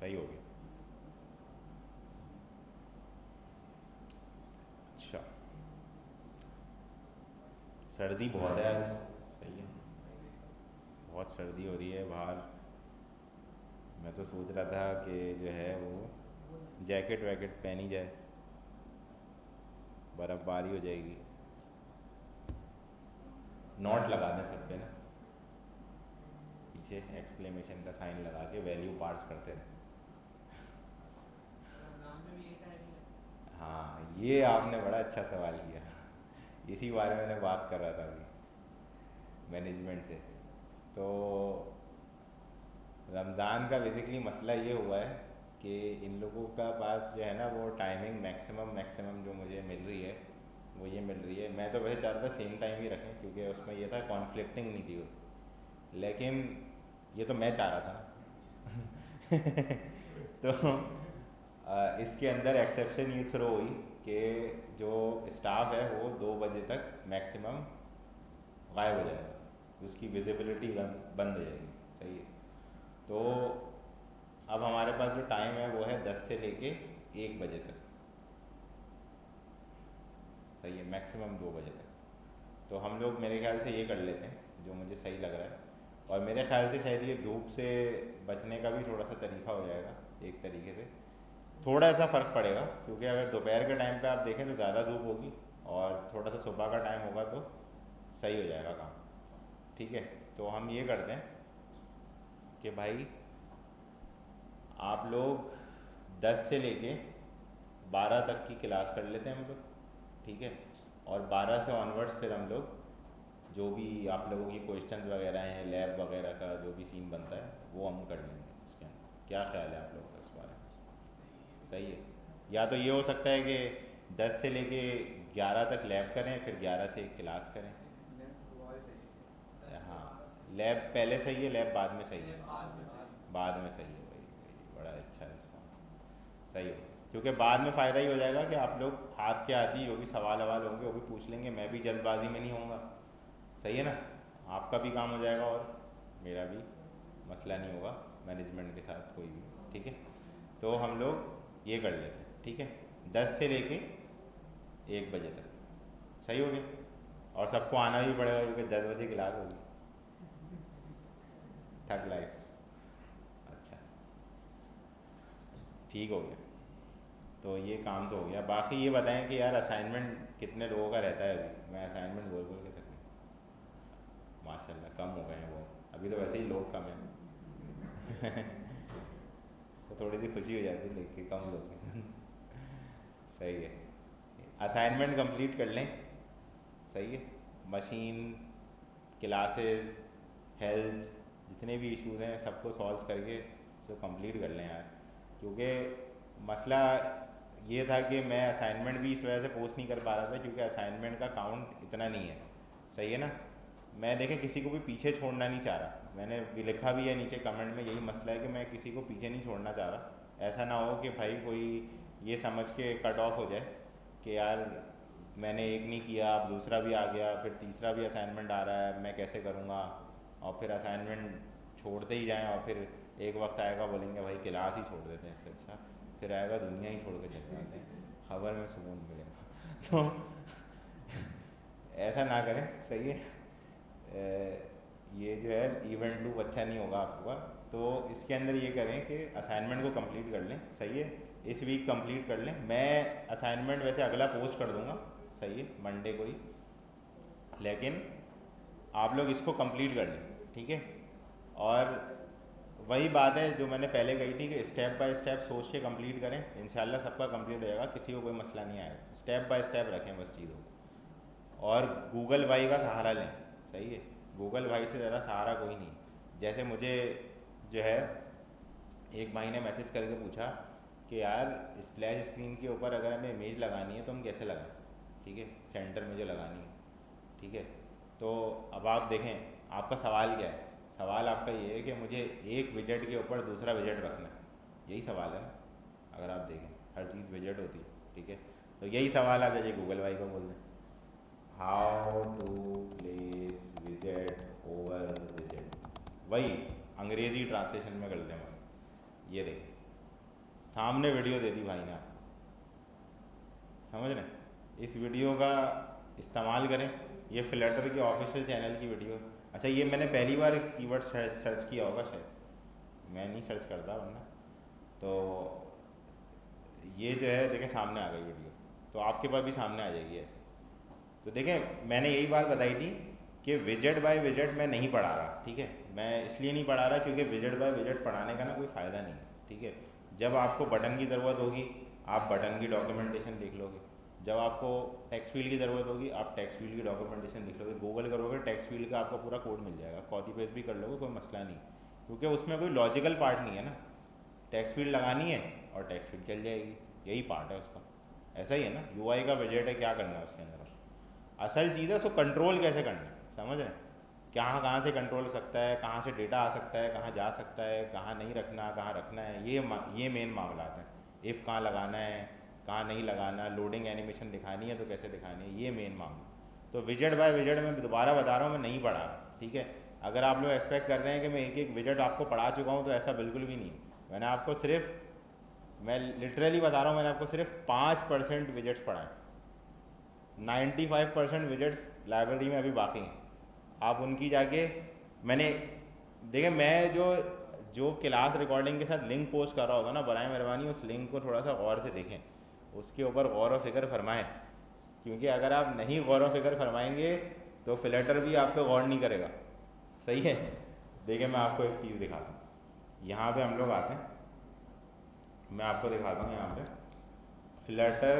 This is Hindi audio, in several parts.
सही हो गया। अच्छा, सर्दी बहुत है आज। सही है, बहुत सर्दी हो रही है बाहर। मैं तो सोच रहा था कि जो है वो जैकेट वैकेट पहनी जाए, बर्फ़बारी हो जाएगी। नोट लगा दें सब पे ना, पीछे एक्सक्लेमेशन का साइन लगा के वैल्यू पार्स करते रहे। हाँ, ये आपने बड़ा अच्छा सवाल किया। इसी बारे में मैं बात कर रहा था अभी मैनेजमेंट से। तो रमज़ान का बेसिकली मसला ये हुआ है कि इन लोगों का पास जो है ना वो टाइमिंग मैक्सिमम मैक्सिमम जो मुझे मिल रही है वो ये मिल रही है। मैं तो वैसे चाहता था सेम टाइम ही रखें, क्योंकि उसमें ये था कॉन्फ्लिक्टिंग नहीं थी वो। लेकिन ये तो मैं चाह रहा था ना तो इसके अंदर एक्सेप्शन ये थ्रो हुई कि जो स्टाफ है वो 2 बजे तक मैक्सिमम गायब हो जाएगा, उसकी विजिबिलिटी बंद हो जाएगी। सही है। तो अब हमारे पास जो टाइम है वो है 10 से लेके 1 बजे तक। सही है, मैक्सिमम 2 बजे तक। तो हम लोग मेरे ख्याल से ये कर लेते हैं जो मुझे सही लग रहा है। और मेरे ख्याल से शायद ये धूप से बचने का भी थोड़ा सा तरीका हो जाएगा एक तरीके से। थोड़ा सा फ़र्क पड़ेगा, क्योंकि अगर दोपहर के टाइम पे आप देखें तो ज़्यादा धूप होगी, और थोड़ा सा सुबह का टाइम होगा तो सही हो जाएगा काम। ठीक है, तो हम ये करते हैं कि भाई आप लोग 10 से लेके 12 तक की क्लास कर लेते हैं हम लोग। ठीक है, और 12 से ऑनवर्ड्स फिर हम लोग जो भी आप लोगों की क्वेश्चंस वगैरह हैं, लैब वगैरह का जो भी सीन बनता है वो हम कर लेंगे उसके अंदर। क्या ख्याल है आप लोगों का इस बारे में? सही है। या तो ये हो सकता है कि 10 से लेके 11 तक लैब करें, फिर 11 से एक क्लास करें। हाँ, लैब पहले सही है, लैब बाद में सही है? बाद में सही है। वही बड़ा अच्छा रिस्पॉन्स। सही हो, क्योंकि बाद में फ़ायदा ही हो जाएगा कि आप लोग हाथ के हाथ ही जो भी सवाल ववाल होंगे वो भी पूछ लेंगे, मैं भी जल्दबाजी में नहीं होऊंगा। सही है ना? आपका भी काम हो जाएगा और मेरा भी मसला नहीं होगा मैनेजमेंट के साथ कोई भी। ठीक है, तो हम लोग ये कर लेते हैं। ठीक है, 10 से लेके 1 बजे तक। सही हो गया। और सबको आना भी पड़ेगा क्योंकि 10 बजे क्लास होगी। थक लाइफ। अच्छा, ठीक हो गया। तो ये काम तो हो गया। बाकी ये बताएं कि यार असाइनमेंट कितने लोगों का रहता है अभी? मैं असाइनमेंट बोल बोल के थक गया। माशाल्लाह कम हो गए हैं वो, अभी तो वैसे ही लोग कम हैं तो थोड़ी सी खुशी हो जाती है देख के कम लोग हैं सही है, असाइनमेंट कंप्लीट कर लें। सही है, मशीन, क्लासेस, हेल्थ, जितने भी इश्यूज हैं सबको सॉल्व करके इसको कंप्लीट कर लें यार। क्योंकि मसला ये था कि मैं असाइनमेंट भी इस वजह से पोस्ट नहीं कर पा रहा था क्योंकि असाइनमेंट का काउंट इतना नहीं है। सही है ना? मैं देखें किसी को भी पीछे छोड़ना नहीं चाह रहा, मैंने भी लिखा भी है नीचे कमेंट में, यही मसला है कि मैं किसी को पीछे नहीं छोड़ना चाह रहा। ऐसा ना हो कि भाई कोई ये समझ के कट ऑफ हो जाए कि यार मैंने एक नहीं किया, अब दूसरा भी आ गया, फिर तीसरा भी असाइनमेंट आ रहा है, मैं कैसे करूँगा। और फिर असाइनमेंट छोड़ते ही जाएं और फिर एक वक्त आएगा बोलेंगे भाई क्लास ही छोड़ देते हैं, इससे अच्छा फिर आएगा दुनिया ही छोड़ के चले जाते हैं, खबर में सुकून मिलेगा तो ऐसा ना करें। सही है, ये जो है इवेंट लूप अच्छा नहीं होगा आपका। तो इसके अंदर ये करें कि असाइनमेंट को कंप्लीट कर लें। सही है, इस वीक कंप्लीट कर लें। मैं असाइनमेंट वैसे अगला पोस्ट कर दूंगा, सही है, मंडे को ही, लेकिन आप लोग इसको कंप्लीट कर लें। ठीक है, और वही बात है जो मैंने पहले कही थी कि स्टेप बाय स्टेप सोच के कंप्लीट करें, इंशाल्लाह सबका कंप्लीट हो जाएगा, किसी को कोई मसला नहीं आएगा। स्टेप बाय स्टेप रखें बस चीज़ों को, और गूगल भाई का सहारा लें। सही है, गूगल भाई से ज़्यादा सहारा कोई नहीं। जैसे मुझे जो है एक भाई ने मैसेज करके पूछा कि यार स्प्लैश स्क्रीन के ऊपर अगर हमें इमेज लगानी है तो हम कैसे लगाएं? ठीक है, सेंटर में जो लगानी है। ठीक है, तो अब आप देखें आपका सवाल क्या है। सवाल आपका ये है कि मुझे एक विजेट के ऊपर दूसरा विजेट रखना है, यही सवाल है ना? अगर आप देखें हर चीज़ विजेट होती है। ठीक है, तो यही सवाल आप जाइए गूगल भाई को बोल दें, हाउ टू प्लेस विजेट ओवर विजेट। वही अंग्रेज़ी ट्रांसलेशन में कर दें बस। ये देखें, सामने वीडियो दे दी भाई ने, समझ रहे हैं? इस वीडियो का इस्तेमाल करें, ये फ्लटर के ऑफिशियल चैनल की वीडियो है। अच्छा ये मैंने पहली बार कीवर्ड सर्च किया होगा शायद, मैं नहीं सर्च करता वरना। तो ये जो है देखें सामने आ गई वीडियो, तो आपके पास भी सामने आ जाएगी ऐसे। तो देखें मैंने यही बात बताई थी कि विजेट बाय विजेट मैं नहीं पढ़ा रहा, ठीक है? मैं इसलिए नहीं पढ़ा रहा क्योंकि विजेट बाय विजेट पढ़ाने का ना कोई फ़ायदा नहीं है, ठीक है? जब आपको बटन की ज़रूरत होगी आप बटन की डॉक्यूमेंटेशन लिख लोगे, जब आपको टेक्स्ट फील्ड की ज़रूरत होगी आप टेक्स्ट फील्ड की डॉक्यूमेंटेशन लिख लोगे, गूगल करोगे टेक्स्ट फील्ड का आपका पूरा कोड मिल जाएगा, कॉपी पेस्ट भी कर लोगे, कोई मसला नहीं, क्योंकि उसमें कोई लॉजिकल पार्ट नहीं है ना। टेक्स्ट फील्ड लगानी है और टेक्स्ट फील्ड चल जाएगी, यही पार्ट है उसका। ऐसा ही है ना, यूआई का विजेट है, क्या करना है उसके अंदर? असल चीज़ है उसको कंट्रोल कैसे करना है, समझ रहे हैं? कहाँ से कंट्रोल हो सकता है, कहाँ से डेटा आ सकता है, कहाँ जा सकता है, कहाँ नहीं रखना, कहाँ रखना है, ये मेन मामला हैं। इफ़ कहाँ लगाना है, कहाँ नहीं लगाना, लोडिंग एनिमेशन दिखानी है तो कैसे दिखानी है, ये मेन मामला। तो विजेट बाय विजेट मैं दोबारा बता रहा हूँ, मैं नहीं पढ़ा, ठीक है? अगर आप लोग एक्सपेक्ट कर रहे हैं कि मैं एक एक विजेट आपको पढ़ा चुका हूँ तो ऐसा बिल्कुल भी नहीं। मैंने आपको सिर्फ, मैं लिटरली बता रहा हूँ, मैंने आपको सिर्फ 5% विजेट्स पढ़ाए, 95% विजेट्स लाइब्रेरी में अभी बाकी हैं। आप उनकी जाके मैंने देखें, मैं जो क्लास रिकॉर्डिंग के साथ लिंक पोस्ट कर रहा होगा ना, बराए मेहरबानी उस लिंक को थोड़ा सा गौर से देखें, उसके ऊपर गौर व फिक्र फरमाएं, क्योंकि अगर आप नहीं गौर व फिक्र फरमाएंगे तो फ्लटर भी आप पे गौर नहीं करेगा, सही है? देखिए मैं आपको एक चीज़ दिखाता हूँ, यहाँ पे हम लोग आते हैं, मैं आपको दिखाता हूँ यहाँ पे फ्लटर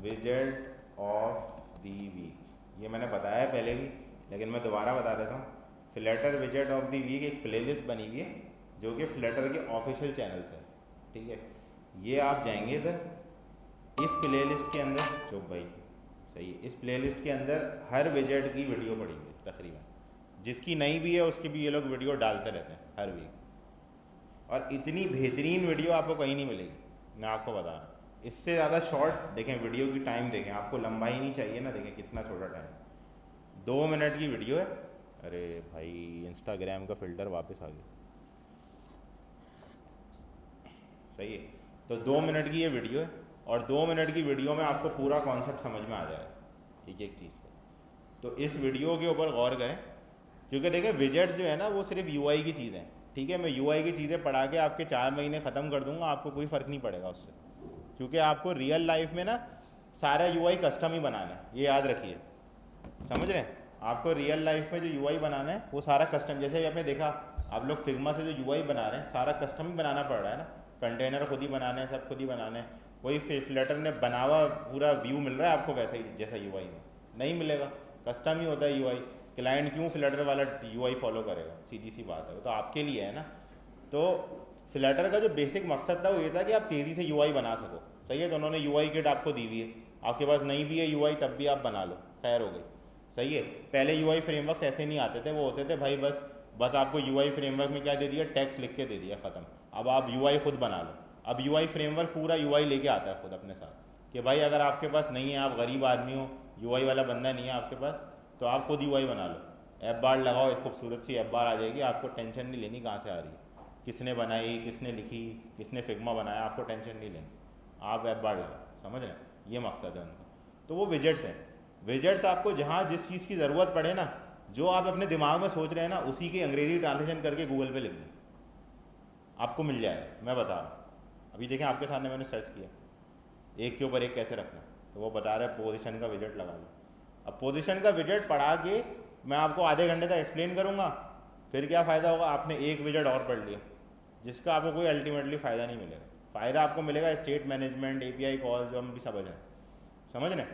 विजेट ऑफ दी वीक, ये मैंने बताया है पहले भी लेकिन मैं दोबारा बता देता हूँ। फ्लटर विजेट ऑफ दी वीक एक प्लेलिस्ट बनी हुई है जो कि फ्लटर के ऑफिशियल चैनल्स है, ठीक है? ये आप जाएंगे इधर, इस प्लेलिस्ट के अंदर, चुप भाई, सही है, इस प्लेलिस्ट के अंदर हर विजेट की वीडियो पड़ी हुई है तकरीबन, जिसकी नहीं भी है उसकी भी ये लोग वीडियो डालते रहते हैं हर वीक, और इतनी बेहतरीन वीडियो आपको कहीं नहीं मिलेगी, मैं आपको बता रहा हूँ। इससे ज़्यादा शॉर्ट देखें, वीडियो की टाइम देखें, आपको लंबाई नहीं चाहिए ना, देखें कितना छोटा टाइम, 2 मिनट की वीडियो है। अरे भाई इंस्टाग्राम का फ़िल्टर वापस आ गया, सही है? तो 2 मिनट की ये वीडियो है और 2 मिनट की वीडियो में आपको पूरा कॉन्सेप्ट समझ में आ जाएगा एक एक चीज़ का। तो इस वीडियो के ऊपर गौर करें, क्योंकि देखें विजेट्स जो है ना वो सिर्फ यूआई की चीज़ें हैं, ठीक है? मैं यूआई की चीज़ें पढ़ा के आपके 4 महीने ख़त्म कर दूंगा, आपको कोई फ़र्क नहीं पड़ेगा उससे, क्योंकि आपको रियल लाइफ में ना सारा यूआई कस्टम ही बनाना है, ये याद रखिए, समझ रहे हैं? आपको रियल लाइफ में जो यूआई बनाना है वो सारा कस्टम, जैसे आपने देखा आप लोग फिग्मा से जो यूआई बना रहे हैं सारा कस्टम ही बनाना पड़ रहा है ना, कंटेनर खुद ही बनाने हैं, सब खुद ही बनाने हैं। वही फ्लटर ने बना हुआ पूरा व्यू मिल रहा है आपको वैसा ही जैसा यूआई में नहीं मिलेगा, कस्टम ही होता है यूआई। क्लाइंट क्यों फ्लटर वाला यूआई फॉलो करेगा, सीधी सी बात है, वो तो आपके लिए है ना। तो फ्लटर का जो बेसिक मकसद था वो ये था कि आप तेज़ी से यूआई बना सको, सही है? तो उन्होंने यूआई किट आपको दी हुई है, आपके पास नहीं भी है यूआई तब भी आप बना लो, खैर हो गई, सही है? पहले यूआई फ्रेमवर्क्स ऐसे नहीं आते थे, वो होते थे भाई बस आपको यूआई फ्रेमवर्क में क्या दे दिया, टेक्स्ट लिख के दे दिया, ख़त्म। अब आप यूआई खुद बना लो। अब यूआई फ्रेमवर्क पूरा यूआई लेके आता है खुद अपने साथ, कि भाई अगर आपके पास नहीं है, आप गरीब आदमी हो, यूआई वाला बंदा नहीं है आपके पास, तो आप खुद यूआई बना लो, ऐप बार लगाओ, एक खूबसूरत सी ऐप बार आ जाएगी, आपको टेंशन नहीं लेनी कहाँ से आ रही है, किसने बनाई, किसने लिखी, किसने फिग्मा बनाया, आपको टेंशन नहीं लेनी, आप ऐप बार लगाओ, समझ रहे हैं? ये मकसद है उनका। तो वो विजेट्स हैं, विजेट्स आपको जहाँ जिस चीज़ की ज़रूरत पड़े ना, जो आप अपने दिमाग में सोच रहे हैं ना, उसी की अंग्रेज़ी ट्रांसलेशन करके गूगल पे लिख दें, आपको मिल जाएगा। मैं बता रहा हूँ, अभी देखें आपके सामने मैंने सर्च किया एक के ऊपर एक कैसे रखना, तो वो बता रहा है पोजीशन का विजेट लगा लो। अब पोजीशन का विजेट पढ़ा के मैं आपको आधे घंटे तक एक्सप्लेन करूँगा, फिर क्या फ़ायदा होगा? आपने एक विजेट और पढ़ लिया जिसका आपको कोई अल्टीमेटली फ़ायदा नहीं मिलेगा। फ़ायदा आपको मिलेगा स्टेट मैनेजमेंट, API कॉल, जो हम भी समझ रहे हैं,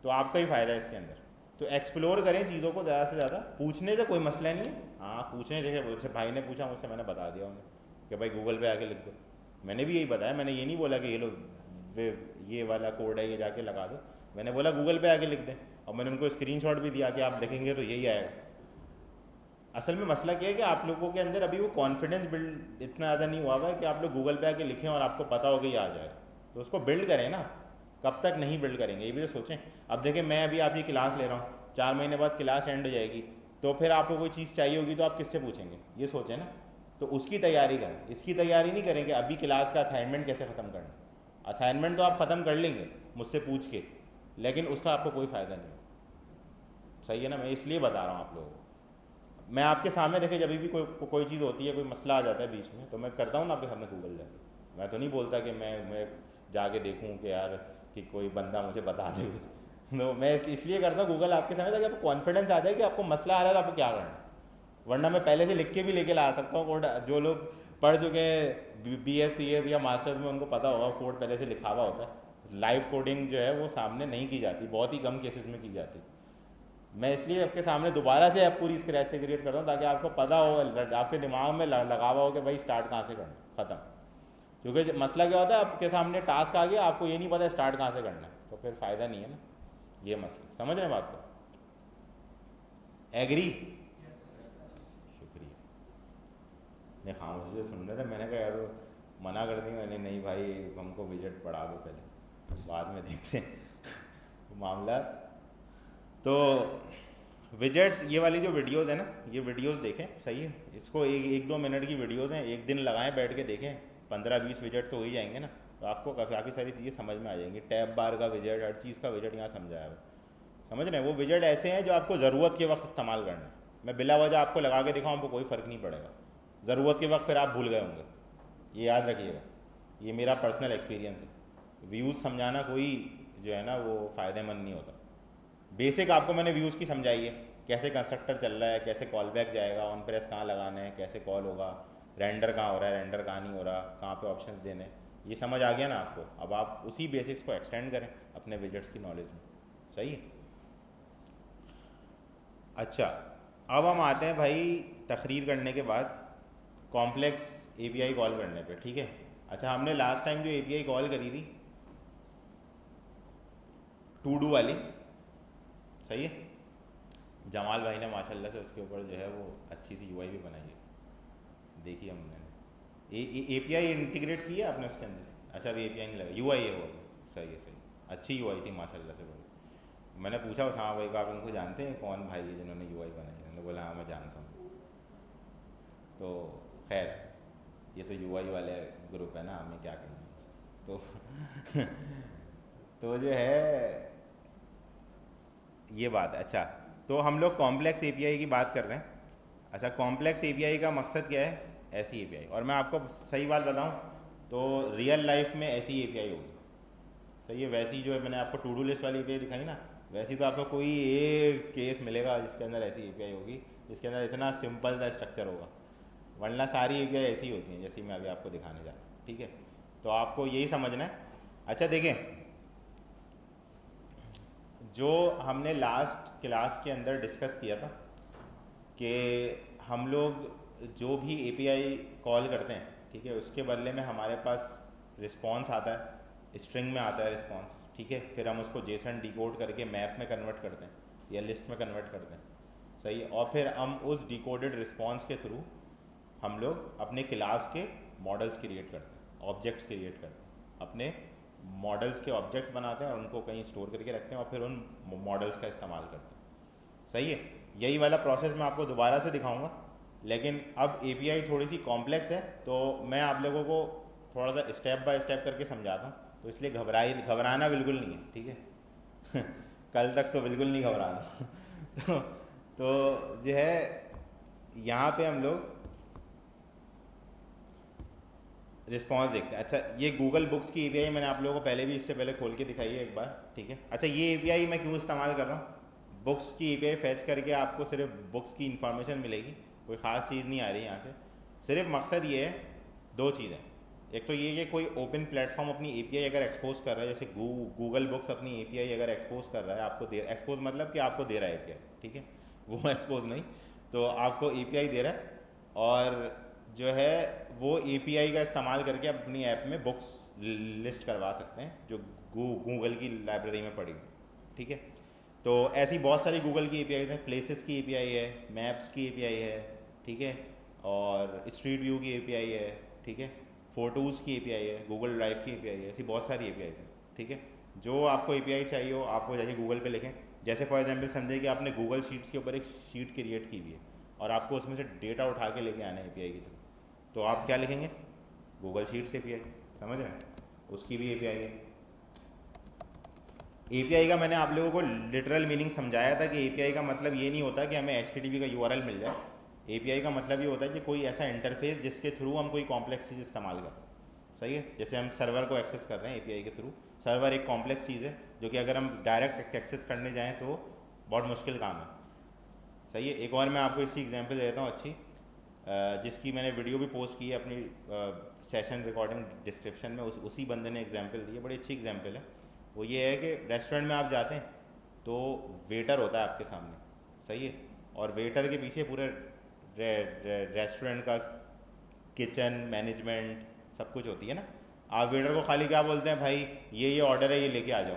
तो आपका ही फ़ायदा है इसके अंदर। तो एक्सप्लोर करें चीज़ों को ज़्यादा से ज़्यादा, पूछने से कोई मसला नहीं है, हाँ पूछने जैसे भाई ने पूछा मुझसे, मैंने बता दिया उन्हें कि भाई गूगल पे आके लिख दो, मैंने भी यही बताया, मैंने ये नहीं बोला कि ये लो ये वाला कोड है ये जाके लगा दो, मैंने बोला गूगल पे आके लिख दें, और मैंने उनको स्क्रीनशॉट भी दिया कि आप देखेंगे तो यही आएगा। असल में मसला क्या है कि आप लोगों के अंदर अभी वो कॉन्फिडेंस बिल्ड इतना ज़्यादा नहीं हुआ है कि आप लोग गूगल पे आके लिखें और आपको पता हो कि ये आ जाएगा, तो उसको बिल्ड करें ना। कब तक नहीं बिल्ड करेंगे, ये भी तो सोचें। अब देखें मैं अभी आपकी क्लास ले रहा हूँ, 4 महीने बाद क्लास एंड हो जाएगी, तो फिर आपको कोई चीज़ चाहिए होगी तो आप किससे पूछेंगे, ये सोचें ना। तो उसकी तैयारी करें, इसकी तैयारी नहीं करें कि अभी क्लास का असाइनमेंट कैसे ख़त्म करना। असाइनमेंट तो आप ख़त्म कर लेंगे मुझसे पूछ के, लेकिन उसका आपको कोई फ़ायदा नहीं है। सही है ना, मैं इसलिए बता रहा हूँ आप लोगों को। मैं आपके सामने देखे जब भी कोई चीज़ होती है, कोई मसला आ जाता है बीच में, तो मैं करता हूँ ना आपके सामने गूगल जाके। मैं तो नहीं बोलता कि मैं जाके देखूँ कि यार कि कोई बंदा मुझे बता दे कुछ। तो मैं इसलिए करता हूँ गूगल आपके सामने, ताकि आपको कॉन्फिडेंस आ जाए कि आपको मसला आ रहा है तो आपको क्या करना है। वरना मैं पहले से लिख के भी लेके ला सकता हूँ कोड। जो लोग पढ़ चुके हैं BS CS या मास्टर्स में, उनको पता होगा कोड पहले से लिखा हुआ होता है। लाइव कोडिंग जो है वो सामने नहीं की जाती, बहुत ही कम केसेस में की जाती। मैं इसलिए आपके सामने दोबारा से ऐप पूरी स्क्रैच से क्रिएट करता हूँ, ताकि आपको पता हो, आपके दिमाग में लगा हुआ हो कि भाई स्टार्ट कहाँ से करना, ख़त्म। क्योंकि मसला क्या होता है, आपके सामने टास्क आ गया, आपको ये नहीं पता स्टार्ट कहाँ से करना है, तो फिर फ़ायदा नहीं है ना। ये मसला समझ रहे हैं बात को? एग्री? शुक्रिया। नहीं, खामोशी से सुन रहे थे, मैंने कहा यार मना कर दिया मैंने, नहीं भाई हमको विजेट पढ़ा दो पहले, बाद में देखते हैं मामला। तो विजेट्स, ये वाली जो वीडियोस है ना, ये वीडियोस देखें, सही है। इसको एक दो मिनट की वीडियोस हैं, एक दिन लगाएं बैठ के देखें, 15-20 विजेट तो हो ही जाएंगे ना। तो आपको काफ़ी सारी चीज़ें समझ में आ जाएंगी। टैब बार का विजेट, हर चीज़ का विजेट यहाँ समझाया है। समझ रहे हैं? वो विजेट ऐसे हैं जो आपको ज़रूरत के वक्त इस्तेमाल करना है। मैं बिला वजह आपको लगा के दिखाऊँ, आपको कोई फ़र्क नहीं पड़ेगा। ज़रूरत के वक्त फिर आप भूल गए होंगे, ये याद रखिएगा। ये मेरा पर्सनल एक्सपीरियंस है। व्यूज़ समझाना कोई जो है ना वो फ़ायदेमंद नहीं होता। बेसिक आपको मैंने व्यूज़ की समझाई है, कैसे कंस्ट्रक्टर चल रहा है, कैसे कॉल बैक जाएगा, ऑन प्रेस कहाँ लगाना है, कैसे कॉल होगा, रेंडर कहाँ हो रहा है, रेंडर कहाँ नहीं हो रहा, कहाँ पे ऑप्शंस देने, ये समझ आ गया ना आपको। अब आप उसी बेसिक्स को एक्सटेंड करें अपने विजेट्स की नॉलेज में। सही है? अच्छा, अब हम आते हैं भाई तकरीर करने के बाद कॉम्प्लेक्स API कॉल करने पे। ठीक है? अच्छा, हमने लास्ट टाइम जो API कॉल करी थी टू डू वाली, सही है, जमाल भाई ने माशाल्लाह से उसके ऊपर जो है वो अच्छी सी UI भी बनाई है, देखी हमने। API इंटीग्रेट की है आपने उसके अंदर? अच्छा, अभी API नहीं लगा, UI है वो। सही है, सही, अच्छी UI थी माशाल्लाह से बड़ी। मैंने पूछा उस हाँ भाई को, आप उनको जानते हैं कौन भाई है जिन्होंने UI बनाई है? उन्होंने बोला हाँ मैं जानता हूँ। तो खैर, ये तो UI वाले ग्रुप है ना, हमें क्या करना। तो तो जो है ये बात है। अच्छा, तो हम लोग कॉम्प्लेक्स API की बात कर रहे हैं। अच्छा, कॉम्प्लेक्स API का मकसद क्या है? ऐसी API, और मैं आपको सही बात बताऊं तो रियल लाइफ में ऐसी API होगी। सही है? वैसी जो है मैंने आपको टू डू लिस्ट वाली API दिखाई ना, वैसी तो आपको कोई एक केस मिलेगा जिसके अंदर ऐसी API होगी, जिसके अंदर इतना सिंपल सा स्ट्रक्चर होगा। वरना सारी API ऐसी होती हैं जैसी मैं अभी आपको दिखाने जा रहा हूँ। ठीक है? तो आपको यही समझना है। अच्छा देखें, जो हमने लास्ट क्लास के अंदर डिस्कस किया था कि हम लोग जो भी API कॉल करते हैं, ठीक है, उसके बदले में हमारे पास रिस्पॉन्स आता है, स्ट्रिंग में आता है रिस्पॉन्स। ठीक है? फिर हम उसको JSON डिकोड करके मैप में कन्वर्ट करते हैं या लिस्ट में कन्वर्ट करते हैं। सही है? और फिर हम उस डिकोडेड रिस्पॉन्स के थ्रू हम लोग अपने क्लास के मॉडल्स क्रिएट करते हैं, ऑब्जेक्ट्स क्रिएट करते हैं, अपने मॉडल्स के ऑब्जेक्ट्स बनाते हैं और उनको कहीं स्टोर करके रखते हैं और फिर उन मॉडल्स का इस्तेमाल करते हैं। सही है? यही वाला प्रोसेस मैं आपको दोबारा से दिखाऊंगा, लेकिन अब API थोड़ी सी कॉम्प्लेक्स है, तो मैं आप लोगों को थोड़ा सा स्टेप बाय स्टेप करके समझाता हूँ। तो इसलिए घबराना बिल्कुल नहीं है। ठीक है? कल तक तो बिल्कुल नहीं घबराना। तो जो है यहाँ पे हम लोग रिस्पॉन्स देखते हैं। अच्छा, ये गूगल बुक्स की API मैंने आप लोगों को पहले भी इससे पहले खोल के दिखाई है एक बार। ठीक है? अच्छा, ये API मैं क्यों इस्तेमाल कर रहा हूँ? बुक्स की API फैच करके आपको सिर्फ बुक्स की इन्फॉर्मेशन मिलेगी, कोई ख़ास चीज़ नहीं आ रही यहाँ से। सिर्फ मकसद ये है, दो चीज़ें। एक तो ये कि कोई ओपन प्लेटफॉर्म अपनी API अगर एक्सपोज कर रहा है, जैसे गूगल बुक्स अपनी API अगर एक्सपोज कर रहा है, आपको एक्सपोज मतलब कि आपको दे रहा है API। ठीक है? वो एक्सपोज नहीं, तो आपको API दे रहा है और जो है वो API का इस्तेमाल करके अपनी ऐप में बुक्स लिस्ट करवा सकते हैं जो गूगल की लाइब्रेरी में पड़ी। ठीक है? तो ऐसी बहुत सारी गूगल की APIs हैं। प्लेसेस की API है, मैप्स की API है, ठीक है, और स्ट्रीट व्यू की API है, ठीक है, फ़ोटोज़ की API है, गूगल ड्राइव की API है। ऐसी बहुत सारी APIs हैं। ठीक है? जो आपको API चाहिए हो आप वो जाके गूगल पे लिखें। जैसे फॉर एग्जांपल समझे कि आपने गूगल शीट्स के ऊपर एक शीट क्रिएट की हुई है और आपको उसमें से डेटा उठा के लेके आना है API की थ्रू। तो आप क्या लिखेंगे, गूगल शीट्स API, समझ रहे हैं, उसकी भी API है। API का मैंने आप लोगों को लिटरल मीनिंग समझाया था कि API का मतलब ये नहीं होता कि हमें HTTP का URL मिल जाए। API का मतलब ये होता है कि कोई ऐसा इंटरफेस जिसके थ्रू हम कोई कॉम्प्लेक्स चीज़ इस्तेमाल करें, सही है। जैसे हम सर्वर को एक्सेस कर रहे हैं API के थ्रू, सर्वर एक कॉम्प्लेक्स चीज़ है जो कि अगर हम डायरेक्ट एक्सेस करने जाएँ तो बहुत मुश्किल काम है, सही है। एक और मैं आपको इसकी एग्जांपल देता हूँ अच्छी, जिसकी मैंने वीडियो भी पोस्ट की है अपनी सेशन रिकॉर्डिंग डिस्क्रिप्शन में, उसी बंदे ने एग्जांपल दी है, बड़ी अच्छी एग्जांपल है। वो ये है कि रेस्टोरेंट में आप जाते हैं तो वेटर होता है आपके सामने, सही है, और वेटर के पीछे पूरे रेस्टोरेंट का किचन मैनेजमेंट सब कुछ होती है ना। आप वेटर को खाली क्या बोलते हैं, भाई ये ऑर्डर है, ये लेके आ जाओ,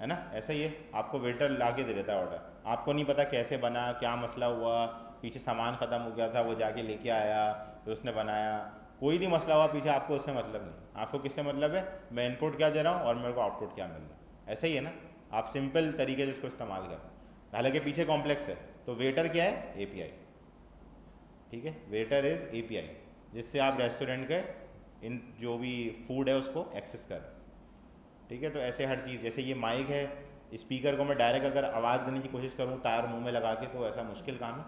है ना, ऐसा ही है। आपको वेटर ला के दे देता है ऑर्डर, आपको नहीं पता कैसे बना, क्या मसला हुआ, पीछे सामान ख़त्म हो गया था वो जाके लेके आया, फिर उसने बनाया, कोई नहीं मसला हुआ पीछे, आपको उससे मतलब नहीं। आपको किससे मतलब है, मैं इनपुट क्या दे रहा हूँ और मेरे को आउटपुट क्या मिल रहा है, ऐसा ही है ना। आप सिंपल तरीके से उसको इस्तेमाल कर रहे हैं, हालांकि पीछे कॉम्प्लेक्स है। तो वेटर क्या है, API, ठीक है, वेटर इज़ API, जिससे आप रेस्टोरेंट के इन जो भी फूड है उसको एक्सेस कर रहे हैं, ठीक है। तो ऐसे हर चीज़, जैसे ये माइक है, स्पीकर को मैं डायरेक्ट अगर आवाज़ देने की कोशिश करूँ तार मुंह में लगा के तो ऐसा मुश्किल काम है,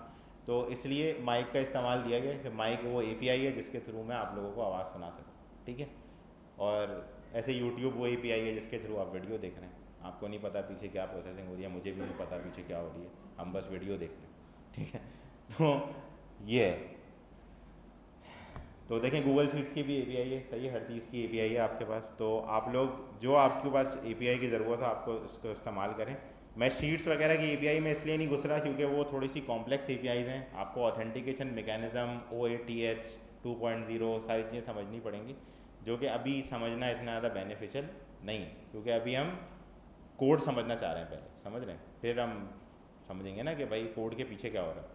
तो इसलिए माइक का इस्तेमाल दिया गया कि माइक वो API है जिसके थ्रू मैं आप लोगों को आवाज़ सुना सकूँ, ठीक है। और ऐसे यूट्यूब वो API है जिसके थ्रू आप वीडियो देख रहे हैं, आपको नहीं पता पीछे क्या प्रोसेसिंग हो रही है, मुझे भी नहीं पता पीछे क्या हो रही है, हम बस वीडियो देखते हैं, ठीक है। तो ये है। तो देखें गूगल शीट्स की भी API है, सही है, हर चीज़ की API है आपके पास। तो आप लोग जो आपके पास API की ज़रूरत है आपको इसको इस्तेमाल करें। मैं शीट्स वगैरह की API में इसलिए नहीं घुस रहा क्योंकि वो थोड़ी सी कॉम्प्लेक्स APIs हैं, आपको ऑथेंटिकेशन मैकेनिज़्म OATH 2.0 सारी चीज़ें समझनी पड़ेंगी, जो कि अभी समझना इतना ज़्यादा बेनिफिशियल नहीं है, क्योंकि अभी हम कोड समझना चाह रहे हैं, पहले समझ रहे हैं, फिर हम समझेंगे ना कि भाई कोड के पीछे क्या हो रहा है,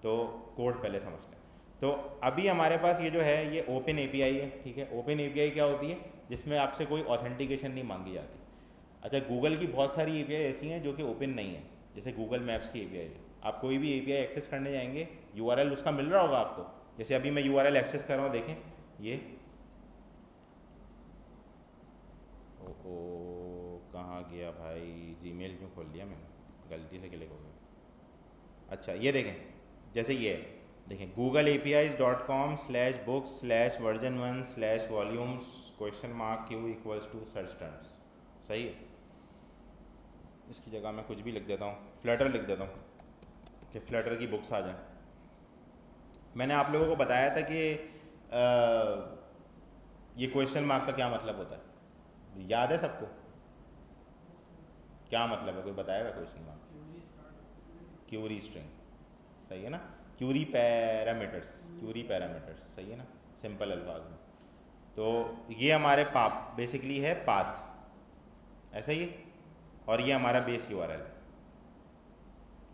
तो कोड पहले समझते हैं। तो अभी हमारे पास ये जो है ये ओपन API है, ठीक है। ओपन API क्या होती है, जिसमें आपसे कोई ऑथेंटिकेशन नहीं मांगी जाती। अच्छा, गूगल की बहुत सारी API ऐसी हैं जो कि ओपन नहीं है, जैसे गूगल मैप्स की API है। आप कोई भी API एक्सेस करने जाएंगे, URL उसका मिल रहा होगा आपको, जैसे अभी मैं URL एक्सेस कर रहा हूँ, देखें ये ओ कहाँ गया भाई, Gmail क्यों खोल लिया मैंने, गलती से क्लिक हो गया। अच्छा ये देखें, जैसे ये है, देखें googleapis.com/books/version1/volumes?q search terms, सही है। इसकी जगह मैं कुछ भी लिख देता हूँ, फ्लटर लिख देता हूँ कि फ्लटर की बुक्स आ जाए। मैंने आप लोगों को बताया था कि ये क्वेश्चन मार्क का क्या मतलब होता है, याद है सबको, क्या मतलब है, कोई बताएगा क्वेश्चन मार्क? क्यूरी स्ट्रिंग, सही है ना, क्यूरी पैरामीटर्स, सही है ना, सिंपल अल्फाज में। तो ये हमारे बेसिकली है पाथ, ऐसा ही है, और ये हमारा बेस URL है,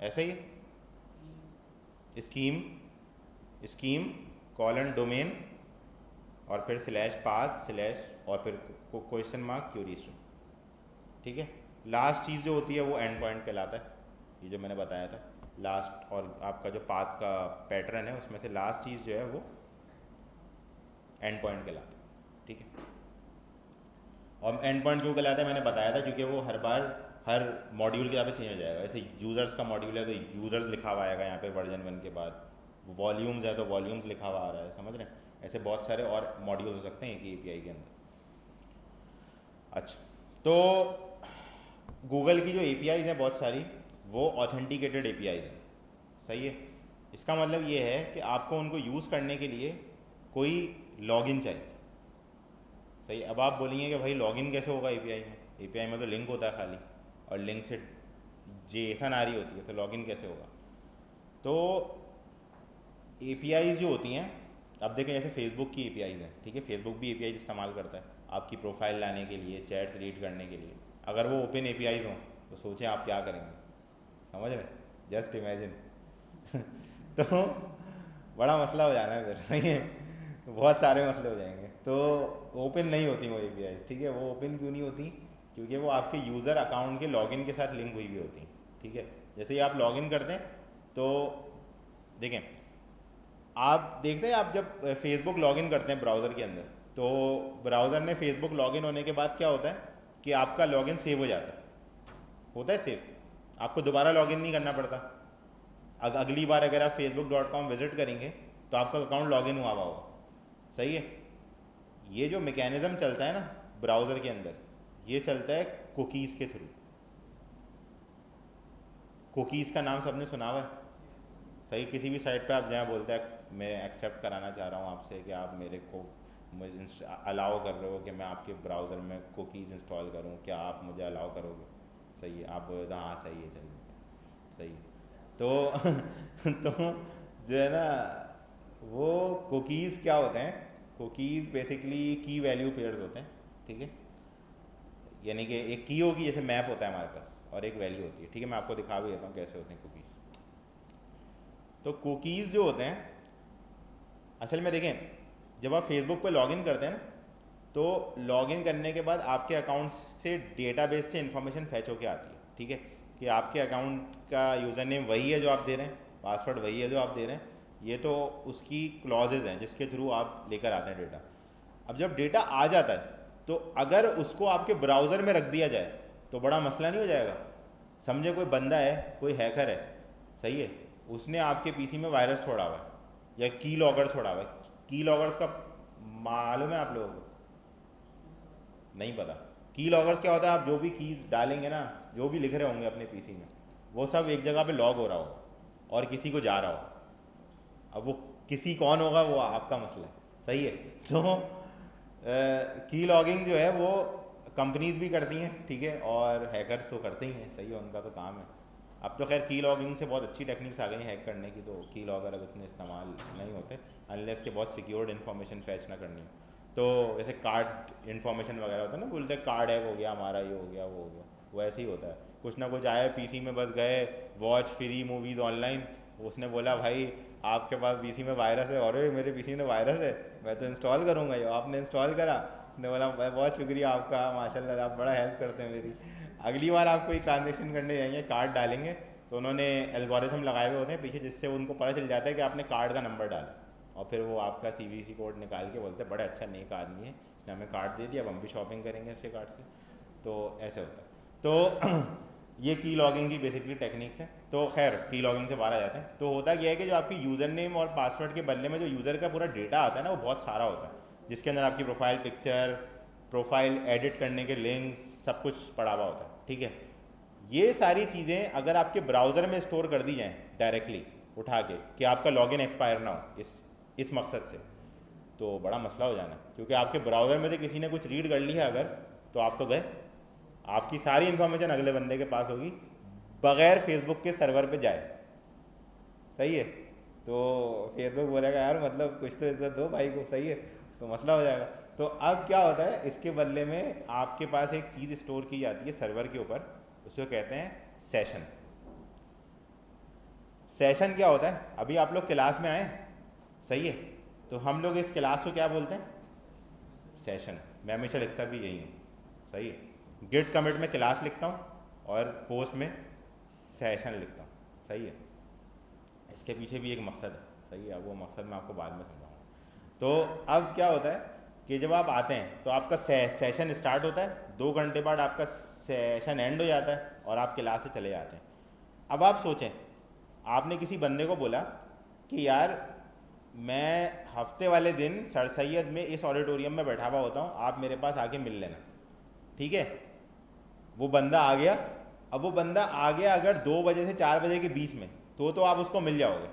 ऐसा ही है। स्कीम कॉलन डोमेन और फिर /path/ और फिर क्वेश्चन मार्क क्यूरी स्ट्रिंग, ठीक है। लास्ट चीज़ जो होती है वो एंड पॉइंट कहलाता है, ये जो मैंने बताया था लास्ट, और आपका जो पाथ का पैटर्न है उसमें से लास्ट चीज़ जो है वो एंड पॉइंट कहलाता है, ठीक है। और एंड पॉइंट क्यों कहलाता है मैंने बताया था, क्योंकि वो हर बार हर मॉड्यूल के यहाँ पे चेंज हो जाएगा। जैसे यूज़र्स का मॉड्यूल है तो यूज़र्स लिखा हुआ आएगा यहाँ पे वर्जन 1 के बाद, वॉल्यूम्स है तो वॉल्यूम्स लिखा हुआ आ रहा है, समझ रहे हैं। ऐसे बहुत सारे और मॉड्यूल हो सकते हैं एक ही API के अंदर। अच्छा, तो गूगल की जो APIs हैं बहुत सारी, वो ऑथेंटिकेटेड APIs हैं, सही है। इसका मतलब ये है कि आपको उनको यूज़ करने के लिए कोई लॉगिन चाहिए, सही। अब आप बोलेंगे कि भाई लॉगिन कैसे होगा API में तो लिंक होता है खाली, और लिंक से JSON आ रही होती है, तो लॉगिन कैसे होगा। तो APIs जो होती हैं, अब देखें जैसे फेसबुक की APIs हैं, ठीक है, फेसबुक भी APIs इस्तेमाल करता है आपकी प्रोफाइल लाने के लिए, चैट्स रीड करने के लिए। अगर वो ओपन APIs हों तो सोचें आप क्या करेंगे, समझ रहे, जस्ट इमेजिन। तो बड़ा मसला हो जाना है फिर, सही है, बहुत सारे मसले हो जाएंगे। तो ओपन नहीं होती वो APIs, ठीक है। वो ओपन क्यों नहीं होती, क्योंकि वो आपके यूज़र अकाउंट के लॉगिन के साथ लिंक हुई हुई होती, ठीक है। जैसे ही आप लॉगिन करते हैं तो देखें आप देखते हैं, आप जब फेसबुक लॉगिन करते हैं ब्राउज़र के अंदर, तो ब्राउज़र में फेसबुक लॉगिन होने के बाद क्या होता है कि आपका लॉगिन सेव हो जाता है, होता है सेव, आपको दोबारा लॉगिन नहीं करना पड़ता। अगली बार अगर आप facebook.com विज़िट करेंगे तो आपका अकाउंट लॉगिन हुआ होगा। सही है। ये जो मैकेनिज़्म चलता है ना ब्राउज़र के अंदर, ये चलता है कुकीज़ के थ्रू। कुकीज़ का नाम सबने सुना हुआ है। सही, किसी भी साइट पे आप जहाँ बोलते हैं मैं एक्सेप्ट कराना चाह रहा हूँ आपसे कि आप मेरे को मुझे अलाउ कर रहे हो कि मैं आपके ब्राउज़र में कुकीज़ इंस्टॉल करूँ, क्या आप मुझे अलाउ करोगे? सही है, आप बोलते हाँ सही है, चलिए सही है। तो तो जो है ना वो कुकीज़ क्या होते हैं, कुकीज़ बेसिकली की वैल्यू पेयर्स होते हैं। ठीक है, यानी कि एक की होगी, जैसे मैप होता है हमारे पास, और एक वैल्यू होती है। ठीक है, मैं आपको दिखा भी देता हूँ कैसे होते हैं कुकीज़। तो कुकीज़ जो होते हैं असल में देखें, जब आप फेसबुक पे लॉगिन करते हैं ना, तो लॉगिन करने के बाद आपके अकाउंट से डेटाबेस से इंफॉर्मेशन फैच होके आती है। ठीक है, कि आपके अकाउंट का यूज़र नेम वही है जो आप दे रहे हैं, पासवर्ड वही है जो आप दे रहे हैं, ये तो उसकी क्लॉजेज हैं जिसके थ्रू आप लेकर आते हैं डेटा। अब जब डेटा आ जाता है तो अगर उसको आपके ब्राउज़र में रख दिया जाए तो बड़ा मसला नहीं हो जाएगा? समझे कोई बंदा है, कोई हैकर है, सही है, उसने आपके पीसी में वायरस छोड़ा हुआ है या की लॉगर छोड़ा हुआ है। की लॉगर्स का मालूम है आप लोगों को? नहीं पता। की लॉगर्स क्या होता है? आप जो भी कीज़ डालेंगे ना, जो भी लिख रहे होंगे अपने पीसी में, वो सब एक जगह पे लॉग हो रहा हो और किसी को जा रहा हो। अब वो किसी कौन होगा वो आपका मसला है। सही है। तो की लॉगिंग जो है वो कंपनीज भी करती हैं, ठीक है, और हैकर्स तो करते ही हैं। सही है, उनका तो काम है। अब तो खैर की लॉगिंग से बहुत अच्छी टेक्निक्स आ गई हैं हैक करने की, तो की लॉगर अब इतने इस्तेमाल नहीं होते अनलेस के बहुत सिक्योर्ड इन्फॉर्मेशन फैच ना करनी हो। तो जैसे कार्ड इन्फॉर्मेशन वगैरह होता है ना, बोलते हैं कार्ड हैक हो गया हमारा, ये हो गया वो हो गया, वो ऐसे ही होता है। कुछ ना कुछ आया पीसी में, बस गए वॉच फ्री मूवीज़ ऑनलाइन, उसने बोला भाई आपके पास पीसी में वायरस है, और मेरे पीसी में वायरस है, मैं तो इंस्टॉल करूँगा। ये आपने इंस्टॉल करा, उसने बोला बहुत शुक्रिया आपका, माशाल्लाह आप बड़ा हेल्प करते हैं मेरी। अगली बार आप कोई ट्रांजेक्शन करने जाएंगे, कार्ड डालेंगे, तो उन्होंने एल्गोरिथम लगाए हुए होते हैं पीछे, जिससे उनको पता चल जाता है कि आपने कार्ड का नंबर डाला, और फिर वो आपका CVC कोड निकाल के बोलते हैं बड़ा अच्छा नेक आदमी है, इसने हमें कार्ड दे दिया, अब हम भी शॉपिंग करेंगे इसके कार्ड से। तो ऐसे होता है। तो ये की लॉगिंग की बेसिकली टेक्निक्स हैं। तो खैर की लॉगिंग से बाहर आ जाते हैं। तो होता क्या है कि जो आपकी यूज़र नेम और पासवर्ड के बदले में जो यूज़र का पूरा डेटा आता है ना, वो बहुत सारा होता है, जिसके अंदर आपकी प्रोफाइल पिक्चर, प्रोफाइल एडिट करने के लिंक्स, सब कुछ पड़ा हुआ होता है। ठीक है, ये सारी चीज़ें अगर आपके ब्राउज़र में स्टोर कर दी जाएँ डायरेक्टली उठा के, कि आपका लॉगिन एक्सपायर ना हो इस मकसद से, तो बड़ा मसला हो जाना है। क्योंकि आपके ब्राउज़र में से किसी ने कुछ रीड कर लिया अगर, तो आप तो गए, आपकी सारी इन्फॉर्मेशन अगले बंदे के पास होगी बगैर फेसबुक के सर्वर पे जाए। सही है। तो फेसबुक बोलेगा यार मतलब कुछ तो इज्जत दो भाई को, सही है, तो मसला हो जाएगा। तो अब क्या होता है, इसके बदले में आपके पास एक चीज़ स्टोर की जाती है सर्वर के ऊपर, उसको कहते हैं सेशन। सेशन क्या होता है? अभी आप लोग क्लास में आए, सही है, तो हम लोग इस क्लास को क्या बोलते हैं? सेशन। मैं हमेशा लिखता भी यही हूँ, सही है। गिट कमिट में क्लास लिखता हूँ और पोस्ट में सेशन लिखता हूँ, सही है। इसके पीछे भी एक मकसद है, सही है, वो मकसद मैं आपको बाद में समझाऊँगा। तो अब क्या होता है कि जब आप आते हैं तो आपका सेशन स्टार्ट होता है, 2 घंटे बाद आपका सेशन एंड हो जाता है और आप क्लास से चले जाते हैं। अब आप सोचें, आपने किसी बंदे को बोला कि यार मैं हफ्ते वाले दिन सर सैयद में इस ऑडिटोरियम में बैठा हुआ होता हूँ, आप मेरे पास आके मिल लेना, ठीक है। वो बंदा आ गया। अब वो बंदा आ गया अगर 2 बजे से 4 बजे के बीच में, तो आप उसको मिल जाओगे,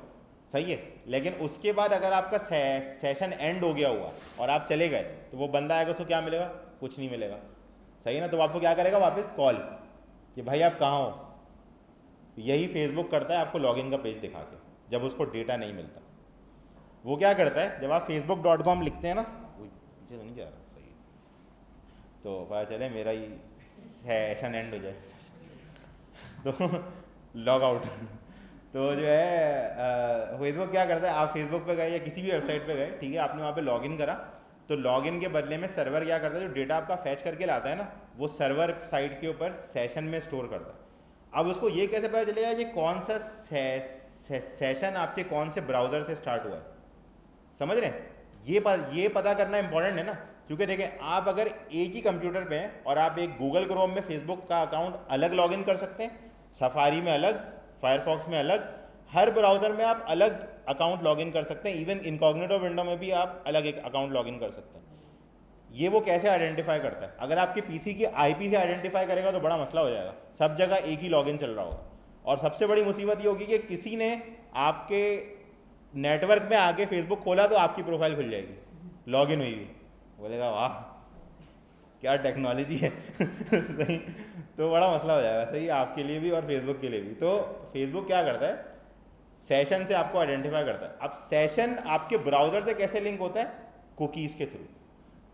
सही है। लेकिन उसके बाद अगर आपका सेशन एंड हो गया हुआ और आप चले गए, तो वो बंदा आएगा, उसको क्या मिलेगा? कुछ नहीं मिलेगा, सही ना। तो आपको क्या करेगा? वापस कॉल कि भाई आप कहाँ हो। यही फेसबुक करता है आपको लॉगिन का पेज दिखा के, जब उसको डेटा नहीं मिलता। वो क्या करता है, जब आप facebook.com लिखते हैं ना, पीछे तो नहीं जा रहा, सही है, तो पता चले मेरा ही सेशन एंड हो जाए तो लॉग आउट। तो जो है फेसबुक क्या करता है, आप फेसबुक पे गए या किसी भी वेबसाइट पे गए, ठीक है, आपने वहाँ पे लॉगिन करा, तो लॉगिन के बदले में सर्वर क्या करता है, जो डेटा आपका फैच करके लाता है ना, वो सर्वर साइट के ऊपर सेशन में स्टोर करता है। अब उसको ये कैसे पता चलेगा कि कौन सा सेशन आपके कौन से ब्राउज़र से स्टार्ट हुआ है? समझ रहे हैं? ये पता करना इंपॉर्टेंट है ना, क्योंकि देखें आप अगर एक ही कंप्यूटर पे हैं और आप एक गूगल क्रोम में फेसबुक का अकाउंट अलग लॉगिन कर सकते हैं, सफारी में अलग, फायरफॉक्स में अलग, हर ब्राउज़र में आप अलग अकाउंट लॉगिन कर सकते हैं, इवन इनकॉग्निटो विंडो में भी आप अलग एक अकाउंट लॉगिन कर सकते हैं। ये वो कैसे आइडेंटिफाई करता है? अगर आपके पीसी की आईपी से आइडेंटिफाई करेगा तो बड़ा मसला हो जाएगा, सब जगह एक ही लॉगिन चल रहा होगा। और सबसे बड़ी मुसीबत ये होगी कि किसी ने आपके नेटवर्क में आके फेसबुक खोला तो आपकी प्रोफाइल खुल जाएगी, लॉगिन हुई हुई, बोलेगा वाह क्या टेक्नोलॉजी है सही, तो बड़ा मसला हो जाएगा, सही आपके लिए भी और फेसबुक के लिए भी। तो फेसबुक क्या करता है, सेशन से आपको आइडेंटिफाई करता है। अब सेशन आपके ब्राउज़र से कैसे लिंक होता है? कुकीज़ के थ्रू।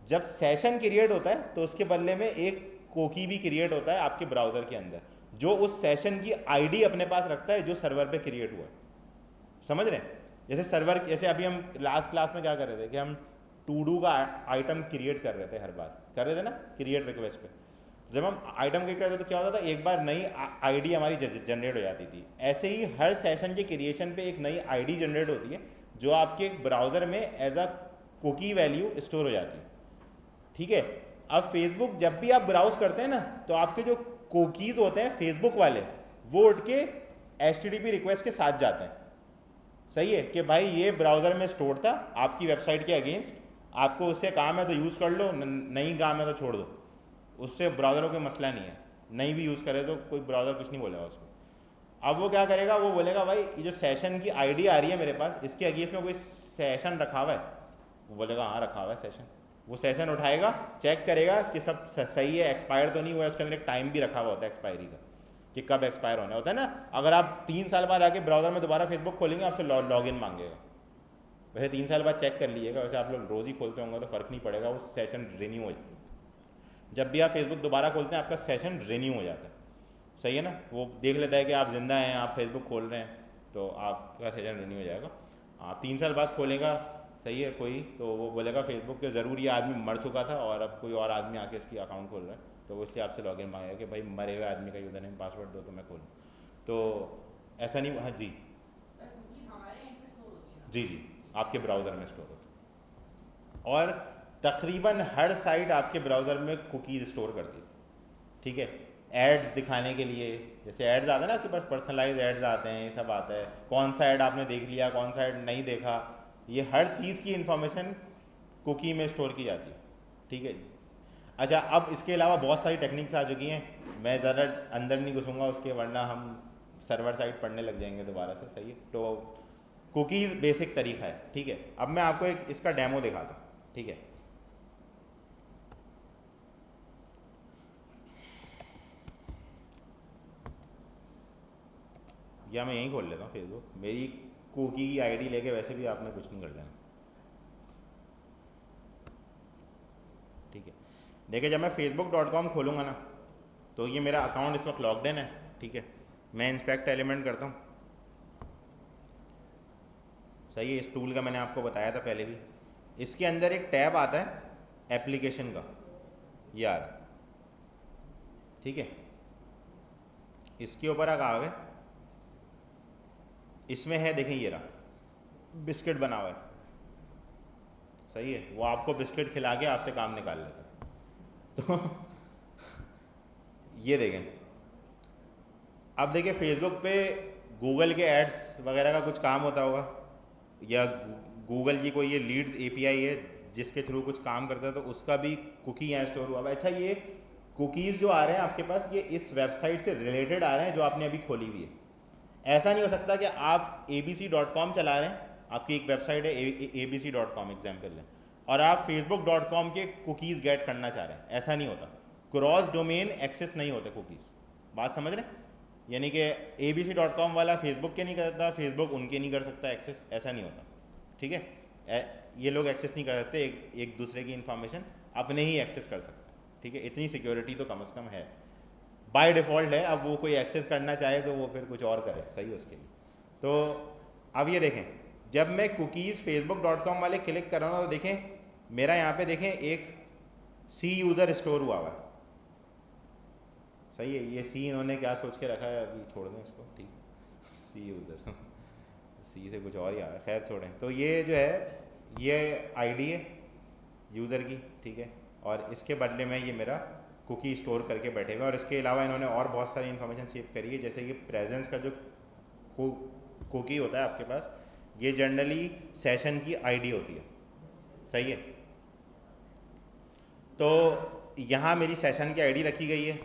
जब सेशन क्रिएट होता है तो उसके बदले में एक कुकी भी क्रिएट होता है आपके ब्राउज़र के अंदर, जो उस सेशन की आईडी अपने पास रखता है जो सर्वर पे क्रिएट हुआ है। समझ रहे हैं? जैसे सर्वर, जैसे अभी हम लास्ट क्लास में क्या कर रहे थे कि हम टू डू का आइटम क्रिएट कर रहे थे, हर बार कर रहे थे ना क्रिएट रिक्वेस्ट पे। जब हम आइटम क्रिएट करते तो क्या होता था, एक बार नई आईडी हमारी जनरेट हो जाती थी। ऐसे ही हर सेशन के क्रिएशन पे एक नई आईडी जनरेट होती है जो आपके ब्राउज़र में as a cookie value store हो जाती है। ठीक है, अब फेसबुक जब भी आप ब्राउज करते हैं ना तो आपके जो कुकीज़ होते हैं फेसबुक वाले, वो उठ के HTTP रिक्वेस्ट के साथ जाते हैं। सही है कि भाई ये ब्राउज़र में स्टोर था आपकी वेबसाइट के अगेंस्ट, आपको उससे काम है तो यूज़ कर लो, नहीं काम है तो छोड़ दो, उससे ब्राउज़र को कोई मसला नहीं है, नहीं भी यूज़ करे तो कोई ब्राउज़र कुछ नहीं बोलेगा उसको। अब वो क्या करेगा, वो बोलेगा भाई ये जो सेशन की आईडी आ रही है मेरे पास, इसके अगेंस्ट में कोई सेशन रखा हुआ है? वो बोलेगा हाँ रखा हुआ है सेशन। वो सेशन उठाएगा, चेक करेगा कि सब सही है, एक्सपायर तो नहीं हुआ है, उसके अंदर एक टाइम भी रखा हुआ होता है एक्सपायरी का कि कब एक्सपायर होना होता है ना। अगर आप 3 साल बाद आके ब्राउज़र में दोबारा फेसबुक खोलेंगे आपसे लॉगिन मांगेगा। वैसे 3 साल बाद चेक कर लीजिएगा, वैसे आप लोग रोज़ ही खोलते होंगे तो फ़र्क नहीं पड़ेगा, वो सेशन रिन्यू हो जाए। जब भी आप फेसबुक दोबारा खोलते हैं आपका सेशन रिन्यू हो जाता है, सही है ना। वो देख लेता है कि आप ज़िंदा हैं, आप फेसबुक खोल रहे हैं, तो आपका सेशन रिन्यू हो जाएगा। आप 3 साल बाद खोलेगा, सही है कोई, तो वो बोलेगा फेसबुक के ज़रूर ये आदमी मर चुका था और अब कोई और आदमी आके इसकी अकाउंट खोल रहा है, तो वो इसलिए आपसे लॉगिन मांगेगा कि भाई मरे हुए आदमी का यूज़र नेम पासवर्ड दो तो मैं खोलूँ। तो ऐसा नहीं, हाँ जी जी, आपके ब्राउज़र में स्टोर होता है और तकरीबन हर साइट आपके ब्राउज़र में कुकीज़ स्टोर करती है। ठीक है, एड्स दिखाने के लिए, जैसे एड्स आता है ना आपके पास, पर्सनलाइज एड्स आते हैं, ये सब आता है, कौन सा ऐड आपने देख लिया, कौन सा ऐड नहीं देखा, ये हर चीज़ की इन्फॉर्मेशन कुकी में स्टोर की जाती है। ठीक है, अच्छा अब इसके अलावा बहुत सारी टेक्निक्स आ चुकी हैं, मैं ज़्यादा अंदर नहीं घुसूँगा उसके, वरना हम सर्वर साइड पढ़ने लग जाएंगे दोबारा से। सही है, तो कुकीज़ बेसिक तरीका है। ठीक है, अब मैं आपको एक इसका डेमो दिखाता हूँ। ठीक है, या मैं यहीं खोल लेता हूँ फेसबुक, मेरी कुकी की आईडी लेके वैसे भी आपने कुछ नहीं कर लेना। ठीक है, देखिए जब मैं facebook.com खोलूँगा ना तो ये मेरा अकाउंट इस वक्त लॉग्ड इन है। ठीक है, मैं इंस्पेक्ट एलिमेंट करता हूँ। सही है, इस टूल का मैंने आपको बताया था पहले भी। इसके अंदर एक टैब आता है एप्लीकेशन का, यार ठीक है, इसके ऊपर आ गए, इसमें है देखें ये रहा बिस्किट बना हुआ है। सही है, वो आपको बिस्किट खिला के आपसे काम निकाल लेता है। तो ये देखें, अब देखिए फेसबुक पे गूगल के एड्स वगैरह का कुछ काम होता होगा, या गूगल की कोई ये लीड्स एपीआई है जिसके थ्रू कुछ काम करता है, तो उसका भी कुकी यहाँ स्टोर हुआ है। अच्छा, ये कुकीज़ जो आ रहे हैं आपके पास, ये इस वेबसाइट से रिलेटेड आ रहे हैं जो आपने अभी खोली हुई है। ऐसा नहीं हो सकता कि आप abc.com चला रहे हैं, आपकी एक वेबसाइट है abc.com एग्जाम्पल है, और आप facebook.com के कुकीज़ गेट करना चाह रहे हैं, ऐसा नहीं होता। क्रॉस डोमेन एक्सेस नहीं होते कुकीज़, बात समझ रहे हैं? यानी कि abc.com वाला फेसबुक के नहीं करता, फेसबुक उनके नहीं कर सकता एक्सेस, ऐसा नहीं होता। ठीक है, ये लोग एक्सेस नहीं कर सकते, एक दूसरे की इन्फॉर्मेशन अपने ही एक्सेस कर सकते हैं। ठीक है, इतनी सिक्योरिटी तो कम से कम है, बाय डिफ़ॉल्ट है। अब वो कोई एक्सेस करना चाहे तो वो फिर कुछ और करे, सही है उसके लिए। तो अब ये देखें, जब मैं कुकीज़ facebook.com वाले क्लिक कर रहा हूँ तो देखें मेरा यहाँ पे देखें एक सी यूज़र स्टोर हुआ है। सही है, ये सी इन्होंने क्या सोच के रखा है, अभी छोड़ दें इसको। ठीक, सी यूज़र सी से कुछ और ही आ रहा है, खैर छोड़ें। तो ये जो है ये आईडी है यूज़र की, ठीक है, और इसके बदले में ये मेरा कुकी स्टोर करके बैठे हुए, और इसके अलावा इन्होंने और बहुत सारी इन्फॉर्मेशन सेव करी है, जैसे कि प्रेजेंस का जो कुकी होता है आपके पास, ये जनरली सेशन की आईडी होती है, सही है। तो यहाँ मेरी सेशन की आईडी रखी गई है,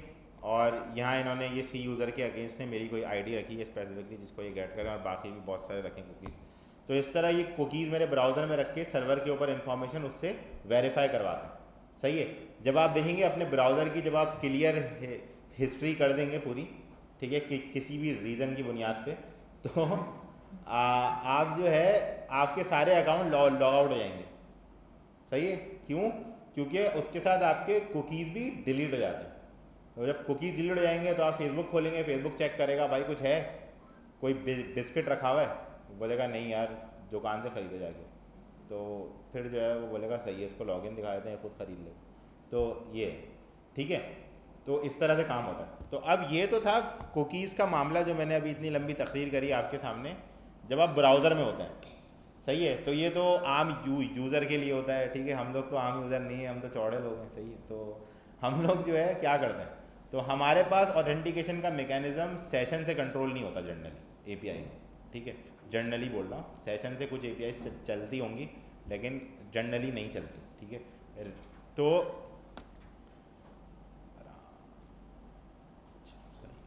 और यहाँ इन्होंने ये सी यूज़र के अगेंस्ट ने मेरी कोई आईडी रखी है स्पेसिफिकली, जिसको ये गेट करें, और बाकी भी बहुत सारे रखें कुकीज़। तो इस तरह ये कुकीज़ मेरे ब्राउज़र में रख के सर्वर के ऊपर इन्फॉर्मेशन उससे वेरीफाई करवाते हैं, सही है। जब आप देखेंगे अपने ब्राउज़र की, जब आप क्लियर हिस्ट्री कर देंगे पूरी, ठीक है, किसी भी रीज़न की बुनियाद पे, तो आप जो है आपके सारे अकाउंट लॉग आउट हो जाएंगे, सही है। क्यों? क्योंकि उसके साथ आपके कुकीज़ भी डिलीट हो जाते हैं, और जब कुकीज़ डिलीट हो जाएंगे तो आप फेसबुक खोलेंगे, फेसबुक चेक करेगा, भाई कुछ है, कोई बिस्किट रखा हुआ है, बोलेगा नहीं यार दुकान से ख़रीदे जाके, तो फिर जो है वो बोलेगा सही है, इसको लॉगिन दिखा देते हैं, खुद ख़रीद ले। तो ये ठीक है, तो इस तरह से काम होता है। तो अब ये तो था कुकीज़ का मामला, जो मैंने अभी इतनी लंबी तकरीर करी आपके सामने। जब आप ब्राउज़र में होते हैं, सही है, तो ये तो आम यूज़र के लिए होता है, ठीक है। हम लोग तो आम यूज़र नहीं है, हम तो चौड़े लोग हैं, सही है। तो हम लोग जो है क्या करते हैं, तो हमारे पास ऑथेंटिकेशन का मैकेनिज़्म सेशन से कंट्रोल नहीं होता जनरली एपीआई में, ठीक है। जनरली बोल रहा हूँ, सेशन से कुछ एपीआई चलती होंगी, लेकिन जनरली नहीं चलती, ठीक है। तो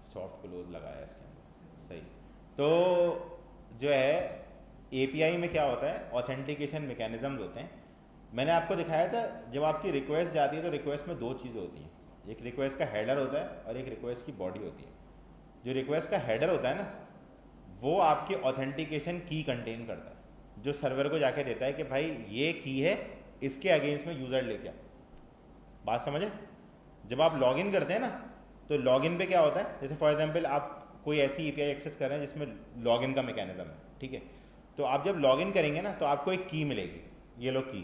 सॉफ्ट क्लोज लगाया इसके अंदर, सही। तो जो है एपीआई में क्या होता है, ऑथेंटिकेशन मैकेनिज़म्स होते हैं। मैंने आपको दिखाया था, जब आपकी रिक्वेस्ट जाती है तो रिक्वेस्ट में दो चीज़ें होती हैं, एक रिक्वेस्ट का हेडर होता है और एक रिक्वेस्ट की बॉडी होती है। जो रिक्वेस्ट का हेडर होता है ना, वो आपके ऑथेंटिकेशन की कंटेन करता है, जो सर्वर को जाके देता है कि भाई ये की है, इसके अगेंस्ट में यूज़र लेके आ। बात समझे? जब आप लॉगिन करते हैं ना, तो लॉगिन पे क्या होता है, जैसे फॉर एग्जांपल आप कोई ऐसी एपीआई एक्सेस कर रहे हैं जिसमें लॉगिन का मैकेनिज्म है, ठीक है। तो आप जब लॉगिन करेंगे ना, तो आपको एक की मिलेगी, ये लो की।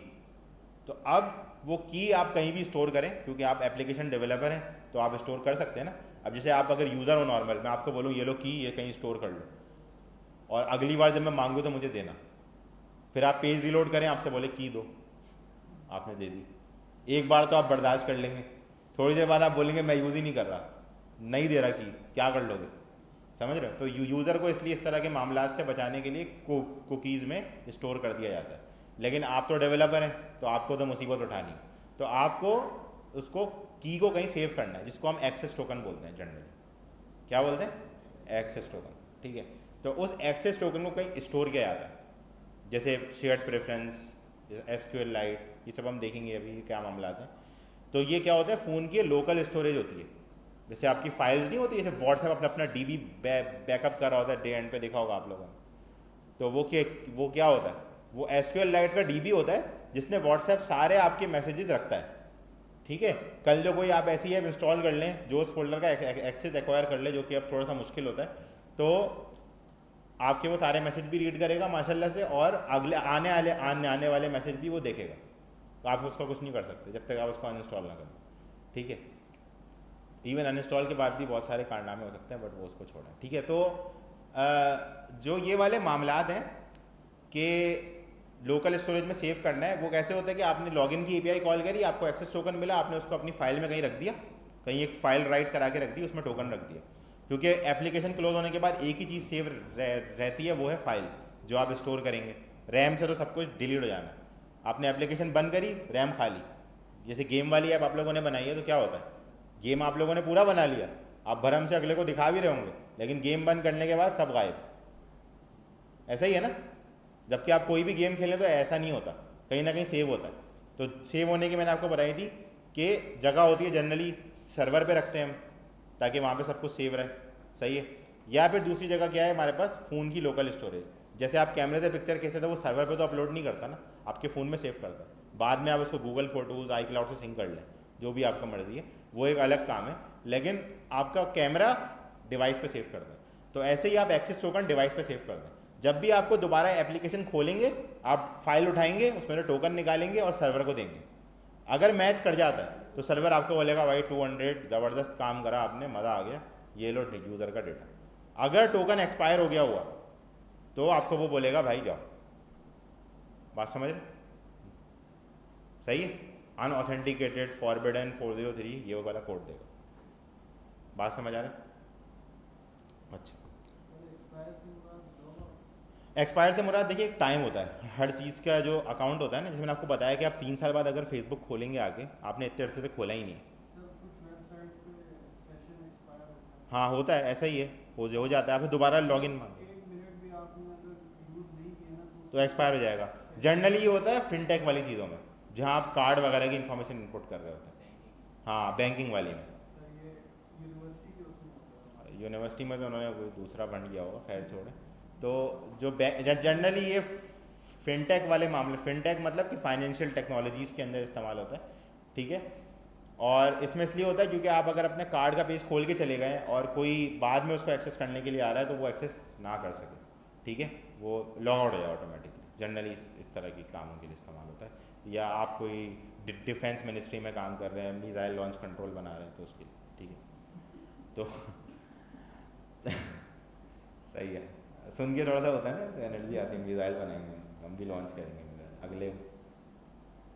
तो अब वो की आप कहीं भी स्टोर करें, क्योंकि आप एप्लीकेशन डेवलपर हैं, तो आप स्टोर कर सकते हैं ना। अब जैसे आप अगर यूज़र हो नॉर्मल, मैं आपको बोलूँ ये लो की, ये कहीं स्टोर कर लो, और अगली बार जब मैं मांगूँ तो मुझे देना। फिर आप पेज रिलोड करें, आपसे बोले की दो, आपने दे दी। एक बार तो आप बर्दाश्त कर लेंगे, थोड़ी देर बाद आप बोलेंगे मैं यूज़ ही नहीं कर रहा, नहीं दे रहा की, क्या कर लोगे? समझ रहे हो? तो यूज़र को इसलिए इस तरह के मामलात से बचाने के लिए कुकीज़ में स्टोर कर दिया जाता है। लेकिन आप तो डेवलपर हैं, तो आपको तो मुसीबत उठानी, तो आपको उसको की को कहीं सेव करना है, जिसको हम एक्सेस टोकन बोलते हैं जनरली। क्या बोलते हैं? एक्सेस टोकन, ठीक है। तो उस एक्सेस टोकन को कहीं स्टोर किया जाता है, जैसे शेयर्ड प्रेफरेंस, एसक्यूएल लाइट, ये सब हम देखेंगे अभी क्या मामला हैं। तो ये क्या होता है, फ़ोन की लोकल स्टोरेज होती है। जैसे आपकी फाइल्स नहीं होती, जैसे व्हाट्सएप अपना अपना डीबी बैकअप कर रहा होता है, डे एंड पे देखा होगा आप लोगों ने। तो वो क्या होता है, वो एसक्यूएल लाइट का डीबी होता है, जिसने व्हाट्सएप सारे आपके मैसेजेस रखता है, ठीक है। कल जो कोई आप ऐसी ऐप इंस्टॉल कर लें जो उस फोल्डर का एक्सेस एक्वायर कर ले, जो कि अब थोड़ा सा मुश्किल होता है, तो आपके वो सारे मैसेज भी रीड करेगा माशाल्लाह से, और अगले आने वाले मैसेज भी वो देखेगा। तो आप उसका कुछ नहीं कर सकते जब तक आप उसको अनइंस्टॉल ना करें, ठीक है। इवन अनइंस्टॉल के बाद भी बहुत सारे कारनामे हो सकते हैं, बट वो उसको छोड़ें, ठीक है। तो जो ये वाले मामलात हैं कि लोकल स्टोरेज में सेव करना है, वो कैसे होता है कि आपने लॉगिन की एपीआई कॉल करी, आपको एक्सेस टोकन मिला, आपने उसको अपनी फाइल में कहीं रख दिया, कहीं एक फाइल राइट करा के रख दी, उसमें टोकन रख दिया। क्योंकि एप्लीकेशन क्लोज होने के बाद एक ही चीज़ सेव रहती है, वो है फाइल जो आप स्टोर करेंगे। रैम से तो सब कुछ डिलीट हो जाना। आपने एप्लीकेशन बंद करी, रैम खाली। जैसे गेम वाली ऐप आप लोगों ने बनाई है, तो क्या होता है, गेम आप लोगों ने पूरा बना लिया, आप भरम से अगले को दिखा भी रहे होंगे, लेकिन गेम बंद करने के बाद सब गायब। ऐसा ही है ना? जबकि आप कोई भी गेम खेलें तो ऐसा नहीं होता, कहीं ना कहीं सेव होता है। तो सेव होने की मैंने आपको बताई थी कि जगह होती है, जनरली सर्वर पे रखते हैं हम, ताकि वहाँ पे सब कुछ सेव रहे, सही है। या फिर दूसरी जगह क्या है हमारे पास, फ़ोन की लोकल स्टोरेज। जैसे आप कैमरे से पिक्चर खींचते थे, वो सर्वर पे तो अपलोड नहीं करता ना, आपके फ़ोन में सेव करता है। बाद में आप उसको गूगल फोटोज़, आई क्लाउड से सिंक कर लें, जो भी आपका मर्ज़ी है, वो एक अलग काम है। लेकिन आपका कैमरा डिवाइस पे सेव करता है। तो ऐसे ही आप एक्सेस टोकन डिवाइस पे सेव कर दें। जब भी आपको दोबारा एप्लीकेशन खोलेंगे, आप फाइल उठाएंगे, उसमें टोकन निकालेंगे और सर्वर को देंगे। अगर मैच कर जाता है तो सर्वर आपको बोलेगा भाई 200 ज़बरदस्त काम करा आपने, मज़ा आ गया, ये लो यूज़र का डेटा। अगर टोकन एक्सपायर हो गया हुआ तो आपको वो बोलेगा भाई जाओ। बात समझ रहे? सही है, अनऑथेंटिकेटेड फॉरबिडन 403 ये वाला कोड देगा। बात समझ आ रहा है? अच्छा, एक्सपायर से मुराद देखिए एक टाइम होता है हर चीज़ का, जो अकाउंट होता है ना, जैसे मैंने आपको बताया कि आप 3 साल बाद अगर फेसबुक खोलेंगे आगे, आपने इतने अरसे से खोला ही नहीं। हाँ होता है, ऐसा ही है, हो जाता है, आप दोबारा लॉगिन मांगे तो एक्सपायर हो जाएगा। जनरली ये होता है फिनटेक वाली चीज़ों में, जहाँ आप कार्ड वगैरह की इन्फॉर्मेशन इनपुट कर रहे होते हैं। हाँ बैंकिंग वाली में, यूनिवर्सिटी में तो उन्होंने कोई दूसरा फंड किया होगा, खैर छोड़े। तो जो जनरली ये फिनटेक वाले मामले, फिनटेक मतलब कि फाइनेंशियल टेक्नोलॉजीज़ के अंदर इस्तेमाल होता है, ठीक है। और इसमें इसलिए होता है क्योंकि आप अगर अपने कार्ड का पेज खोल के चले गए और कोई बाद में उसको एक्सेस करने के लिए आ रहा है तो वो एक्सेस ना कर सके, ठीक है, वो लॉग आउट हो जाए ऑटोमेटिकली। जनरली इस तरह की कामों के लिए इस्तेमाल होता है। या आप कोई डिफेंस मिनिस्ट्री में काम कर रहे हैं, मिसाइल लॉन्च कंट्रोल बना रहे हैं तो उसके लिए, ठीक है। तो सही है, सुन के थोड़ा सा होता है ना एनर्जी आती है, मिसाइल बनाएंगे हम भी, लॉन्च करेंगे मिसाइल, अगले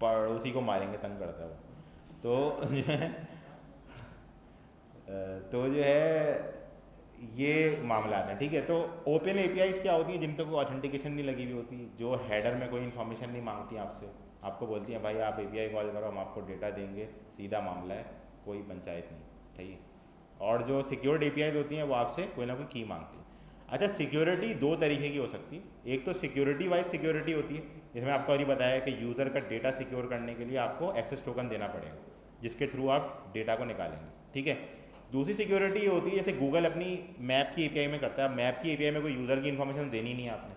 पड़ोसी को मारेंगे, तंग करता है वो। तो जो है ये मामला है, ठीक है। तो ओपन एपीआईज क्या होती हैं, जिन पे कोई ऑथेंटिकेशन नहीं लगी हुई होती, जो हेडर में कोई इन्फॉर्मेशन नहीं मांगती आपसे, आपको बोलती हैं भाई आप एपीआई कॉल करो, हम आपको डेटा देंगे, सीधा मामला है, कोई पंचायत नहीं, ठीक है। और जो सिक्योर्ड एपीआईज होती हैं वो आपसे कोई ना कोई की मांगती है। अच्छा, सिक्योरिटी दो तरीके की हो सकती है, एक तो सिक्योरिटी वाइज सिक्योरिटी होती है, जिसमें आपको अभी बताया कि यूज़र का डेटा सिक्योर करने के लिए आपको एक्सेस टोकन देना पड़ेगा, जिसके थ्रू आप डेटा को निकालेंगे, ठीक है। दूसरी सिक्योरिटी ये होती है जैसे गूगल अपनी मैप की एपीआई में करता है, मैप की एपीआई में कोई यूज़र की इन्फॉर्मेशन देनी नहीं है आपने,